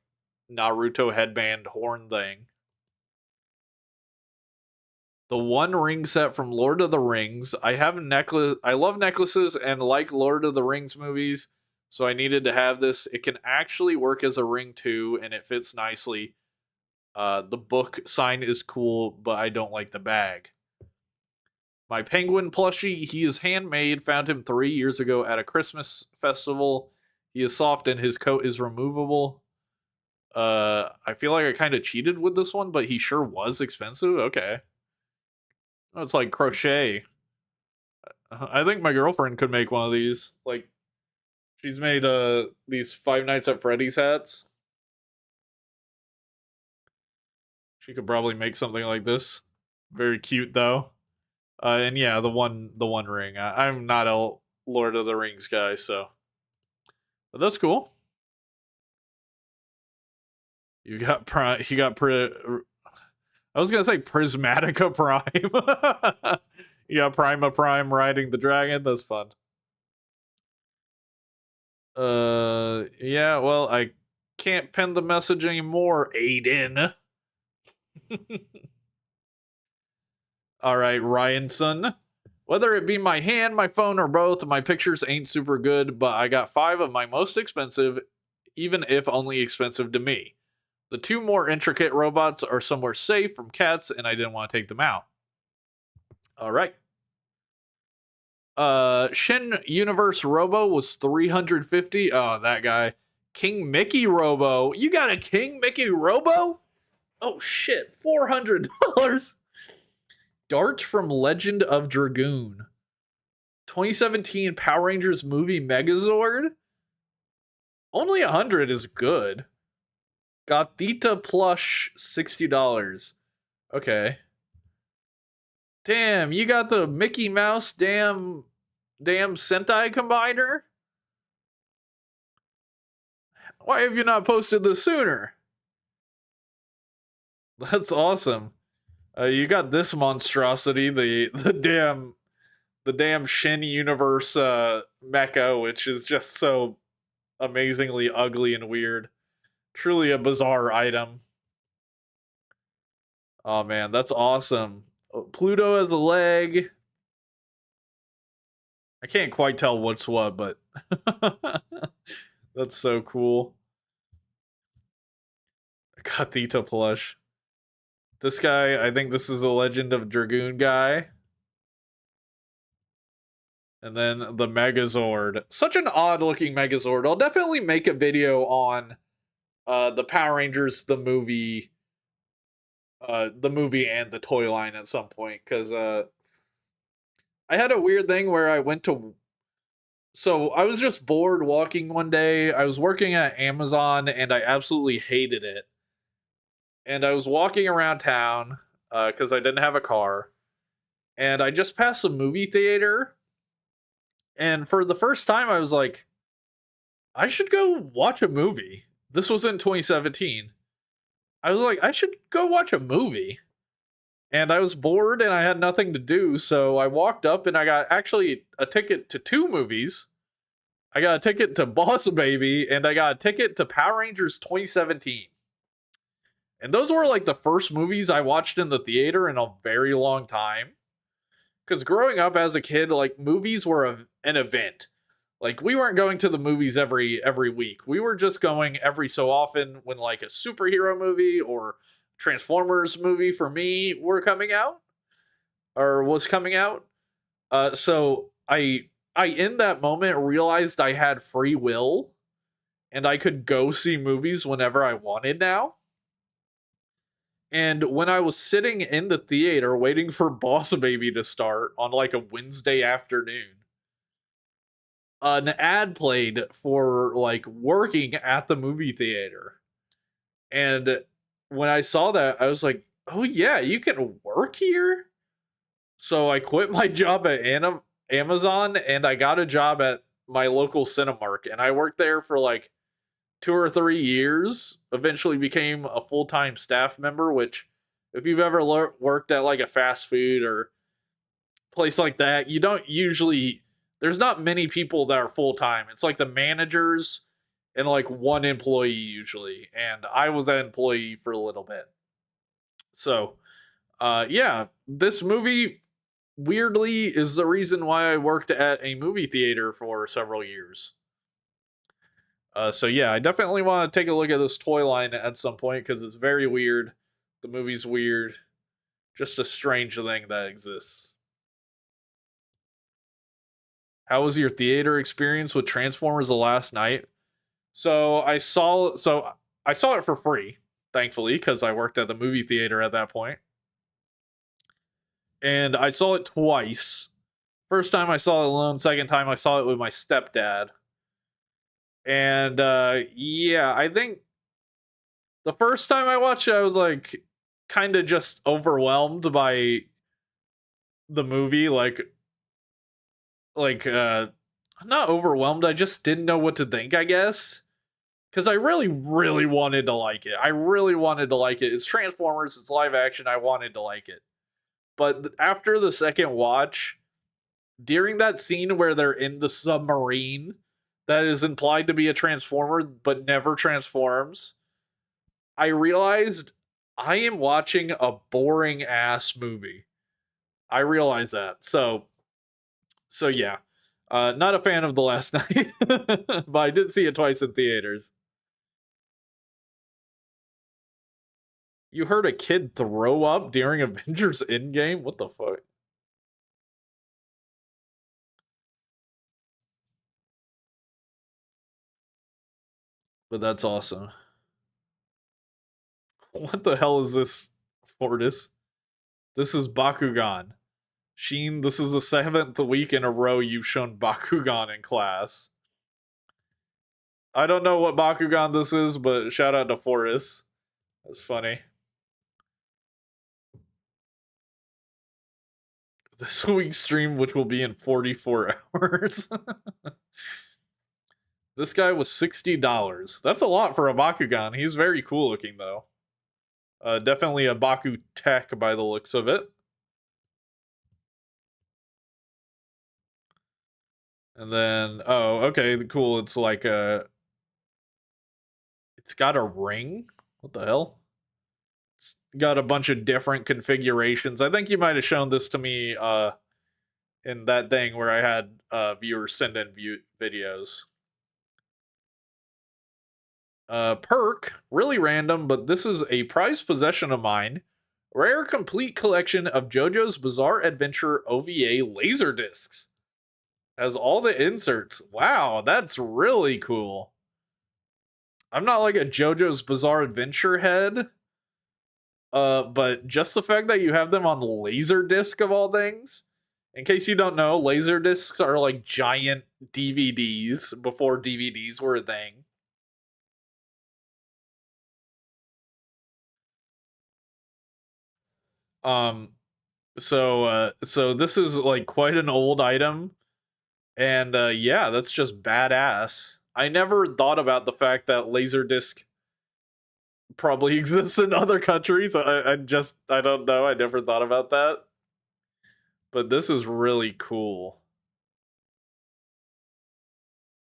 Naruto headband horn thing. The One Ring set from Lord of the Rings. I have a necklace. I love necklaces and like Lord of the Rings movies, so I needed to have this. It can actually work as a ring too, and it fits nicely. The book sign is cool, but I don't like the bag. My penguin plushie, he is handmade. Found him 3 years ago at a Christmas festival. He is soft and his coat is removable. I feel like I kind of cheated with this one, but he sure was expensive. Okay. Oh, it's like crochet. I think my girlfriend could make one of these. Like, she's made these Five Nights at Freddy's hats. She could probably make something like this. Very cute though. And yeah, the one ring. I'm not a Lord of the Rings guy, so but that's cool. You got Prime. You got I was gonna say Prismatica Prime. You got Prima Prime riding the dragon. That's fun. Yeah. Well, I can't pen the message anymore, Aiden. All right, Ryanson. Whether it be my hand, my phone, or both, my pictures ain't super good, but I got 5 of my most expensive, even if only expensive to me. The 2 more intricate robots are somewhere safe from cats, and I didn't want to take them out. All right. Shin Universe Robo was 350. Oh, that guy. King Mickey Robo. You got a King Mickey Robo? Oh shit, $400. Dart from Legend of Dragoon. 2017 Power Rangers movie Megazord. Only 100 is good. Gothita plush, $60. Okay. Damn, you got the Mickey Mouse damn Sentai combiner? Why have you not posted this sooner? That's awesome. You got this monstrosity, the damn Shin Universe mecha, which is just so amazingly ugly and weird. Truly a bizarre item. Oh man, that's awesome. Pluto has a leg. I can't quite tell what's what, but that's so cool. Kathita plush. This guy, I think this is a Legend of Dragoon guy. And then the Megazord. Such an odd looking Megazord. I'll definitely make a video on the Power Rangers, the movie and the toy line at some point. Because I had a weird thing where I went to... So I was just bored walking one day. I was working at Amazon and I absolutely hated it. And I was walking around town because I didn't have a car. And I just passed a movie theater. And for the first time, I was like, I should go watch a movie. This was in 2017. I was like, I should go watch a movie. And I was bored and I had nothing to do. So I walked up and I got actually a ticket to 2 movies. I got a ticket to Boss Baby and I got a ticket to Power Rangers 2017. And those were like the first movies I watched in the theater in a very long time. Because growing up as a kid, like movies were an event. Like we weren't going to the movies every week. We were just going every so often when like a superhero movie or Transformers movie for me were coming out or was coming out. So I in that moment realized I had free will and I could go see movies whenever I wanted now. And when I was sitting in the theater waiting for Boss Baby to start on like a Wednesday afternoon, an ad played for like working at the movie theater. And when I saw that, I was like, oh yeah, you can work here? So I quit my job at Amazon and I got a job at my local Cinemark. And I worked there for like 2 or 3 years, eventually became a full-time staff member, which if you've ever worked at like a fast food or place like that, you don't usually there's not many people that are full-time. It's like the managers and like one employee usually. And I was that employee for a little bit. So, yeah, this movie weirdly is the reason why I worked at a movie theater for several years. So yeah, I definitely want to take a look at this toy line at some point because it's very weird. The movie's weird. Just a strange thing that exists. How was your theater experience with Transformers the last night? So I saw it for free, thankfully, because I worked at the movie theater at that point. And I saw it twice. First time I saw it alone, second time I saw it with my stepdad. And yeah, I think the first time I watched it, I was like kind of just overwhelmed by the movie. Like not overwhelmed. I just didn't know what to think, I guess. Because I really, really wanted to like it. I really wanted to like it. It's Transformers, it's live action. I wanted to like it. But after the second watch, during that scene where they're in the submarine that is implied to be a Transformer but never transforms, I realized I am watching a boring ass movie. I realize that. So yeah. Not a fan of The Last Night, but I did see it twice in theaters. You heard a kid throw up during Avengers Endgame? What the fuck? But that's awesome. What the hell is this, Fortis? This is Bakugan. Sheen, this is the 7th week in a row you've shown Bakugan in class. I don't know what Bakugan this is, but shout out to Fortis. That's funny. This week's stream, which will be in 44 hours. This guy was $60. That's a lot for a Bakugan. He's very cool looking, though. Definitely a Baku tech by the looks of it. And then, oh, okay, cool. It's like it's got a ring. What the hell? It's got a bunch of different configurations. I think you might have shown this to me in that thing where I had viewers send in videos. Perk, really random, but this is a prized possession of mine. Rare complete collection of JoJo's Bizarre Adventure OVA laser discs. Has all the inserts. Wow, that's really cool. I'm not like a JoJo's Bizarre Adventure head, but just the fact that you have them on laser disc of all things. In case you don't know, laser discs are like giant DVDs before DVDs were a thing. Um, so this is like quite an old item, and yeah, that's just badass. I never thought about the fact that Laserdisc probably exists in other countries. I don't know. I never thought about that. But this is really cool.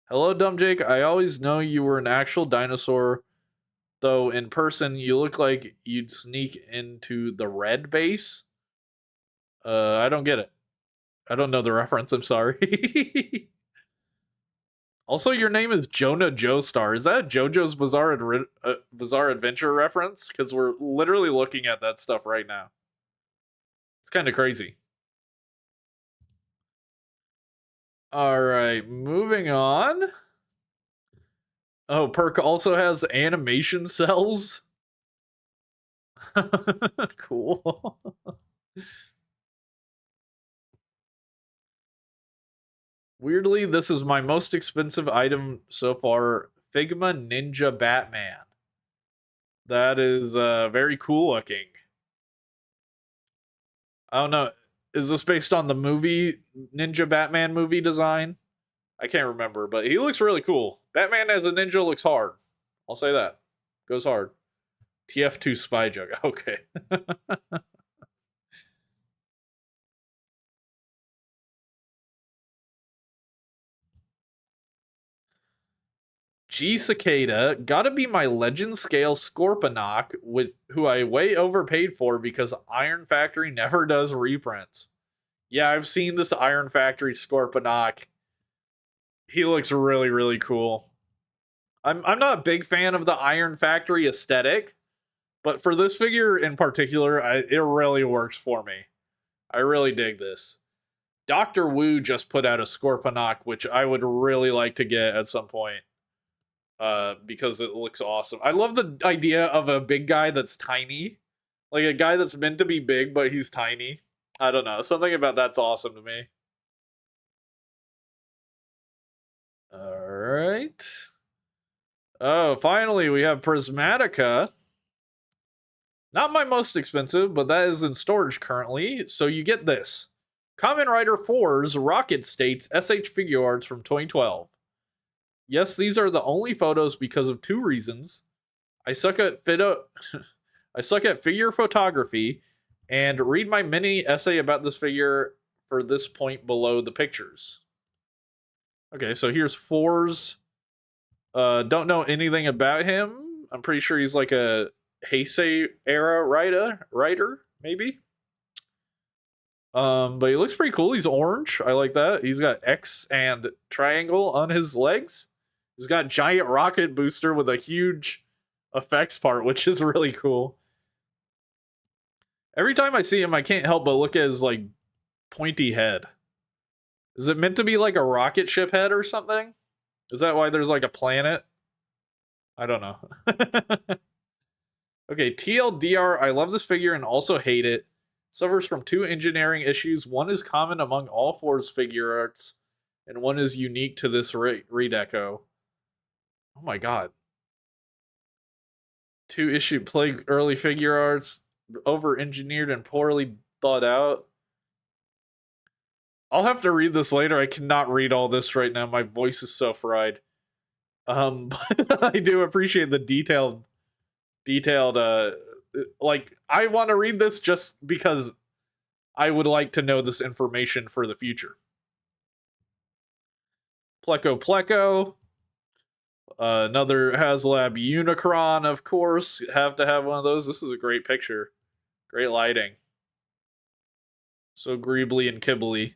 Hello, dumbjake. I always know you were an actual dinosaur Though in person, you look like you'd sneak into the red base. I don't get it. I don't know the reference. I'm sorry. Also, your name is Jonah Joestar. Is that JoJo's Bizarre Adventure reference? Because we're literally looking at that stuff right now. It's kind of crazy. All right, moving on. Oh, Perk also has animation cells. Cool. Weirdly, this is my most expensive item so far. Figma Ninja Batman. That is very cool looking. I don't know. Is this based on the movie Ninja Batman movie design? I can't remember, but he looks really cool. Batman as a ninja looks hard. I'll say that. Goes hard. TF2 spy joke. Okay. G Cicada, gotta be my legend scale Scorponok, who I way overpaid for because Iron Factory never does reprints. Yeah, I've seen this Iron Factory Scorponok. He looks really, really cool. I'm not a big fan of the Iron Factory aesthetic, but for this figure in particular, it really works for me. I really dig this. Dr. Wu just put out a Scorponok, which I would really like to get at some point. Because it looks awesome. I love the idea of a big guy that's tiny. Like a guy that's meant to be big, but he's tiny. I don't know. Something about that's awesome to me. Alright. Oh, finally we have Prismatica. Not my most expensive, but that is in storage currently. So you get this. Kamen Rider 4's Rocket States SH figure arts from 2012. Yes, these are the only photos because of two reasons. I suck at I suck at figure photography, and read my mini essay about this figure for this point below the pictures. Okay, so here's Fours. Don't know anything about him. I'm pretty sure he's like a Heisei era writer, maybe. But he looks pretty cool. He's orange. I like that. He's got X and triangle on his legs. He's got giant rocket booster with a huge effects part, which is really cool. Every time I see him, I can't help but look at his like pointy head. Is it meant to be like a rocket ship head or something? Is that why there's like a planet? I don't know. Okay, TLDR, I love this figure and also hate it. Suffers from two engineering issues. One is common among all Fours figure arts, and one is unique to this redeco. Oh my god. Two issue plague early figure arts, over engineered and poorly thought out. I'll have to read this later. I cannot read all this right now. My voice is so fried. But I do appreciate the detailed like I want to read this just because I would like to know this information for the future. Pleco. Another HasLab Unicron, of course. Have to have one of those. This is a great picture. Great lighting. So greebly and kibbly.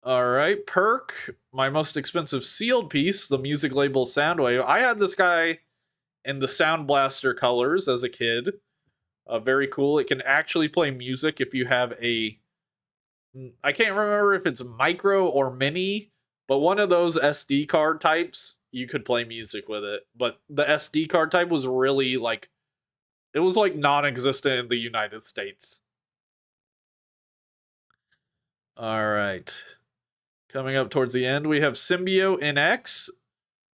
Alright, Perk. My most expensive sealed piece, the music label Soundwave. I had this guy in the Sound Blaster colors as a kid. Very cool. It can actually play music if you have a... I can't remember if it's micro or mini, but one of those SD card types, you could play music with it. But the SD card type was really like... It was like non-existent in the United States. Alright. Coming up towards the end, we have Symbio NX.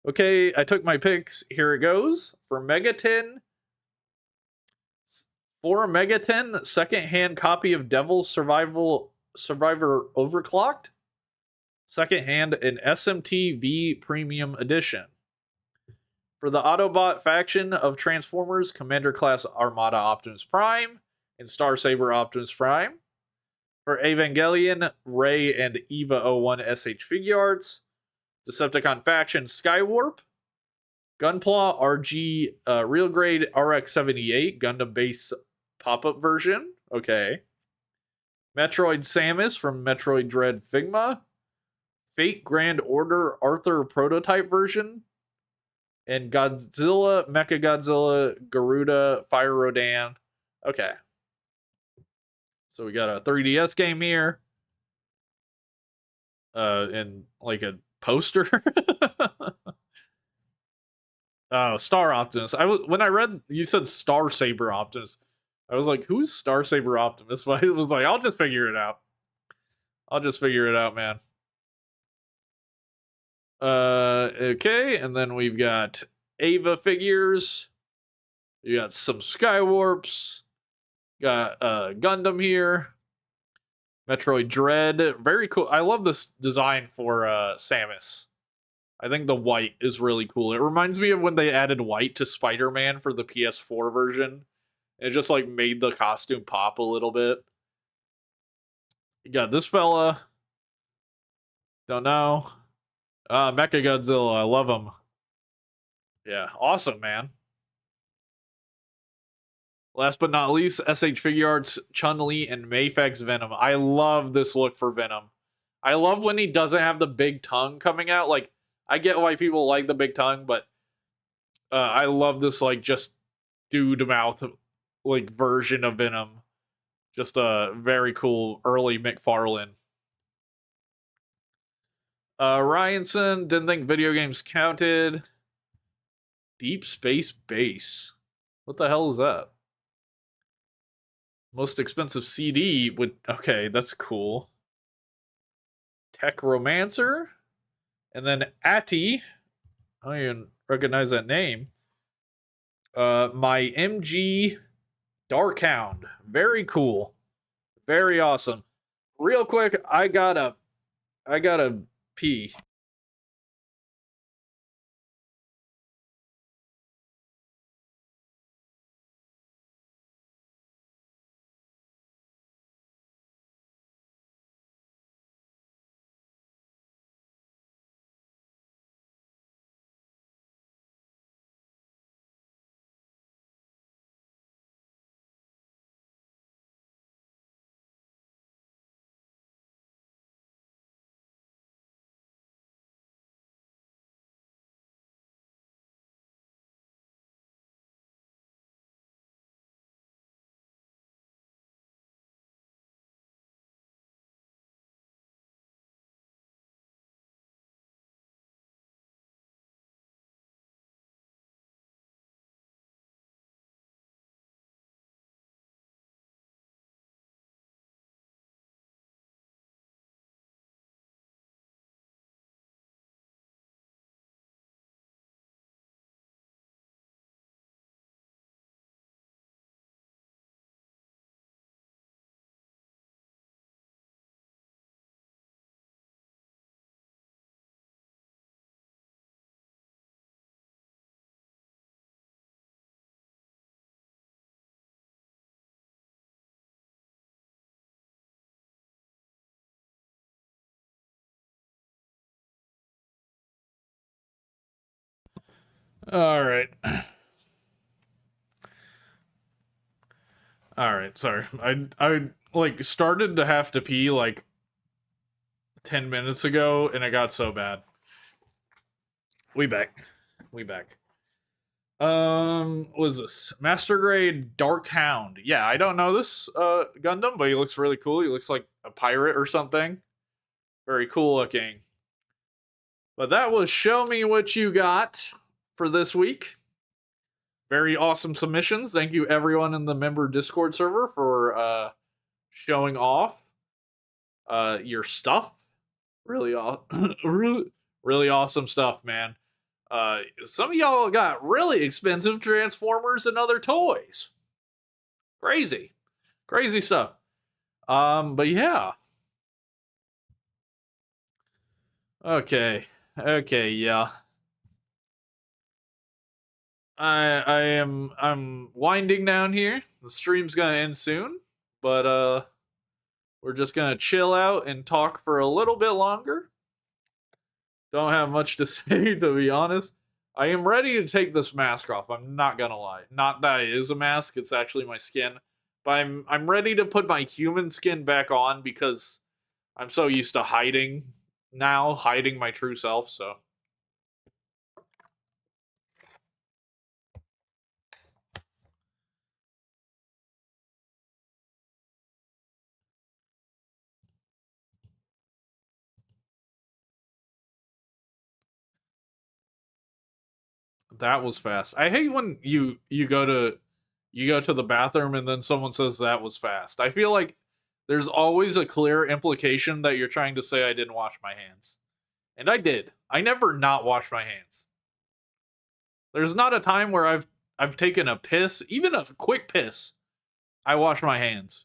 Okay, I took my picks. Here it goes. For Megaten, second-hand copy of Devil Survivor Overclocked. Second-hand, an SMT-V Premium Edition. For the Autobot faction of Transformers, Commander Class Armada Optimus Prime and Star Saber Optimus Prime. For Evangelion, Ray and Eva 01 SH Figure Arts. Decepticon faction Skywarp. Gunpla RG Real Grade RX-78 Gundam base pop-up version. Okay. Metroid Samus from Metroid Dread Figma. Fate Grand Order Arthur prototype version. And Godzilla, Mechagodzilla, Garuda, Fire Rodan. Okay. So we got a 3DS game here. And like a poster. Oh, Star Optimus. When I read you said Star Saber Optimus, I was like, who's Star Saber Optimus? But I was like, I'll just figure it out. Man. Okay, and then we've got Ava figures. You got some Skywarps. Got Gundam here. Metroid Dread. Very cool. I love this design for Samus. I think the white is really cool. It reminds me of when they added white to Spider-Man for the PS4 version. It just like made the costume pop a little bit. You got this fella. Don't know. Mechagodzilla. I love him. Yeah, awesome, man. Last but not least, SH Figuarts, Chun-Li, and Mayfex Venom. I love this look for Venom. I love when he doesn't have the big tongue coming out. Like, I get why people like the big tongue, but I love this, like, just dude mouth, like, version of Venom. Just a very cool early McFarlane. Ryanson, didn't think video games counted. Deep Space Base. What the hell is that? Most expensive CD would... Okay, that's cool. Tech Romancer. And then Atty. I don't even recognize that name. My MG Darkhound. Very cool. Very awesome. Real quick, I gotta pee. All right. All right, sorry. I like started to have to pee like 10 minutes ago and it got so bad. We back. What is this? Master Grade Dark Hound. Yeah, I don't know this Gundam, but he looks really cool. He looks like a pirate or something. Very cool looking. But that was Show Me What You Got for this week. Very awesome submissions. Thank you everyone in the member Discord server for showing off your stuff. Really really awesome stuff, man. Some of y'all got really expensive Transformers and other toys. Crazy stuff. But yeah. Okay, yeah. I'm winding down here. The stream's gonna end soon, but we're just gonna chill out and talk for a little bit longer. Don't have much to say, to be honest. I am ready to take this mask off. I'm not gonna lie. Not that it is a mask, it's actually my skin. But I'm ready to put my human skin back on because I'm so used to hiding now, hiding my true self, so. That was fast. I hate when you go to the bathroom and then someone says that was fast. I feel like there's always a clear implication that you're trying to say I didn't wash my hands. And I did. I never not washed my hands. There's not a time where I've taken a piss, even a quick piss. I wash my hands.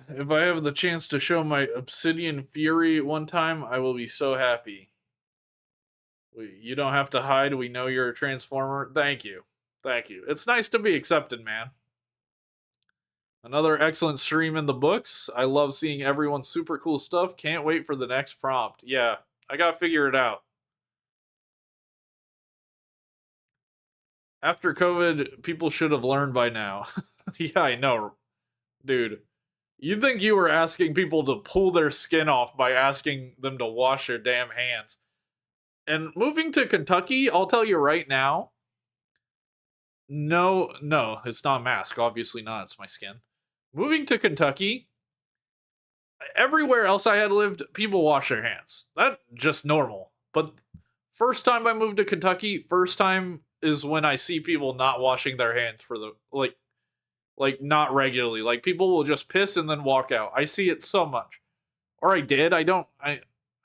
If I have the chance to show my obsidian fury one time, I will be so happy. You don't have to hide. We know you're a transformer. Thank you. Thank you. It's nice to be accepted, man. Another excellent stream in the books. I love seeing everyone's super cool stuff. Can't wait for the next prompt. Yeah, I gotta figure it out. After COVID, people should have learned by now. Yeah, I know. Dude, you think you were asking people to pull their skin off by asking them to wash their damn hands. And moving to Kentucky, I'll tell you right now. No, it's not a mask. Obviously not. It's my skin. Moving to Kentucky, everywhere else I had lived, people wash their hands. That's just normal. But first time I moved to Kentucky, first time is when I see people not washing their hands for the like not regularly. Like people will just piss and then walk out. I see it so much. Or I did. I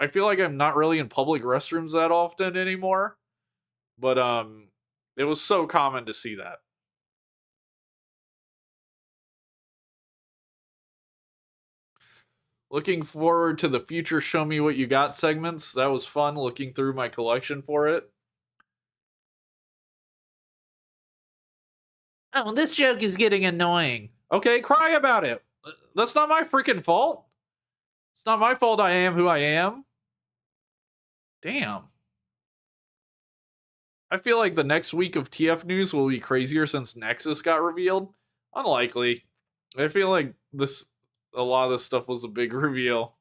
feel like I'm not really in public restrooms that often anymore. But it was so common to see that. Looking forward to the future Show Me What You Got segments. That was fun looking through my collection for it. Oh, this joke is getting annoying. Okay, cry about it. That's not my freaking fault. It's not my fault I am who I am. Damn. I feel like the next week of TF news will be crazier since Nexus got revealed. Unlikely. I feel like a lot of this stuff was a big reveal.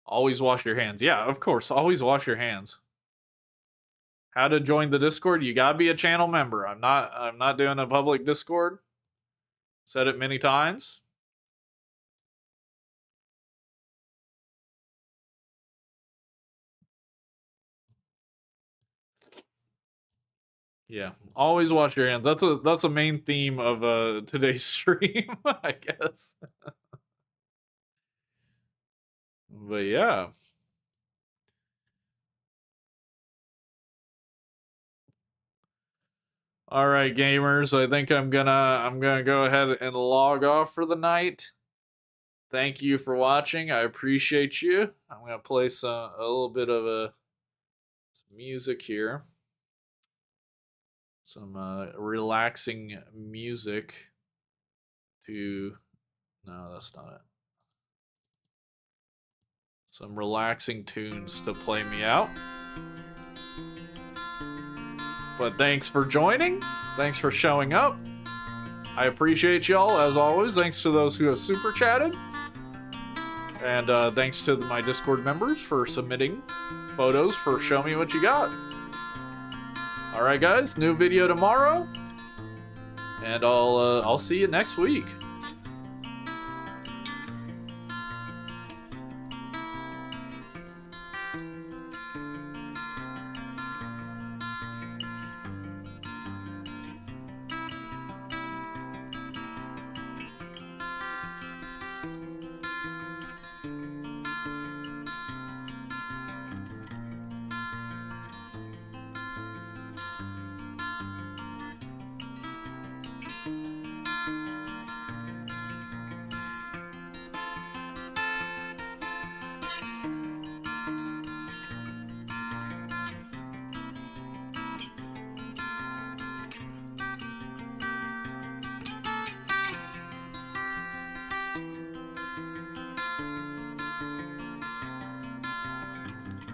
Always wash your hands. Yeah, of course. Always wash your hands. How to join the Discord? You gotta be a channel member. I'm not doing a public Discord. Said it many times. Yeah, always wash your hands. That's a main theme of today's stream, I guess. But yeah. All right, gamers. I think I'm gonna go ahead and log off for the night. Thank you for watching. I appreciate you. I'm gonna play a little bit of some music here. Some relaxing music to. No, that's not it. Some relaxing tunes to play me out. But thanks for joining. Thanks for showing up. I appreciate y'all, as always. Thanks to those who have super chatted. And thanks to my Discord members for submitting photos for Show Me What You Got. Alright guys, new video tomorrow. And I'll see you next week.